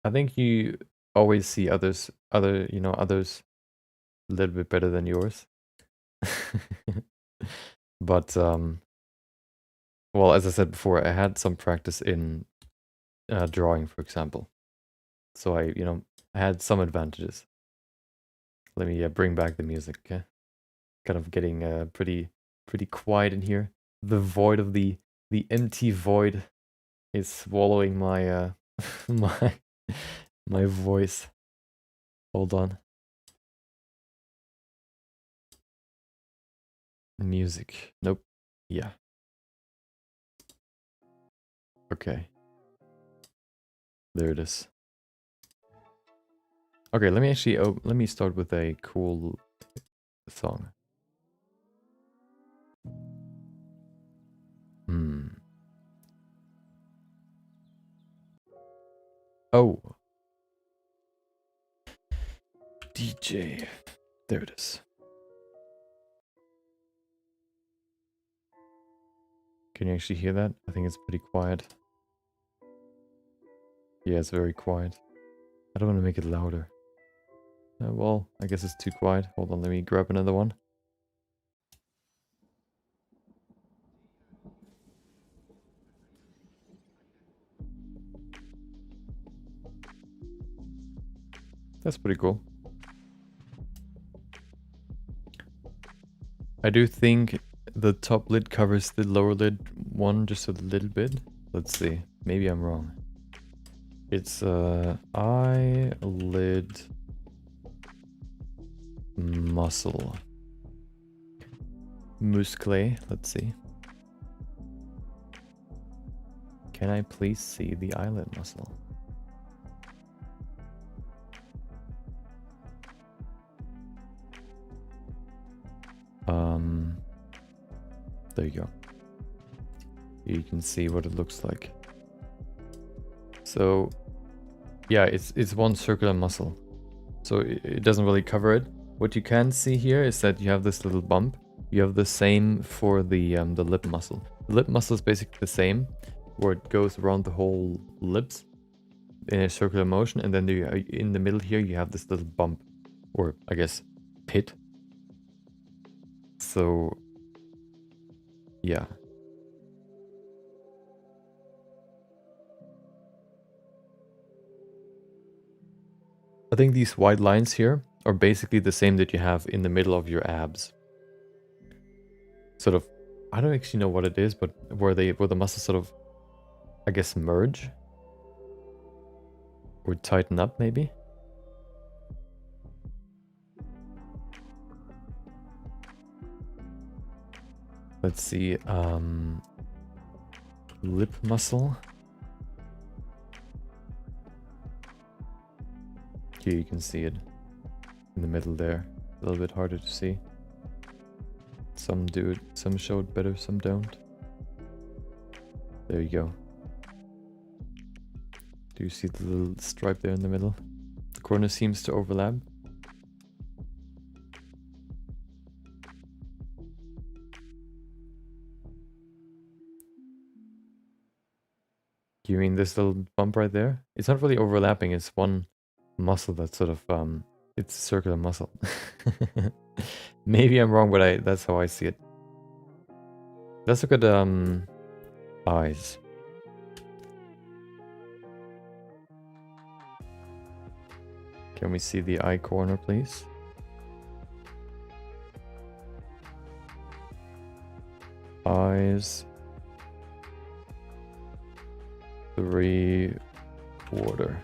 I think you always see others a little bit better than yours. But well, as I said before, I had some practice in drawing, for example. So I had some advantages. Let me bring back the music, okay? Kind of getting pretty quiet in here. The void of the empty void is swallowing my my voice. Hold on. Music. Nope. Yeah. Okay. There it is. Okay, let me actually let me start with a cool song. Oh. DJ. There it is. Can you actually hear that? I think it's pretty quiet. Yeah, it's very quiet. I don't want to make it louder. Well, I guess it's too quiet. Hold on, let me grab another one. That's pretty cool. I do think the top lid covers the lower lid one just a little bit. Let's see. Maybe I'm wrong. It's eyelid muscle. Muscle. Let's see. Can I please see the eyelid muscle? There you go. You can see what it looks like. So, yeah, it's one circular muscle. So it doesn't really cover it. What you can see here is that you have this little bump. You have the same for the lip muscle. The lip muscle is basically the same, where it goes around the whole lips in a circular motion, and then in the middle here you have this little bump, or I guess pit. So yeah. I think these white lines here are basically the same that you have in the middle of your abs. Sort of, I don't actually know what it is, but where the muscles sort of, I guess, merge or tighten up maybe. Let's see, lip muscle. Here you can see it in the middle there. A little bit harder to see. Some do it, some show it better, some don't. There you go. Do you see the little stripe there in the middle? The corner seems to overlap. You mean this little bump right there? It's not really overlapping, it's one muscle that's sort of, it's a circular muscle. Maybe I'm wrong, but that's how I see it. Let's look at, eyes. Can we see the eye corner, please? Eyes. 3/4.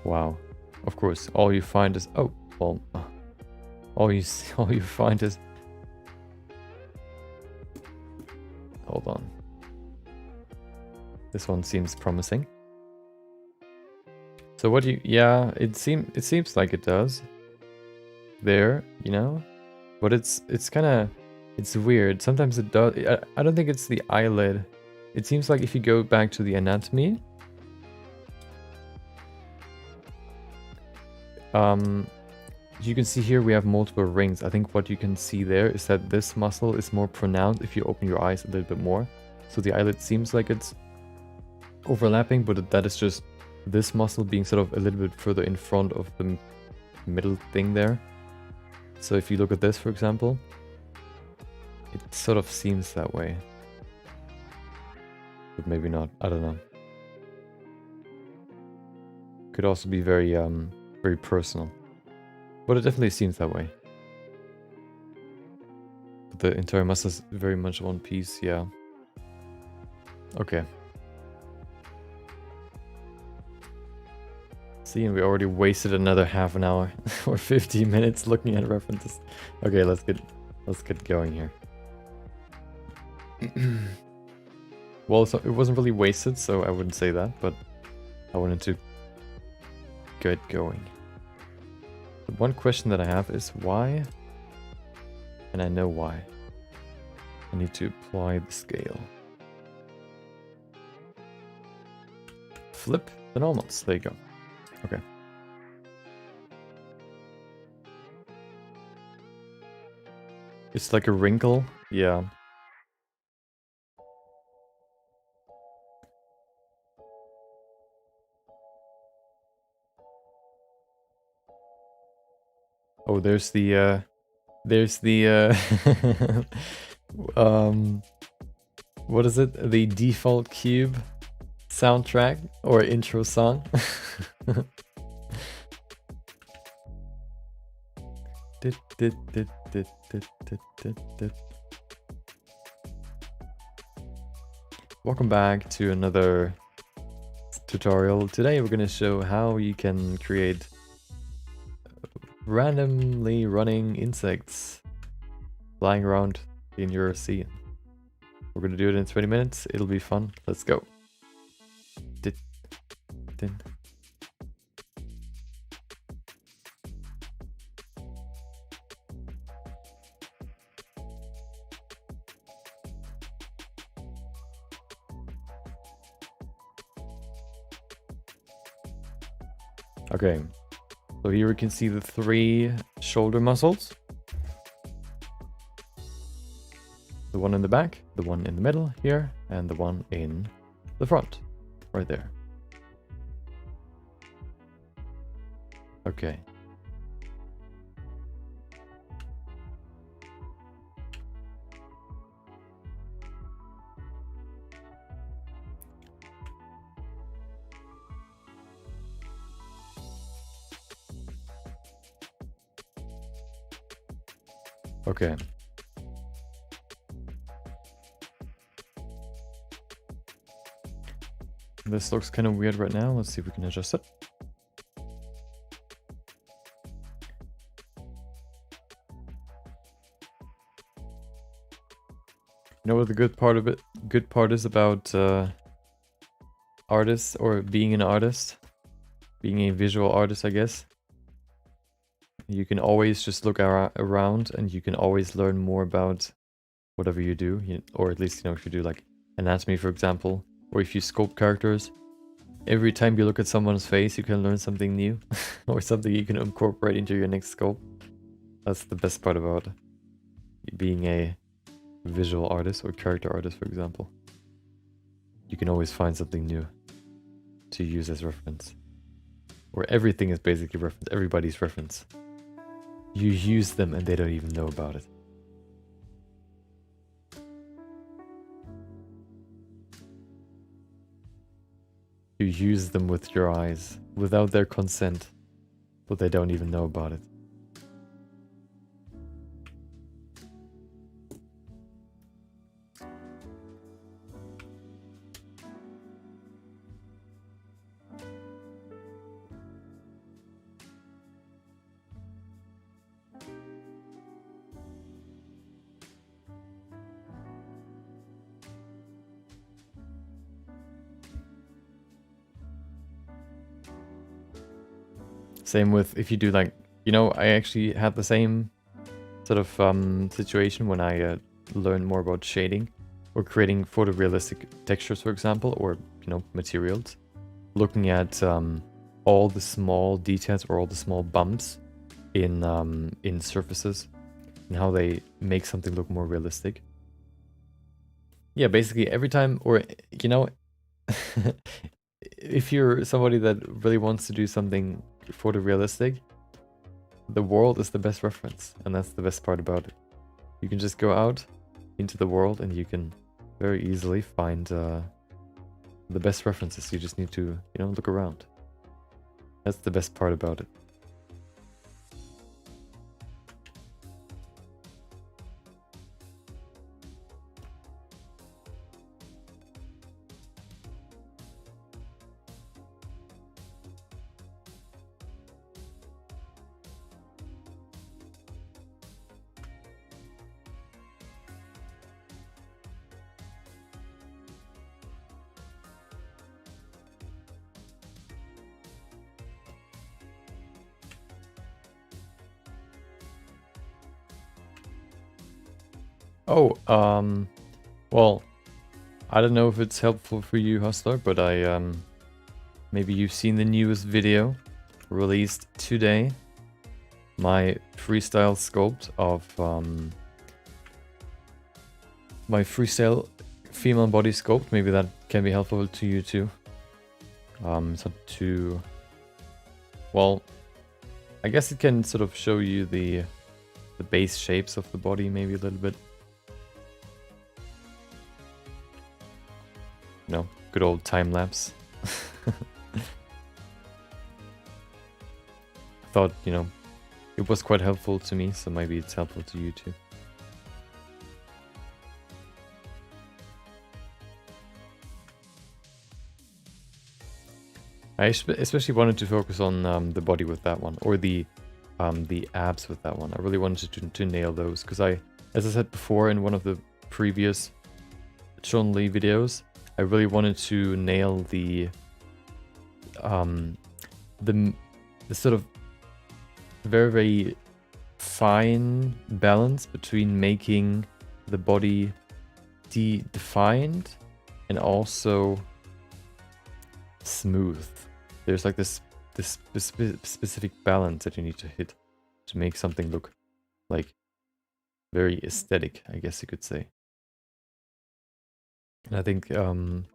Wow. Of course, all you find is all you find is. Hold on. This one seems promising. So what do you? Yeah, it seems like it does. There, you know, but it's weird. Sometimes it does. I don't think it's the eyelid. It seems like if you go back to the anatomy, you can see here we have multiple rings. I think what you can see there is that this muscle is more pronounced if you open your eyes a little bit more. So the eyelid seems like it's overlapping, but that is just this muscle being sort of a little bit further in front of the middle thing there. So if you look at this, for example, it sort of seems that way. But maybe not. I don't know. Could also be very very personal. But it definitely seems that way. But the entire muscle is very much one piece, yeah. Okay. See, and we already wasted another half an hour or 15 minutes looking at references. Okay, let's get going here. Well, so it wasn't really wasted, so I wouldn't say that, but I wanted to get going. The one question that I have is why, and I know why. I need to apply the scale. Flip the normals, there you go. Okay. It's like a wrinkle, yeah. Oh, there's the what is it? The default cube soundtrack or intro song. Welcome back to another tutorial. Today we're going to show how you can create randomly running insects flying around in your scene. We're going to do it in 20 minutes. It'll be fun. Let's go. Okay, so here we can see the 3 shoulder muscles. The one in the back, the one in the middle here, and the one in the front, right there. Okay. Okay. This looks kind of weird right now. Let's see if we can adjust it. You know what the good part is about artists, or being an artist, being a visual artist, I guess. You can always just look around and you can always learn more about whatever you do, or at least, you know, if you do like anatomy, for example, or if you sculpt characters. Every time you look at someone's face, you can learn something new or something you can incorporate into your next sculpt. That's the best part about being a visual artist or character artist, for example. You can always find something new to use as reference. Or everything is basically reference, everybody's reference. You use them and they don't even know about it. You use them with your eyes, without their consent, but they don't even know about it. Same with if you do like, you know, I actually had the same sort of situation when I learned more about shading or creating photorealistic textures, for example, or, you know, materials. Looking at all the small details or all the small bumps in surfaces and how they make something look more realistic. Yeah, basically every time, or, you know, if you're somebody that really wants to do something photorealistic, the world is the best reference, and that's the best part about it. You can just go out into the world and you can very easily find the best references. You just need to, you know, look around. That's the best part about it. Oh, well, I don't know if it's helpful for you, Hustler, but maybe you've seen the newest video released today. My freestyle sculpt of, my freestyle female body sculpt. Maybe that can be helpful to you too. So to, well, I guess it can sort of show you the base shapes of the body maybe a little bit. You know, good old time lapse. I thought, you know, it was quite helpful to me, so maybe it's helpful to you too. I especially wanted to focus on the body with that one, or the abs with that one. I really wanted to nail those, because as I said before in one of the previous Chun-Li videos, I really wanted to nail the sort of very, very fine balance between making the body defined and also smooth. There's like this specific balance that you need to hit to make something look like very aesthetic, I guess you could say. And I think it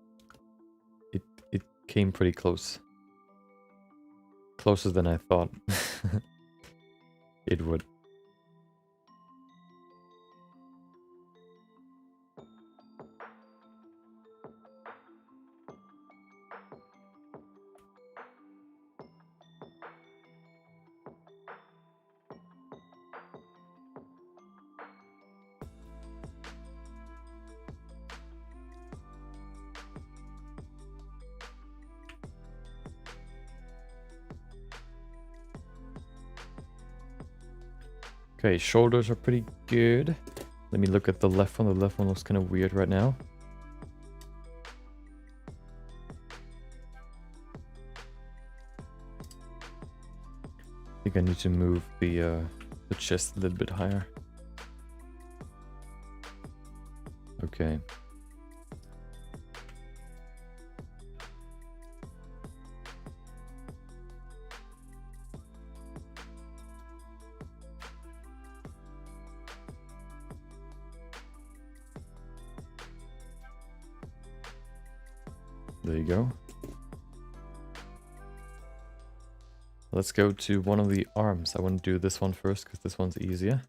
came pretty close. Closer than I thought it would. Okay, shoulders are pretty good. Let me look at the left one. The left one looks kind of weird right now. I think I need to move the chest a little bit higher. Okay. There you go. Let's go to one of the arms. I want to do this one first because this one's easier.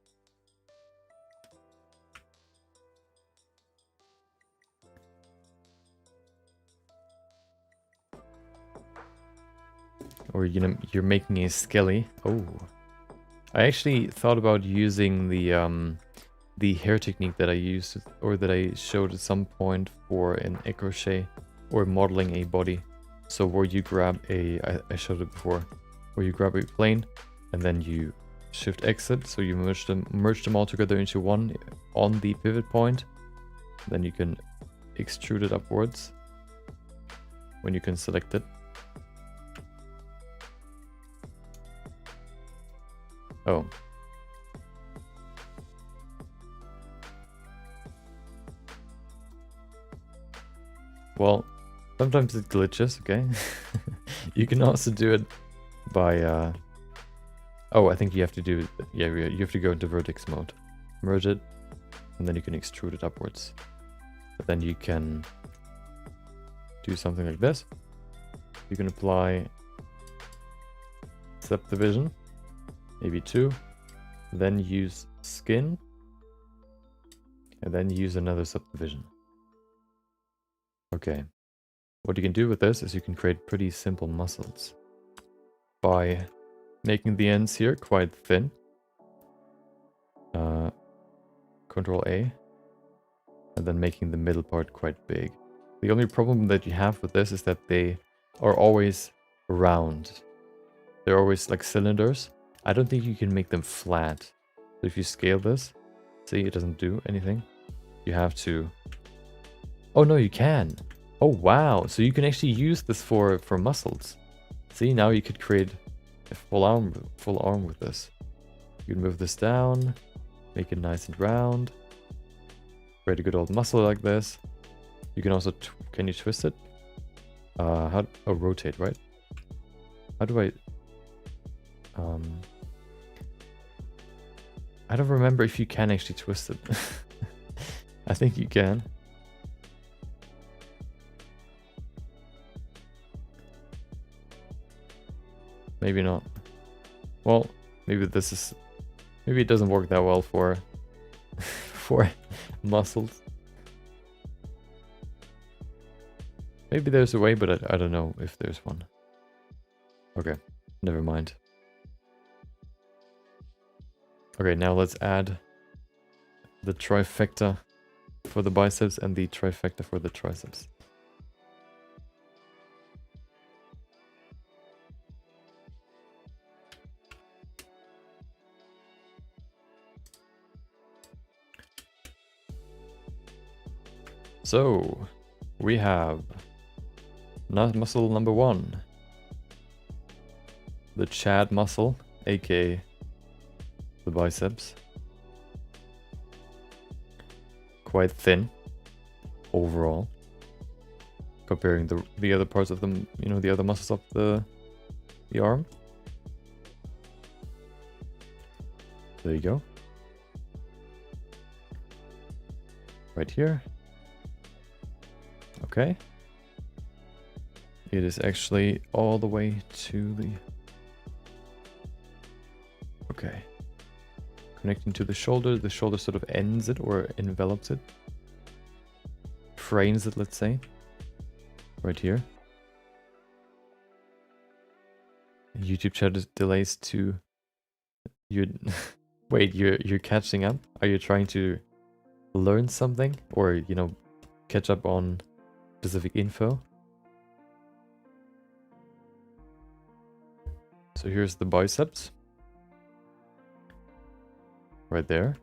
Or, you know, you're making a skelly. Oh. I actually thought about using the hair technique that I used, or that I showed at some point for an crochet or modeling a body. So where you grab I showed it before, where you grab a plane and then you shift exit, so you merge them all together into one on the pivot point. Then you can extrude it upwards when you can select it. Oh. Well, sometimes it glitches, okay? You can also do it by oh, I think you have to do it. Yeah, you have to go into vertex mode. Merge it, and then you can extrude it upwards. But then you can do something like this. You can apply subdivision, maybe 2, then use skin, and then use another subdivision. Okay. What you can do with this is you can create pretty simple muscles by making the ends here quite thin. Control A, and then making the middle part quite big. The only problem that you have with this is that they are always round. They're always like cylinders. I don't think you can make them flat. So if you scale this, see, it doesn't do anything. You have to... Oh no, you can. Oh wow, so you can actually use this for muscles. See, now you could create a full arm with this. You can move this down, make it nice and round, create a good old muscle like this. You can also can you twist it? Rotate, right? How do I don't remember if you can actually twist it. I think you can. Maybe not. Well, maybe this is... Maybe it doesn't work that well for... for muscles. Maybe there's a way, but I don't know if there's one. Okay, never mind. Okay, now let's add the trifecta for the biceps and the trifecta for the triceps. So, we have muscle number 1. The Chad muscle, aka the biceps. Quite thin overall, comparing the other parts of them, you know, the other muscles of the arm. There you go. Right here. Okay. It is actually all the way to the... Okay. Connecting to the shoulder sort of ends it or envelops it. Frames it, let's say. Right here. YouTube chat delays to... You... Wait, you're catching up? Are you trying to learn something? Or, you know, catch up on specific info? So here's the biceps. Right there.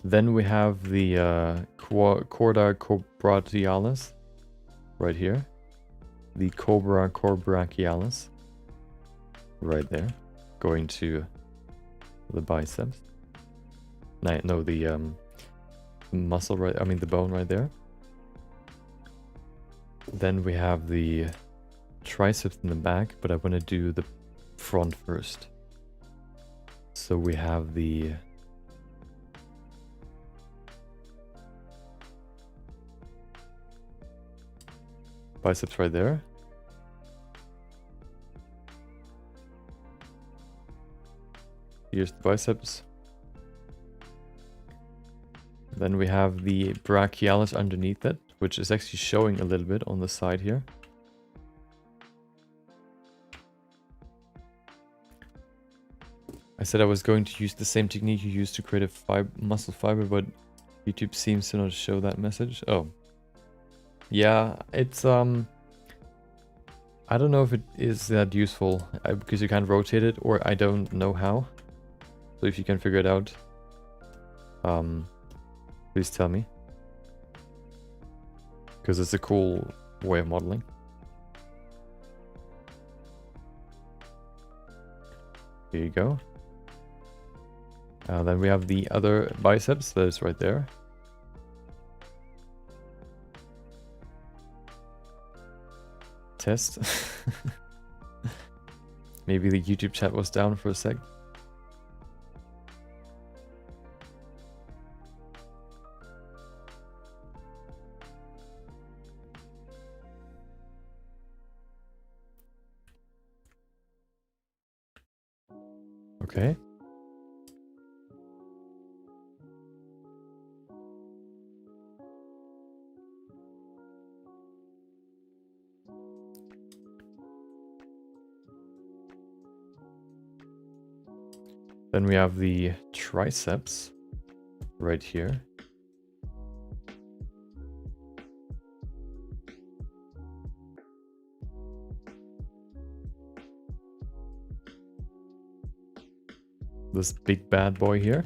Then we have the chorda cobrachialis. Right here. The cobra cobrachialis. Right there. Going to the biceps. No, the muscle right, I mean the bone right there. Then we have the triceps in the back, but I want to do the front first. So we have the biceps right there. Here's the biceps. Then we have the brachialis underneath it, which is actually showing a little bit on the side here. I said I was going to use the same technique you used to create a muscle fiber, but YouTube seems to not show that message. Oh. Yeah, it's I don't know if it is that useful because you can't rotate it, or I don't know how. So if you can figure it out, please tell me. Because it's a cool way of modeling. Here you go. Then we have the other biceps that is right there. Test. Maybe the YouTube chat was down for a sec. Okay. Then we have the triceps right here. This big bad boy here.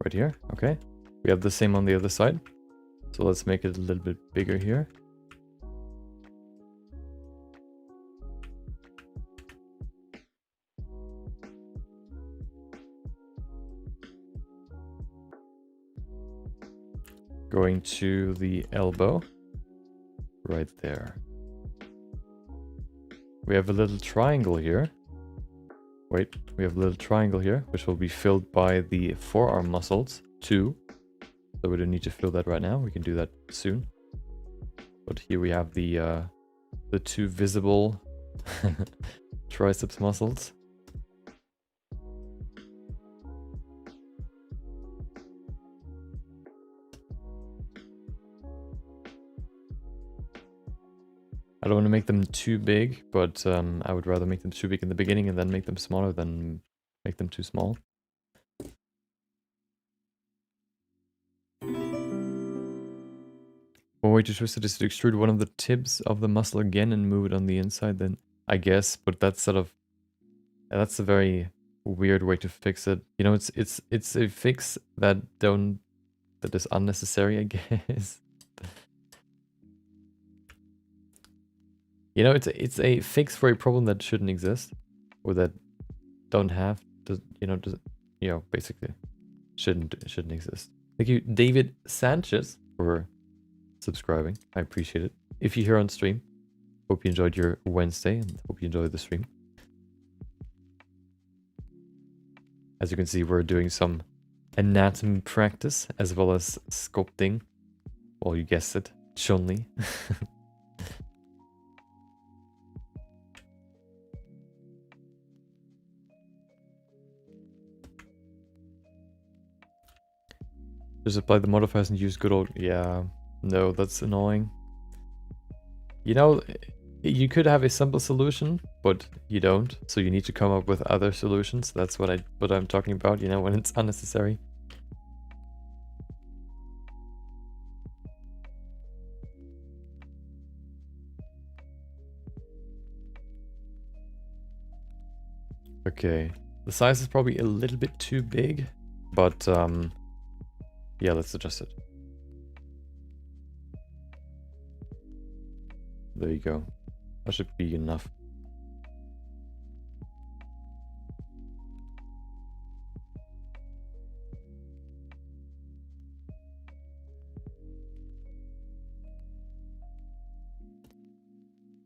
Right here, okay. We have the same on the other side. So let's make it a little bit bigger here. Going to the elbow, right there. We have a little triangle here. Wait, we have a little triangle here, which will be filled by the forearm muscles too. So we don't need to fill that right now. We can do that soon. But here we have the two visible triceps muscles. I don't want to make them too big, but I would rather make them too big in the beginning and then make them smaller than make them too small. One way to twist it is to extrude one of the tips of the muscle again and move it on the inside then, I guess, but that's sort of... that's a very weird way to fix it. You know, it's a fix that is unnecessary, I guess. You know, it's a fix for a problem that shouldn't exist, or that don't have to, basically shouldn't exist. Thank you, David Sanchez, for subscribing. I appreciate it. If you're here on stream, hope you enjoyed your Wednesday and hope you enjoyed the stream. As you can see, we're doing some anatomy practice as well as sculpting. Well, you guessed it, Chun-Li. Just apply the modifiers and use good old... Yeah, no, that's annoying. You know, you could have a simple solution, but you don't. So you need to come up with other solutions. That's what I'm talking about, you know, when it's unnecessary. Okay, the size is probably a little bit too big, but yeah, let's adjust it. There you go. That should be enough.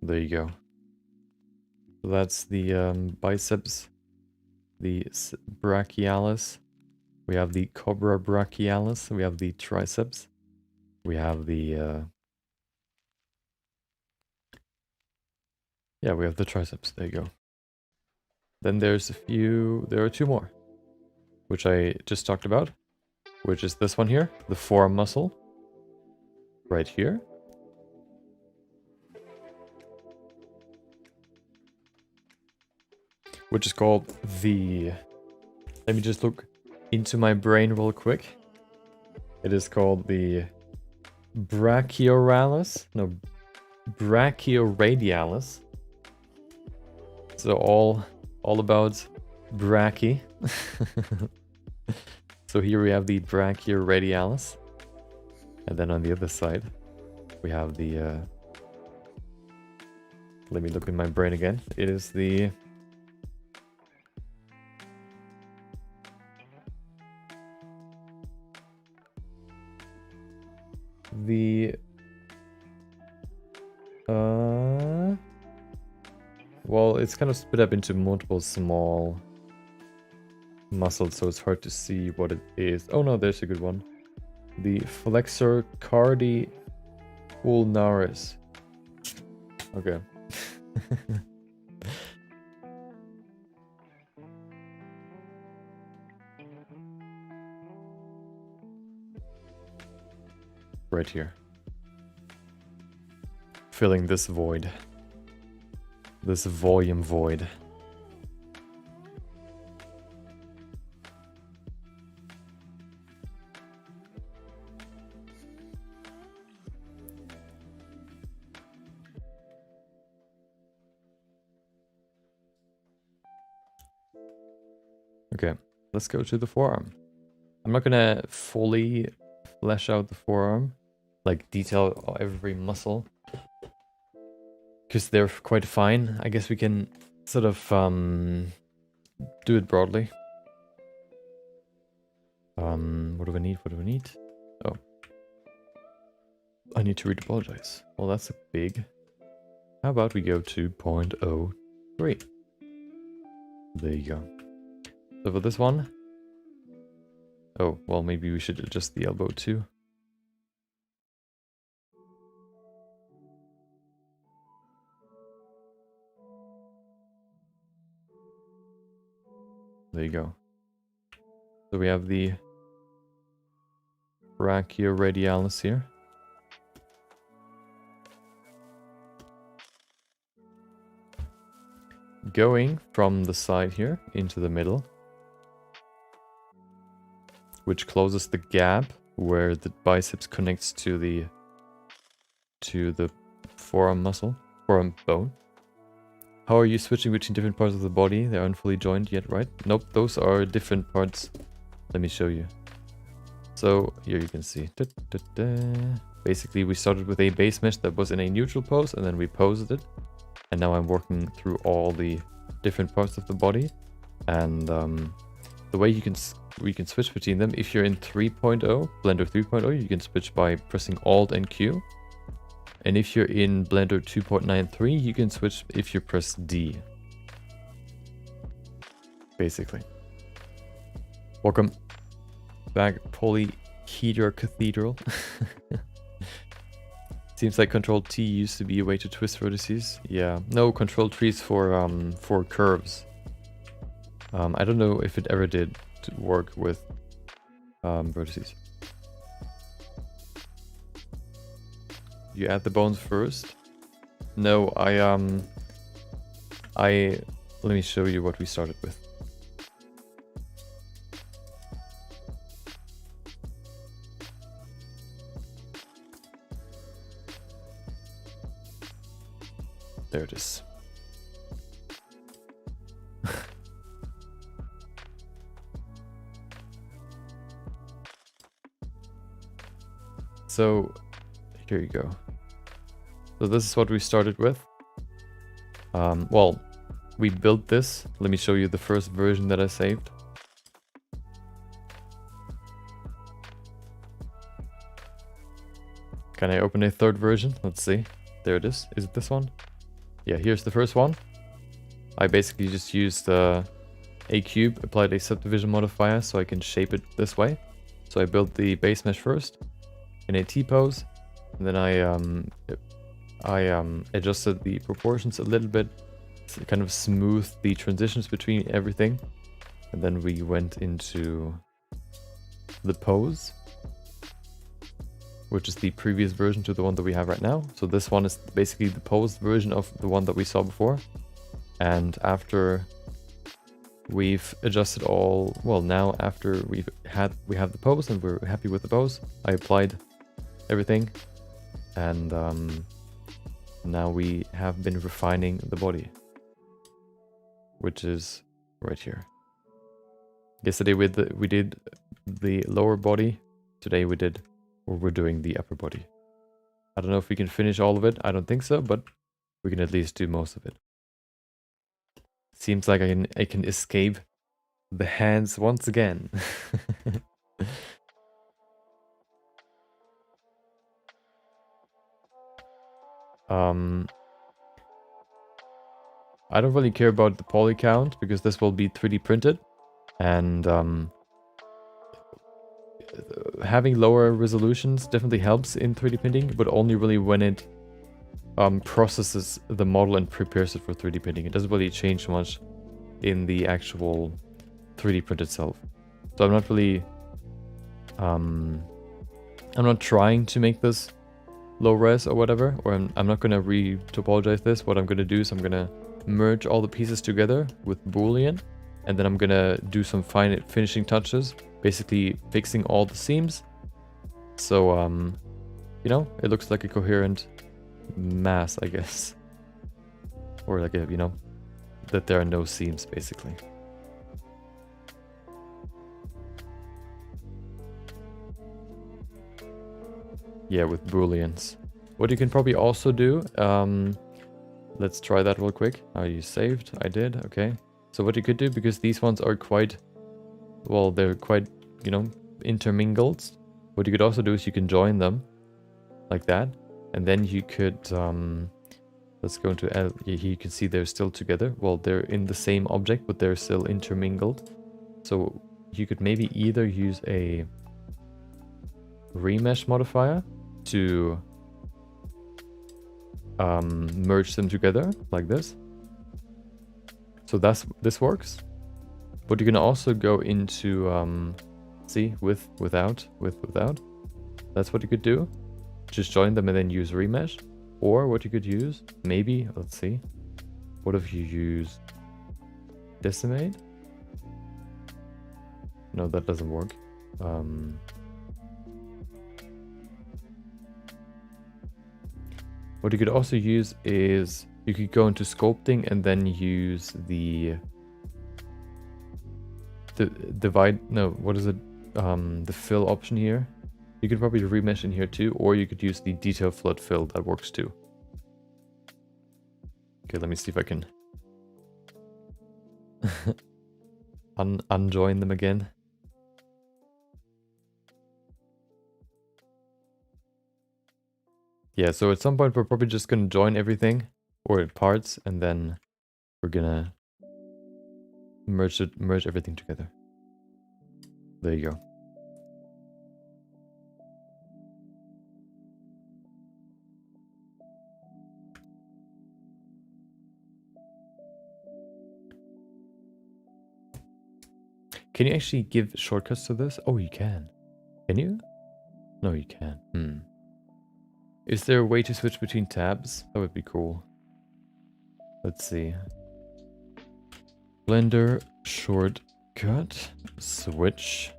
There you go. So that's the biceps, the brachialis. We have the cobra brachialis. We have the triceps. We have the yeah, we have the triceps. There you go. Then there are two more, which I just talked about, which is this one here, the forearm muscle, right here. Which is called the... Let me just look into my brain real quick. It is called the brachioradialis. No, brachioradialis. So all about brachy. So here we have the brachioradialis. And then on the other side, we have the... let me look in my brain again. It is the... well, it's kind of split up into multiple small muscles, so it's hard to see what it is. Oh no, there's a good one. The flexor cardi ulnaris. Okay. Right here. Filling this void. This volume void. Okay, let's go to the forearm. I'm not gonna fully flesh out the forearm like detail every muscle, because they're quite fine. I guess we can sort of do it broadly. What do we need? What do we need? Oh, I need to retopologize. Well, that's a big. How about we go to 0.03? There you go. So for this one, oh, well, maybe we should adjust the elbow too. There you go. So we have the brachioradialis here. Going from the side here into the middle, which closes the gap where the biceps connects to the forearm muscle, forearm bone. How are you switching between different parts of the body? They aren't fully joined yet, right? Nope, those are different parts. Let me show you. So here you can see. Basically, we started with a base mesh that was in a neutral pose, and then we posed it. And now I'm working through all the different parts of the body. And the way we can switch between them, if you're in 3.0, Blender 3.0, you can switch by pressing Alt and Q. And if you're in Blender 2.93, you can switch if you press D. Basically. Welcome back, Polyhedra Cathedral. Seems like Control T used to be a way to twist vertices. Yeah, no, Control T is for curves. I don't know if it ever did work with vertices. You add the bones first? No, let me show you what we started with. There it is. So, here you go. So this is what we started with. Well, we built this. Let me show you the first version that I saved. Can I open a third version? Let's see. There it is. Is it this one? Yeah, here's the first one. I basically just used a cube, applied a subdivision modifier so I can shape it this way. So I built the base mesh first in a T-pose, and then I adjusted the proportions a little bit, to kind of smoothed the transitions between everything, and then we went into the pose, which is the previous version to the one that we have right now. So this one is basically the posed version of the one that we saw before. And after we've adjusted all, well, now after we have the pose and we're happy with the pose, I applied everything, and now we have been refining the body, which is right here. Yesterday we did the lower body. Today we're doing the upper body. I don't know if we can finish all of it. I don't think so, but we can at least do most of it. Seems like I can escape the hands once again. I don't really care about the poly count because this will be 3D printed, and having lower resolutions definitely helps in 3D printing, but only really when it processes the model and prepares it for 3D printing. It doesn't really change much in the actual 3D print itself. So I'm not really I'm not trying to make this low res or whatever, or I'm not gonna retopologize this. What I'm gonna do is I'm gonna merge all the pieces together with Boolean, and then I'm gonna do some fine finishing touches, basically fixing all the seams. So you know, it looks like a coherent mass, I guess, or like a, you know, that there are no seams basically. Yeah, with booleans. What you can probably also do, let's try that real quick. Are you saved? I did, okay. So what you could do, because these ones are quite, well, they're quite, you know, intermingled. What you could also do is you can join them like that. And then you could, let's go into L. You can see they're still together. Well, they're in the same object, but they're still intermingled. So you could maybe either use a remesh modifier to merge them together like this. So this works. But you can also go into see, without. That's what you could do. Just join them and then use remesh. Or what you could use, maybe, let's see. What if you use decimate? No, that doesn't work. What you could also use is you could go into sculpting and then use the divide. No, what is it? The fill option here. You could probably remesh in here too, or you could use the detail flood fill. That works too. Okay, let me see if I can unjoin them again. Yeah, so at some point we're probably just gonna join everything, or in parts, and then we're gonna merge everything together. There you go. Can you actually give shortcuts to this? Oh, you can. Can you? No, you can. Is there a way to switch between tabs? That would be cool. Let's see. Blender shortcut switch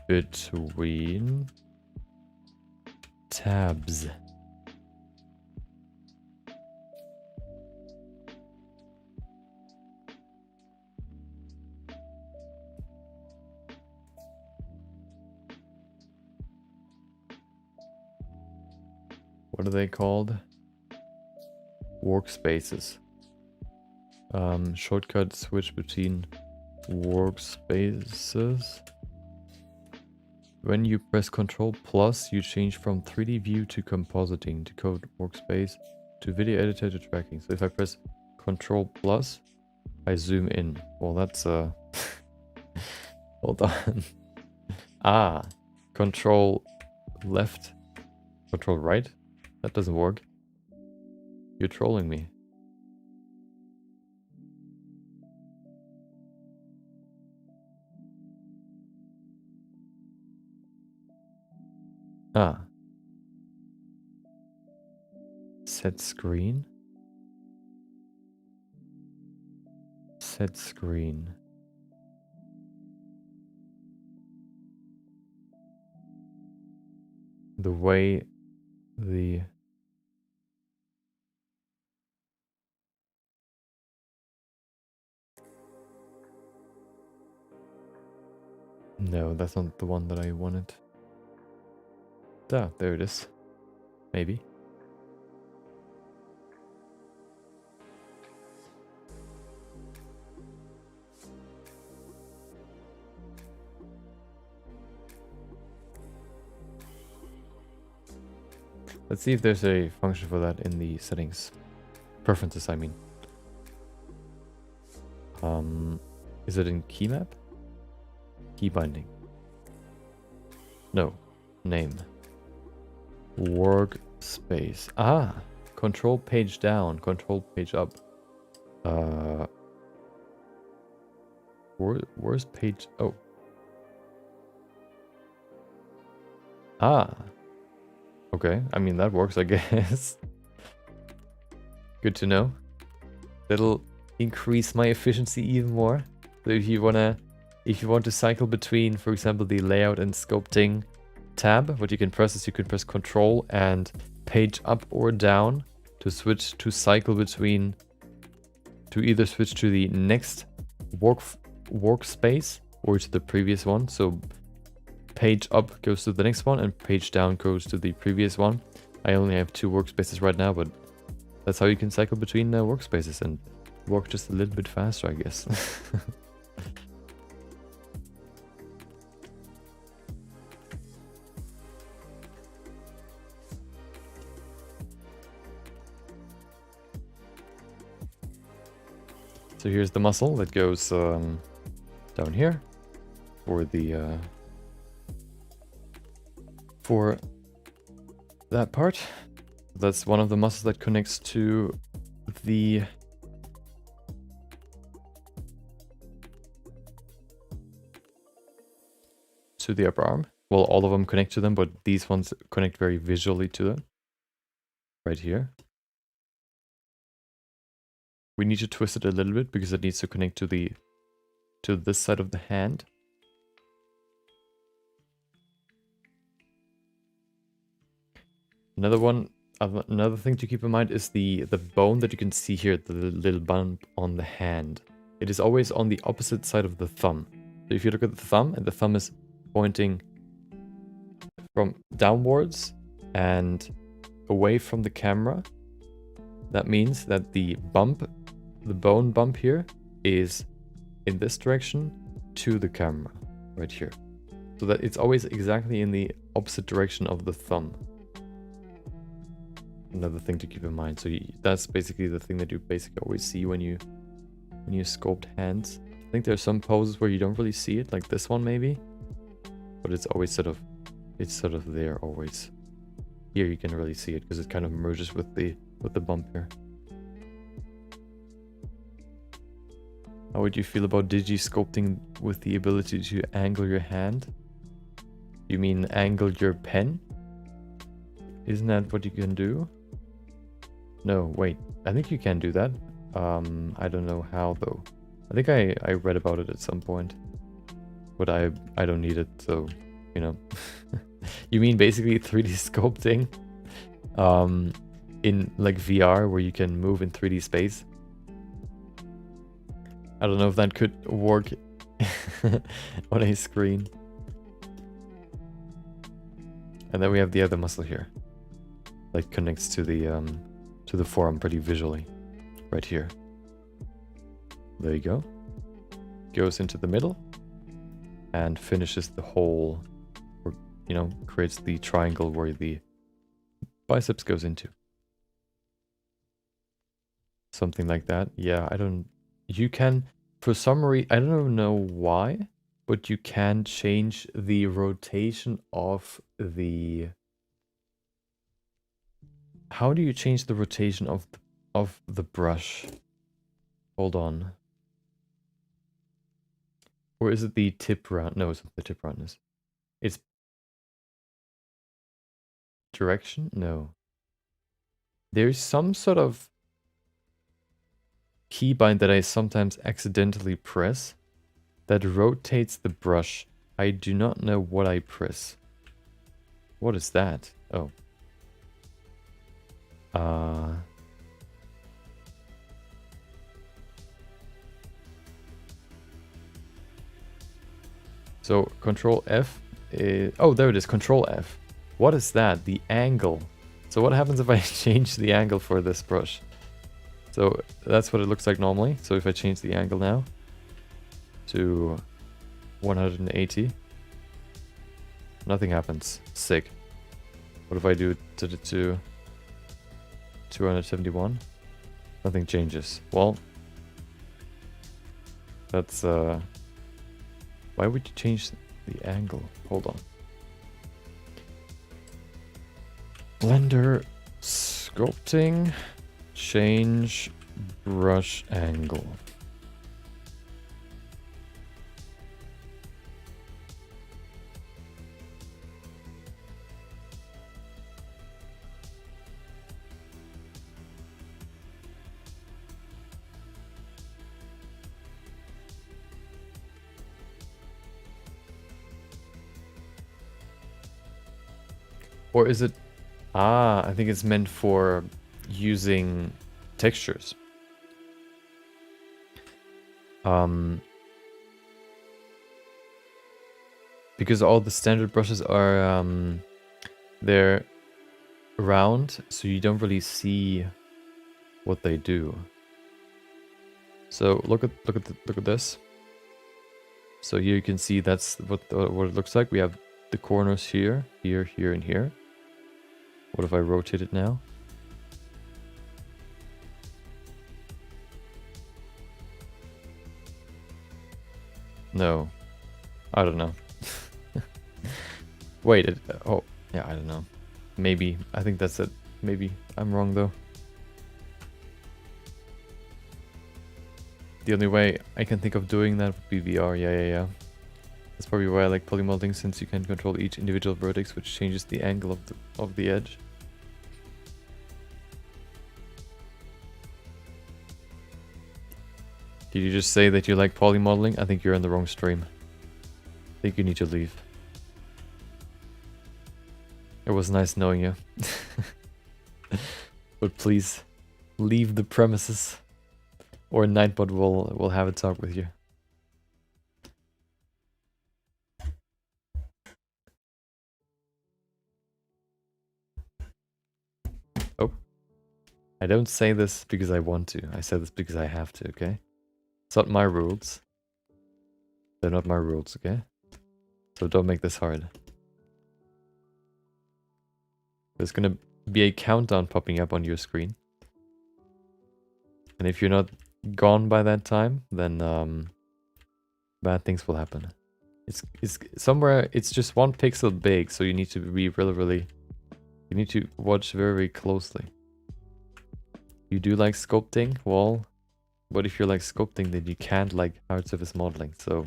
between tabs. What are they called? Workspaces. Shortcut switch between workspaces. When you press Ctrl plus, you change from 3D view to compositing, to code workspace, to video editor to tracking. So if I press Ctrl plus, I zoom in. Well, that's hold on. Control left, Control right. That doesn't work. You're trolling me. Set screen. Set screen. The way the No, that's not the one that I wanted. There it is. Maybe. Let's see if there's a function for that in the settings. Preferences, I mean. Is it in key map? Key binding. No. Name. Workspace. Control page down. Control page up. Where's page? Oh. Okay. I mean, that works, I guess. Good to know. That'll increase my efficiency even more. So if you want to cycle between, for example, the layout and sculpting tab, what you can press is you can press Control and page up or down to cycle between, to either switch to the next workspace or to the previous one. So page up goes to the next one and page down goes to the previous one. I only have 2 workspaces right now, but that's how you can cycle between workspaces and work just a little bit faster, I guess. So here's the muscle that goes down here for the for that part. That's one of the muscles that connects to the upper arm. Well, all of them connect to them, but these ones connect very visually to them. Right here. We need to twist it a little bit because it needs to connect to this side of the hand. Another thing to keep in mind is the bone that you can see here, the little bump on the hand. It is always on the opposite side of the thumb. So if you look at the thumb, and the thumb is pointing from downwards and away from the camera, that means that the bone bump here is in this direction to the camera, right here. So that it's always exactly in the opposite direction of the thumb. Another thing to keep in mind. So that's basically the thing that you basically always see when you sculpt hands. I think there's some poses where you don't really see it, like this one maybe, but it's always sort of there always. Here you can really see it because it kind of merges with the bump here. How would you feel about digi-sculpting with the ability to angle your hand? You mean angle your pen? Isn't that what you can do? No, wait. I think you can do that. I don't know how though. I think I read about it at some point. But I don't need it, so, you know. You mean basically 3D sculpting in like VR where you can move in 3D space? I don't know if that could work on a screen. And then we have the other muscle here. That connects to the forearm pretty visually. Right here. There you go. Goes into the middle. And finishes the whole, or, you know, creates the triangle where the biceps goes into. Something like that. Yeah, you can, for some reason, I don't know why, but you can change the rotation of the... How do you change the rotation of the brush? Hold on. Or is it the tip round? No, it's not the tip roundness. It's direction? No. There's some sort of keybind that I sometimes accidentally press that rotates the brush. I do not know what I press. What is that? Oh. So Control F is, oh, there it is, Control F. What is that? The angle. So what happens if I change the angle for this brush? So that's what it looks like normally. So if I change the angle now to 180, nothing happens. Sick. What if I do to 271? Nothing changes. Well, that's why would you change the angle? Hold on. Blender sculpting, change brush angle. Or is it... Ah, I think it's meant for using textures. because all the standard brushes are they're round, so you don't really see what they do. So look at this. So here you can see that's what it looks like. We have the corners here, here, here, and here. What if I rotate it now? No, I don't know. Wait, oh, yeah, I don't know. Maybe, I think that's it. Maybe, I'm wrong though. The only way I can think of doing that would be VR, yeah. That's probably why I like polymodeling, since you can control each individual vertex, which changes the angle of the edge. Did you just say that you like polymodeling? I think you're in the wrong stream. I think you need to leave. It was nice knowing you. But please, leave the premises. Or Nightbot will have a talk with you. Oh. I don't say this because I want to. I say this because I have to, okay? It's not my rules. They're not my rules, okay? So don't make this hard. There's gonna be a countdown popping up on your screen. And if you're not gone by that time, then bad things will happen. It's somewhere, it's just 1 pixel big, so you need to be really you need to watch very closely. You do like sculpting? Well, but if you like sculpting, then you can't like hard surface modeling, so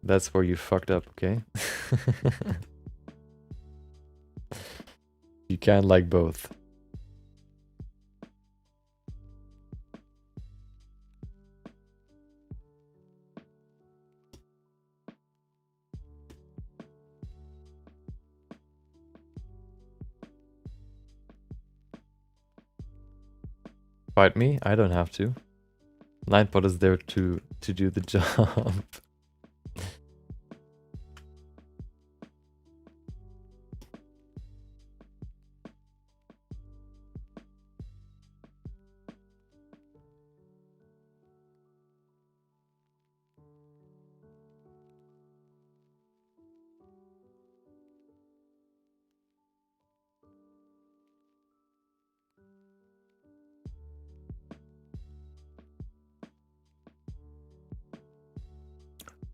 that's where you fucked up, okay? You can't like both. Fight me? I don't have to. Nightbot is there to do the job.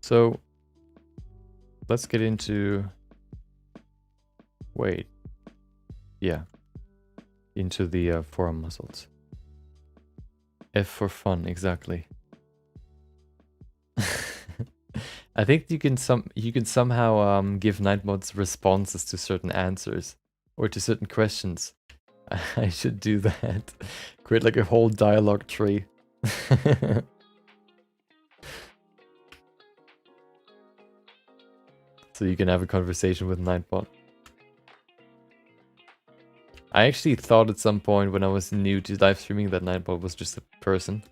So let's get into, wait, yeah, into the forearm muscles. F for fun, exactly. I think you can somehow give Nightbot's responses to certain answers or to certain questions. I should do that. Create like a whole dialogue tree. So you can have a conversation with Nightbot. I actually thought at some point when I was new to live streaming that Nightbot was just a person.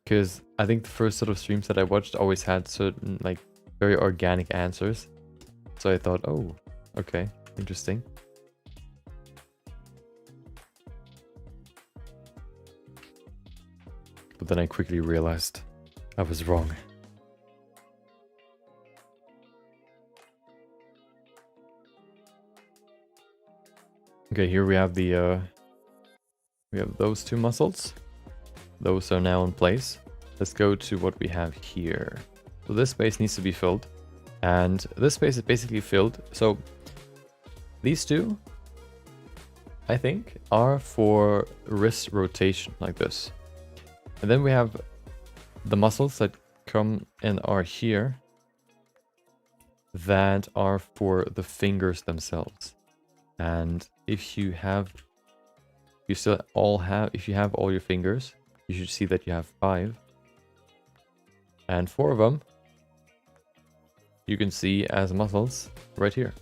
Because I think the first sort of streams that I watched always had certain like very organic answers. So I thought, oh, okay, interesting. But then I quickly realized I was wrong. Okay, here we have the we have those 2 muscles. Those are now in place. Let's go to what we have here. So this space needs to be filled. And this space is basically filled. So these 2, I think, are for wrist rotation, like this. And then we have the muscles that come and are here that are for the fingers themselves. And if you have all your fingers, you should see that you have 5. And 4 of them you can see as muscles right here.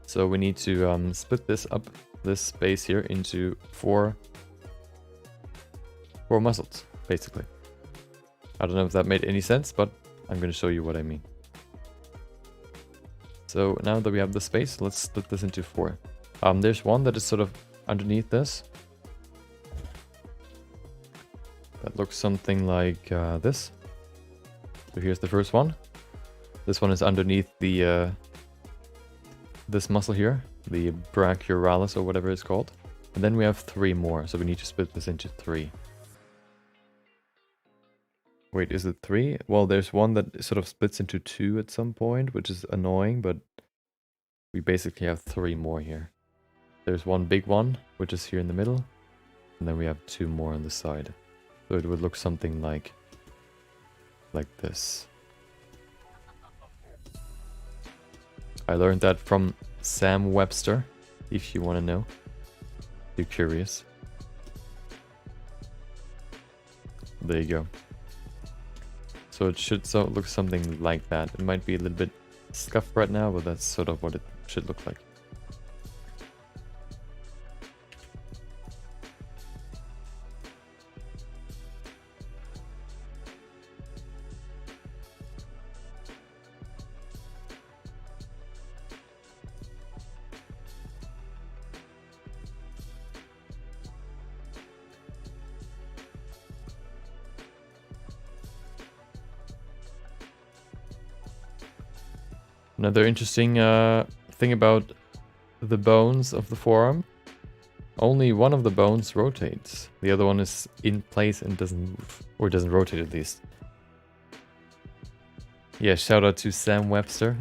So we need to split this up, this space here, into 4 muscles, basically. I don't know if that made any sense, but I'm going to show you what I mean. So now that we have the space, let's split this into 4. There's one that is sort of underneath this. That looks something like this. So here's the first one. This one is underneath the this muscle here, the brachiorhalis or whatever it's called. And then we have 3 more, so we need to split this into 3. Wait, is it 3? Well, there's one that sort of splits into 2 at some point, which is annoying, but we basically have 3 more here. There's one big one, which is here in the middle, and then we have 2 more on the side. So it would look something like this. I learned that from Sam Webster, if you want to know. If you're curious. There you go. So it should look something like that. It might be a little bit scuffed right now, but that's sort of what it should look like. Another interesting thing about the bones of the forearm. Only one of the bones rotates. The other one is in place and doesn't move. Or doesn't rotate at least. Yeah, shout out to Sam Webster.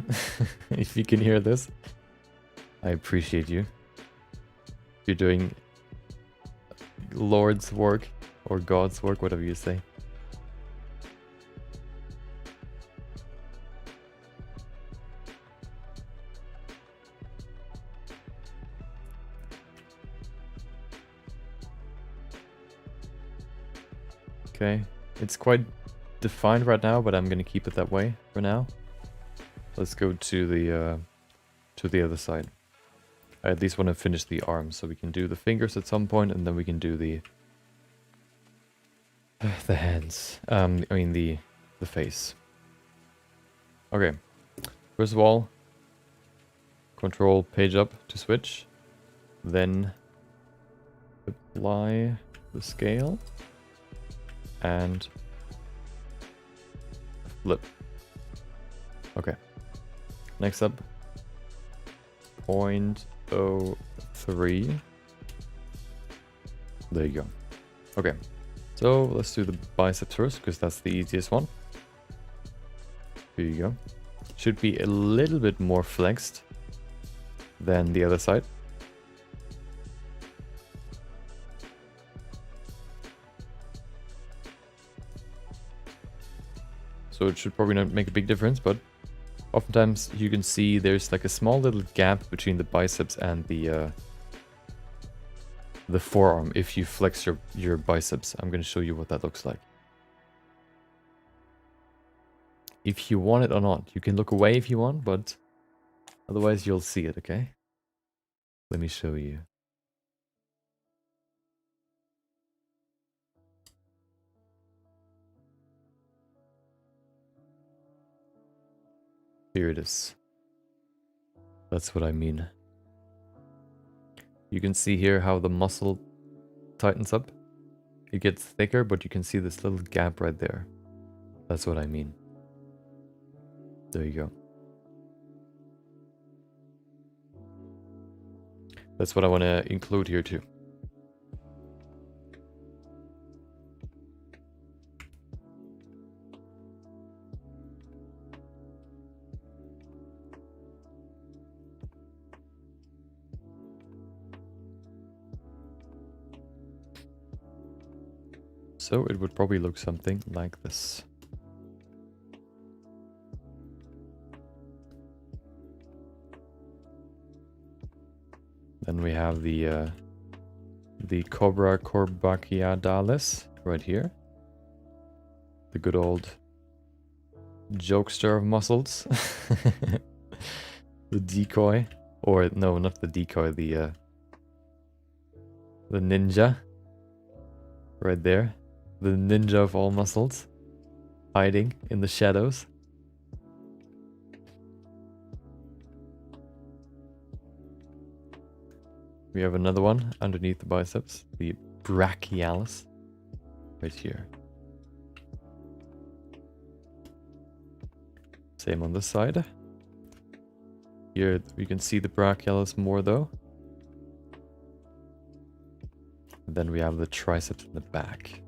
If you can hear this. I appreciate you. You're doing Lord's work. Or God's work, whatever you say. Okay, it's quite defined right now, but I'm gonna keep it that way for now. Let's go to the other side. I at least want to finish the arms, so we can do the fingers at some point, and then we can do the hands. I mean the face. Okay, first of all, control page up to switch, then apply the scale. And flip. Okay. Next up, 0.03. There you go. Okay. So let's do the biceps first, because that's the easiest one. Here you go. Should be a little bit more flexed than the other side. So it should probably not make a big difference, but oftentimes you can see there's like a small little gap between the biceps and the forearm if you flex your biceps. I'm going to show you what that looks like. If you want it or not. You can look away if you want, but otherwise you'll see it, okay? Let me show you. Here it is. That's what I mean. You can see here how the muscle tightens up. It gets thicker, but you can see this little gap right there. That's what I mean. There you go. That's what I want to include here too. So it would probably look something like this. Then we have the cobra corbaciadalis right here. The good old jokester of muscles. The decoy. Or no, not the decoy, the ninja. Right there. The ninja of all muscles. Hiding in the shadows. we have another one underneath the biceps, the brachialis, right here. Same on this side. Here we can see the brachialis more though. And then we have the triceps in the back.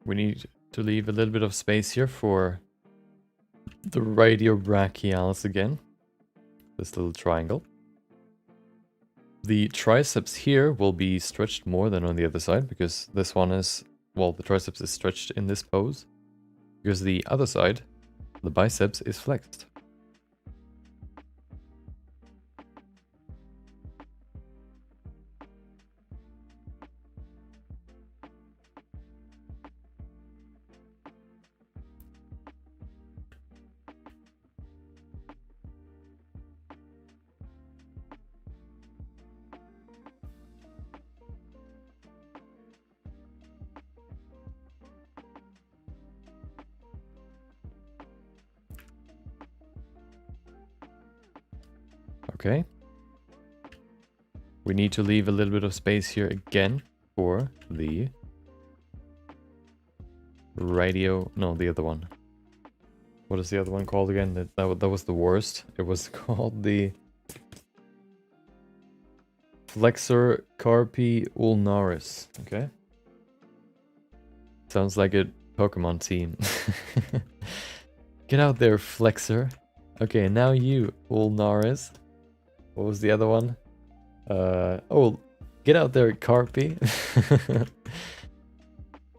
We need to leave a little bit of space here for the radiobrachialis again. This little triangle. The triceps here will be stretched more than on the other side because this one is, well, the triceps is stretched in this pose. Because the other side, the biceps, is flexed. Okay. We need to leave a little bit of space here again for the the other one. What is the other one called again? That was the worst. It was called the flexor carpi ulnaris. Okay. Sounds like a Pokemon team. Get out there, flexor. Okay, now you, ulnaris. What was the other one? Oh, get out there, Carpi.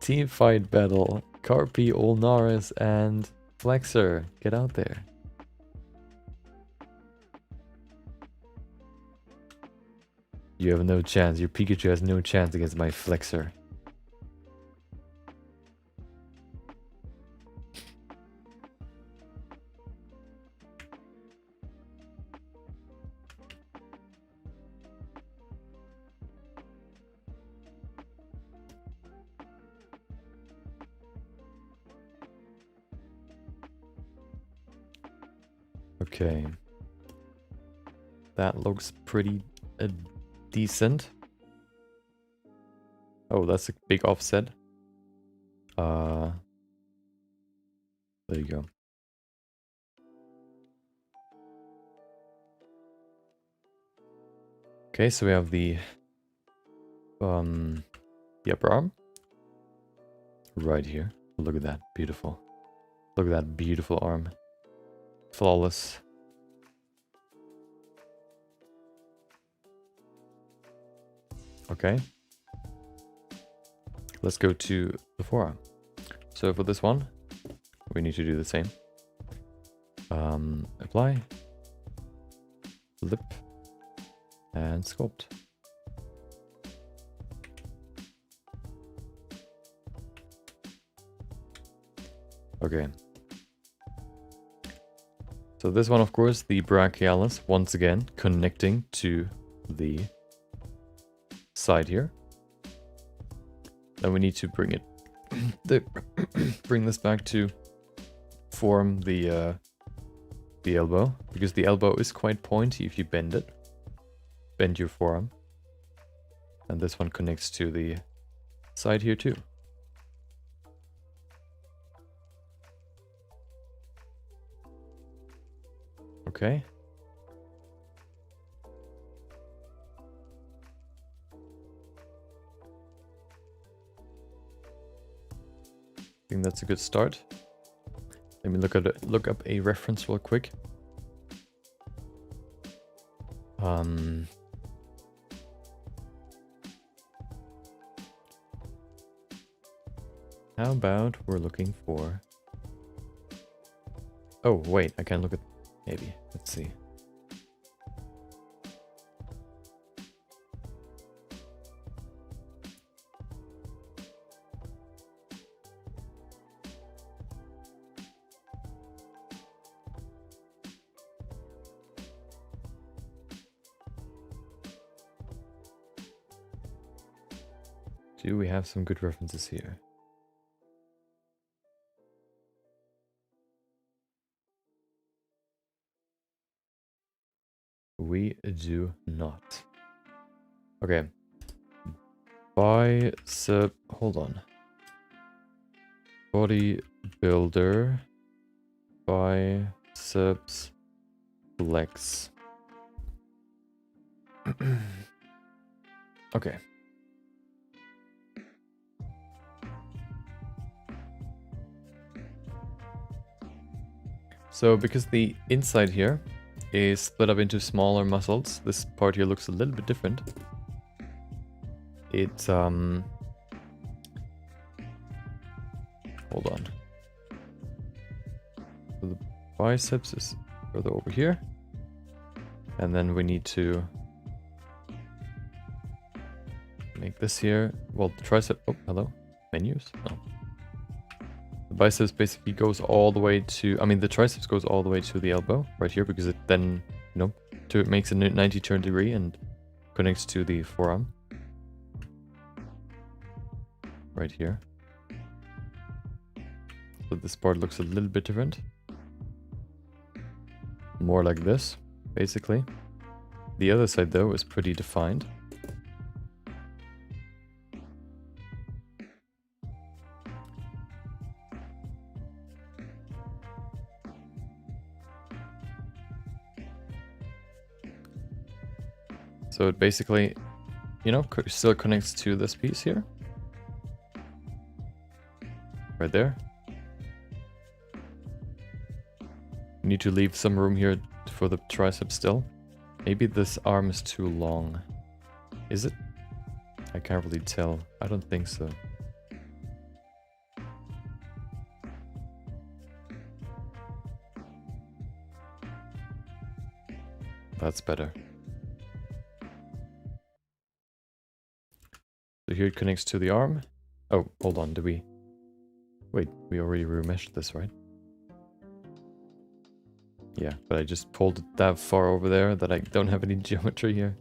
Team fight battle. Carpi, ulnaris, and Flexor. Get out there. You have no chance. Your Pikachu has no chance against my Flexor. Okay, that looks pretty decent. Oh, that's a big offset. There you go. Okay, so we have the upper arm right here. Look at that, beautiful. Look at that beautiful arm. Flawless. Okay. Let's go to the forearm. So for this one, we need to do the same. Apply, lip, and sculpt. Okay. So this one, of course, the brachialis, once again, connecting to the side here. Then we need to bring it, bring this back to form the elbow, because the elbow is quite pointy if you bend it. Bend your forearm. And this one connects to the side here too. Okay. I think that's a good start. Let me look up a reference real quick. How about we're looking for... Oh, wait, I can look at... Maybe. Let's see. Do we have some good references here? We do not. Okay. Bicep, hold on. Bodybuilder, biceps, flex. Okay. So because the inside here is split up into smaller muscles, this part here looks a little bit different. It's hold on. So the biceps is further over here. And then we need to make this here. Well, the tricep, oh, hello, menus. Oh. The biceps basically goes all the way to, I mean, the triceps goes all the way to the elbow right here because it then, you know, it makes a 90 turn degree and connects to the forearm. Right here. So this part looks a little bit different. More like this, basically. The other side, though, is pretty defined. So it basically, you know, still connects to this piece here. Right there. We need to leave some room here for the tricep still. Maybe this arm is too long. Is it? I can't really tell. I don't think so. That's better. So here it connects to the arm. Oh, hold on, did we... Wait, we already remeshed this, right? Yeah, but I just pulled it that far over there that I don't have any geometry here.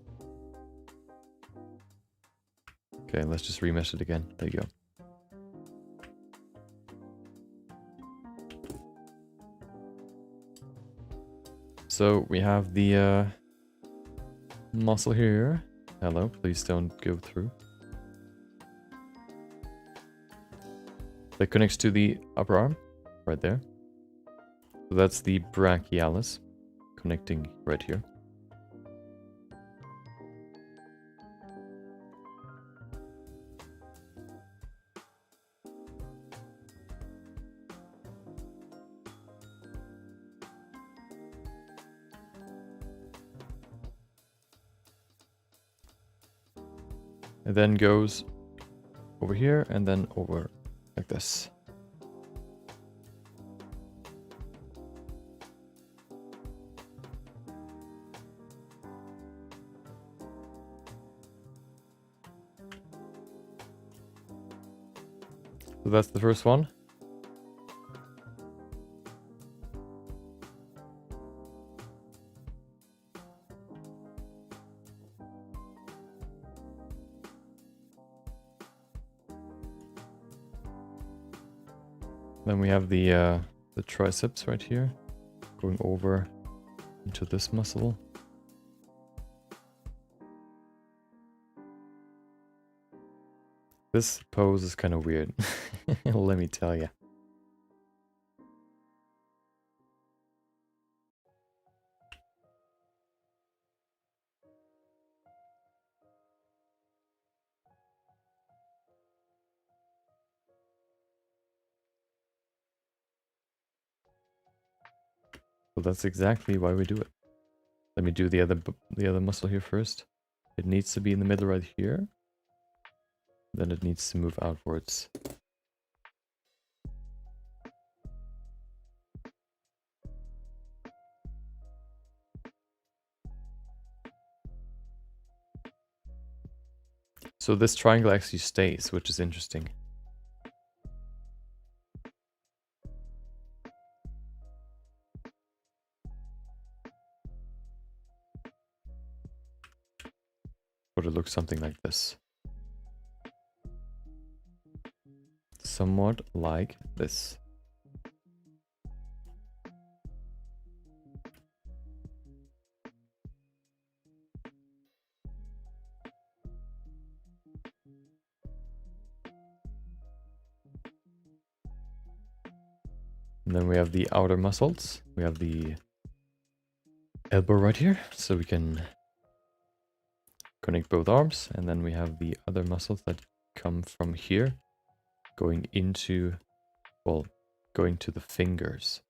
Okay, let's just remesh it again. There you go. So we have the muscle here. Hello, please don't go through. That connects to the upper arm, right there. So that's the brachialis, connecting right here. It then goes over here and then over like this. So that's the first one. Then we have the triceps right here, going over into this muscle. This pose is kind of weird, let me tell you. So that's exactly why we do it. Let me do the other muscle here first. It needs to be in the middle right here. Then it needs to move outwards. So this triangle actually stays, which is interesting. But it looks something like this. somewhat like this. And then we have the outer muscles. We have the elbow right here, so we can connect both arms. And then we have the other muscles that come from here, going into, well, going to the fingers.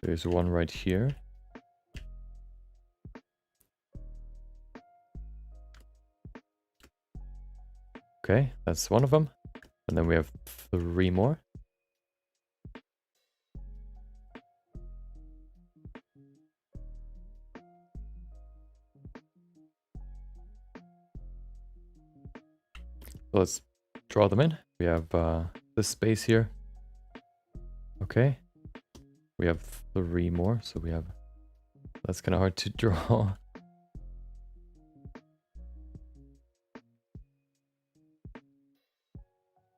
There's one right here. Okay, that's one of them. And then we have 3 more. So let's draw them in. We have this space here. Okay. We have 3 more, so we have... That's kind of hard to draw.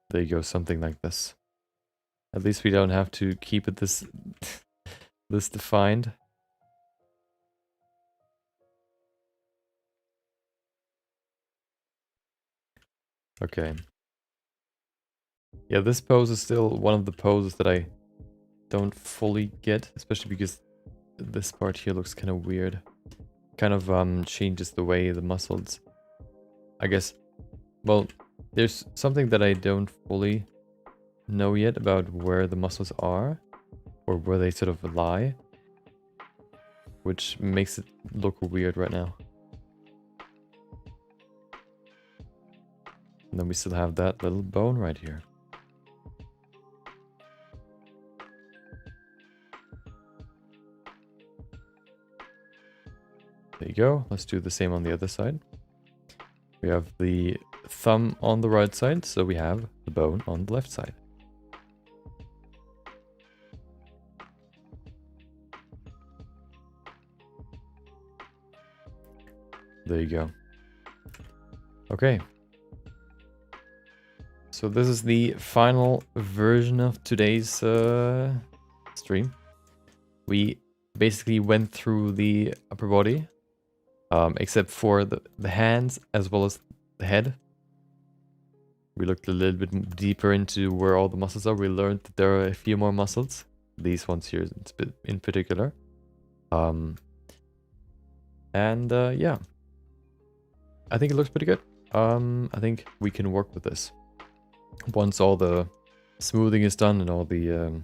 There you go, something like this. At least we don't have to keep it this this defined. Okay. Yeah, this pose is still one of the poses that I don't fully get, especially because this part here looks kind of weird. Kind of changes the way the muscles, I guess. Well, there's something that I don't fully know yet about where the muscles are, or where they sort of lie, which makes it look weird right now. And then we still have that little bone right here. There you go. Let's do the same on the other side. We have the thumb on the right side, so we have the bone on the left side. There you go. Okay. So this is the final version of today's stream. We basically went through the upper body, except for the hands as well as the head. We looked a little bit deeper into where all the muscles are. We learned that there are a few more muscles. These ones here in particular. Yeah. I think it looks pretty good. I think we can work with this. Once all the smoothing is done and all the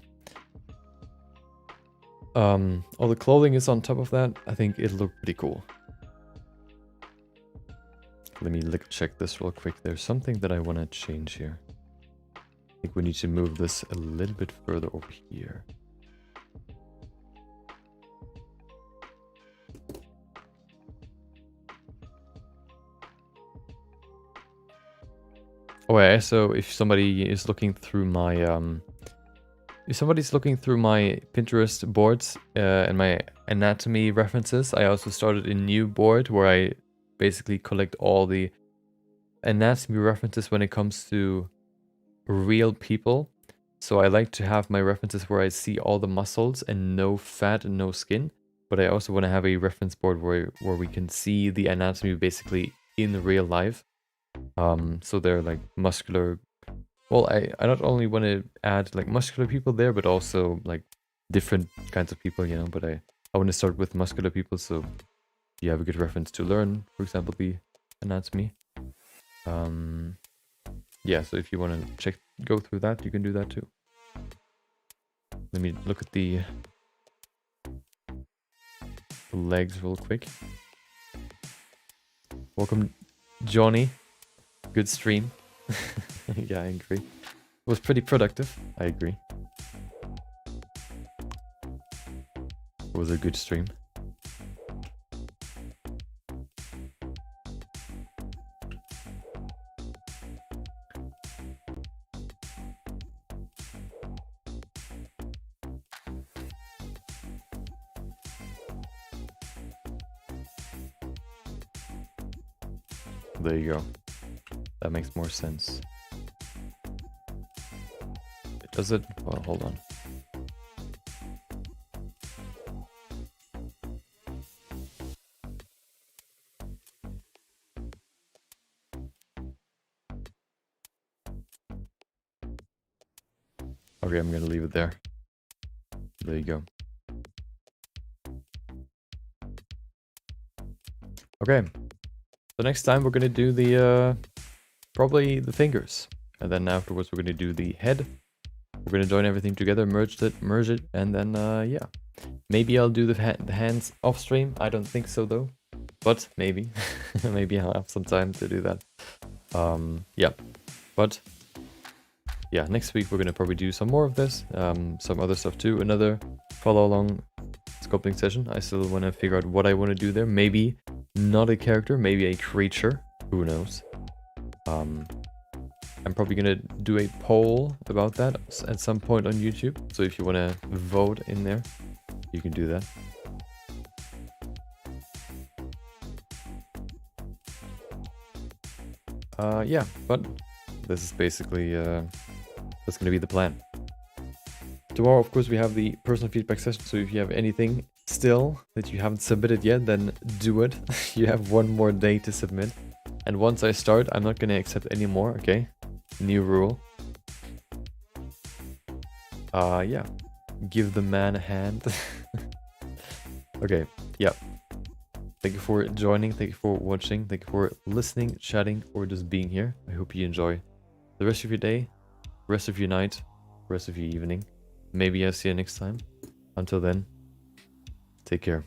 clothing is on top of that, I think it'll look pretty cool. Let me check this real quick. There's something that I want to change here. I think we need to move this a little bit further over here. Oh yeah, so if somebody is looking through my if somebody's looking through my Pinterest boards and my anatomy references, I also started a new board where I basically collect all the anatomy references when it comes to real people. So I like to have my references where I see all the muscles and no fat and no skin. But I also want to have a reference board where we can see the anatomy basically in real life. So they're like muscular. Well, I not only want to add like muscular people there, but also like different kinds of people, you know. But I want to start with muscular people, so you have a good reference to learn, for example, the anatomy. Yeah, so if you want to go through that, you can do that too. Let me look at the legs real quick. Welcome, Johnny. Good stream. Yeah, I agree. It was pretty productive. I agree. It was a good stream. There you go. That makes more sense. Does it? Well, hold on. Okay, I'm gonna leave it there. There you go. Okay. So next time we're gonna do the probably the fingers, and then afterwards we're gonna do the head. We're gonna join everything together, merge it, and then yeah. Maybe I'll do the hands off stream. I don't think so though, but maybe, maybe I'll have some time to do that. Yeah, but yeah, next week we're gonna probably do some more of this, some other stuff too. Another follow along sculpting session. I still want to figure out what I want to do there. Maybe not a character, maybe a creature. Who knows? I'm probably gonna do a poll about that at some point on YouTube. So if you want to vote in there, you can do that. Yeah, but this is basically that's gonna be the plan. Tomorrow, of course, we have the personal feedback session. So if you have anything still that you haven't submitted yet, then do it. You have one more day to submit. And once I start, I'm not gonna accept any more. Okay, new rule. Yeah, give the man a hand. Okay, yeah. Thank you for joining, thank you for watching, thank you for listening, chatting, or just being here. I hope you enjoy the rest of your day, rest of your night, rest of your evening. Maybe I'll see you next time. Until then, take care.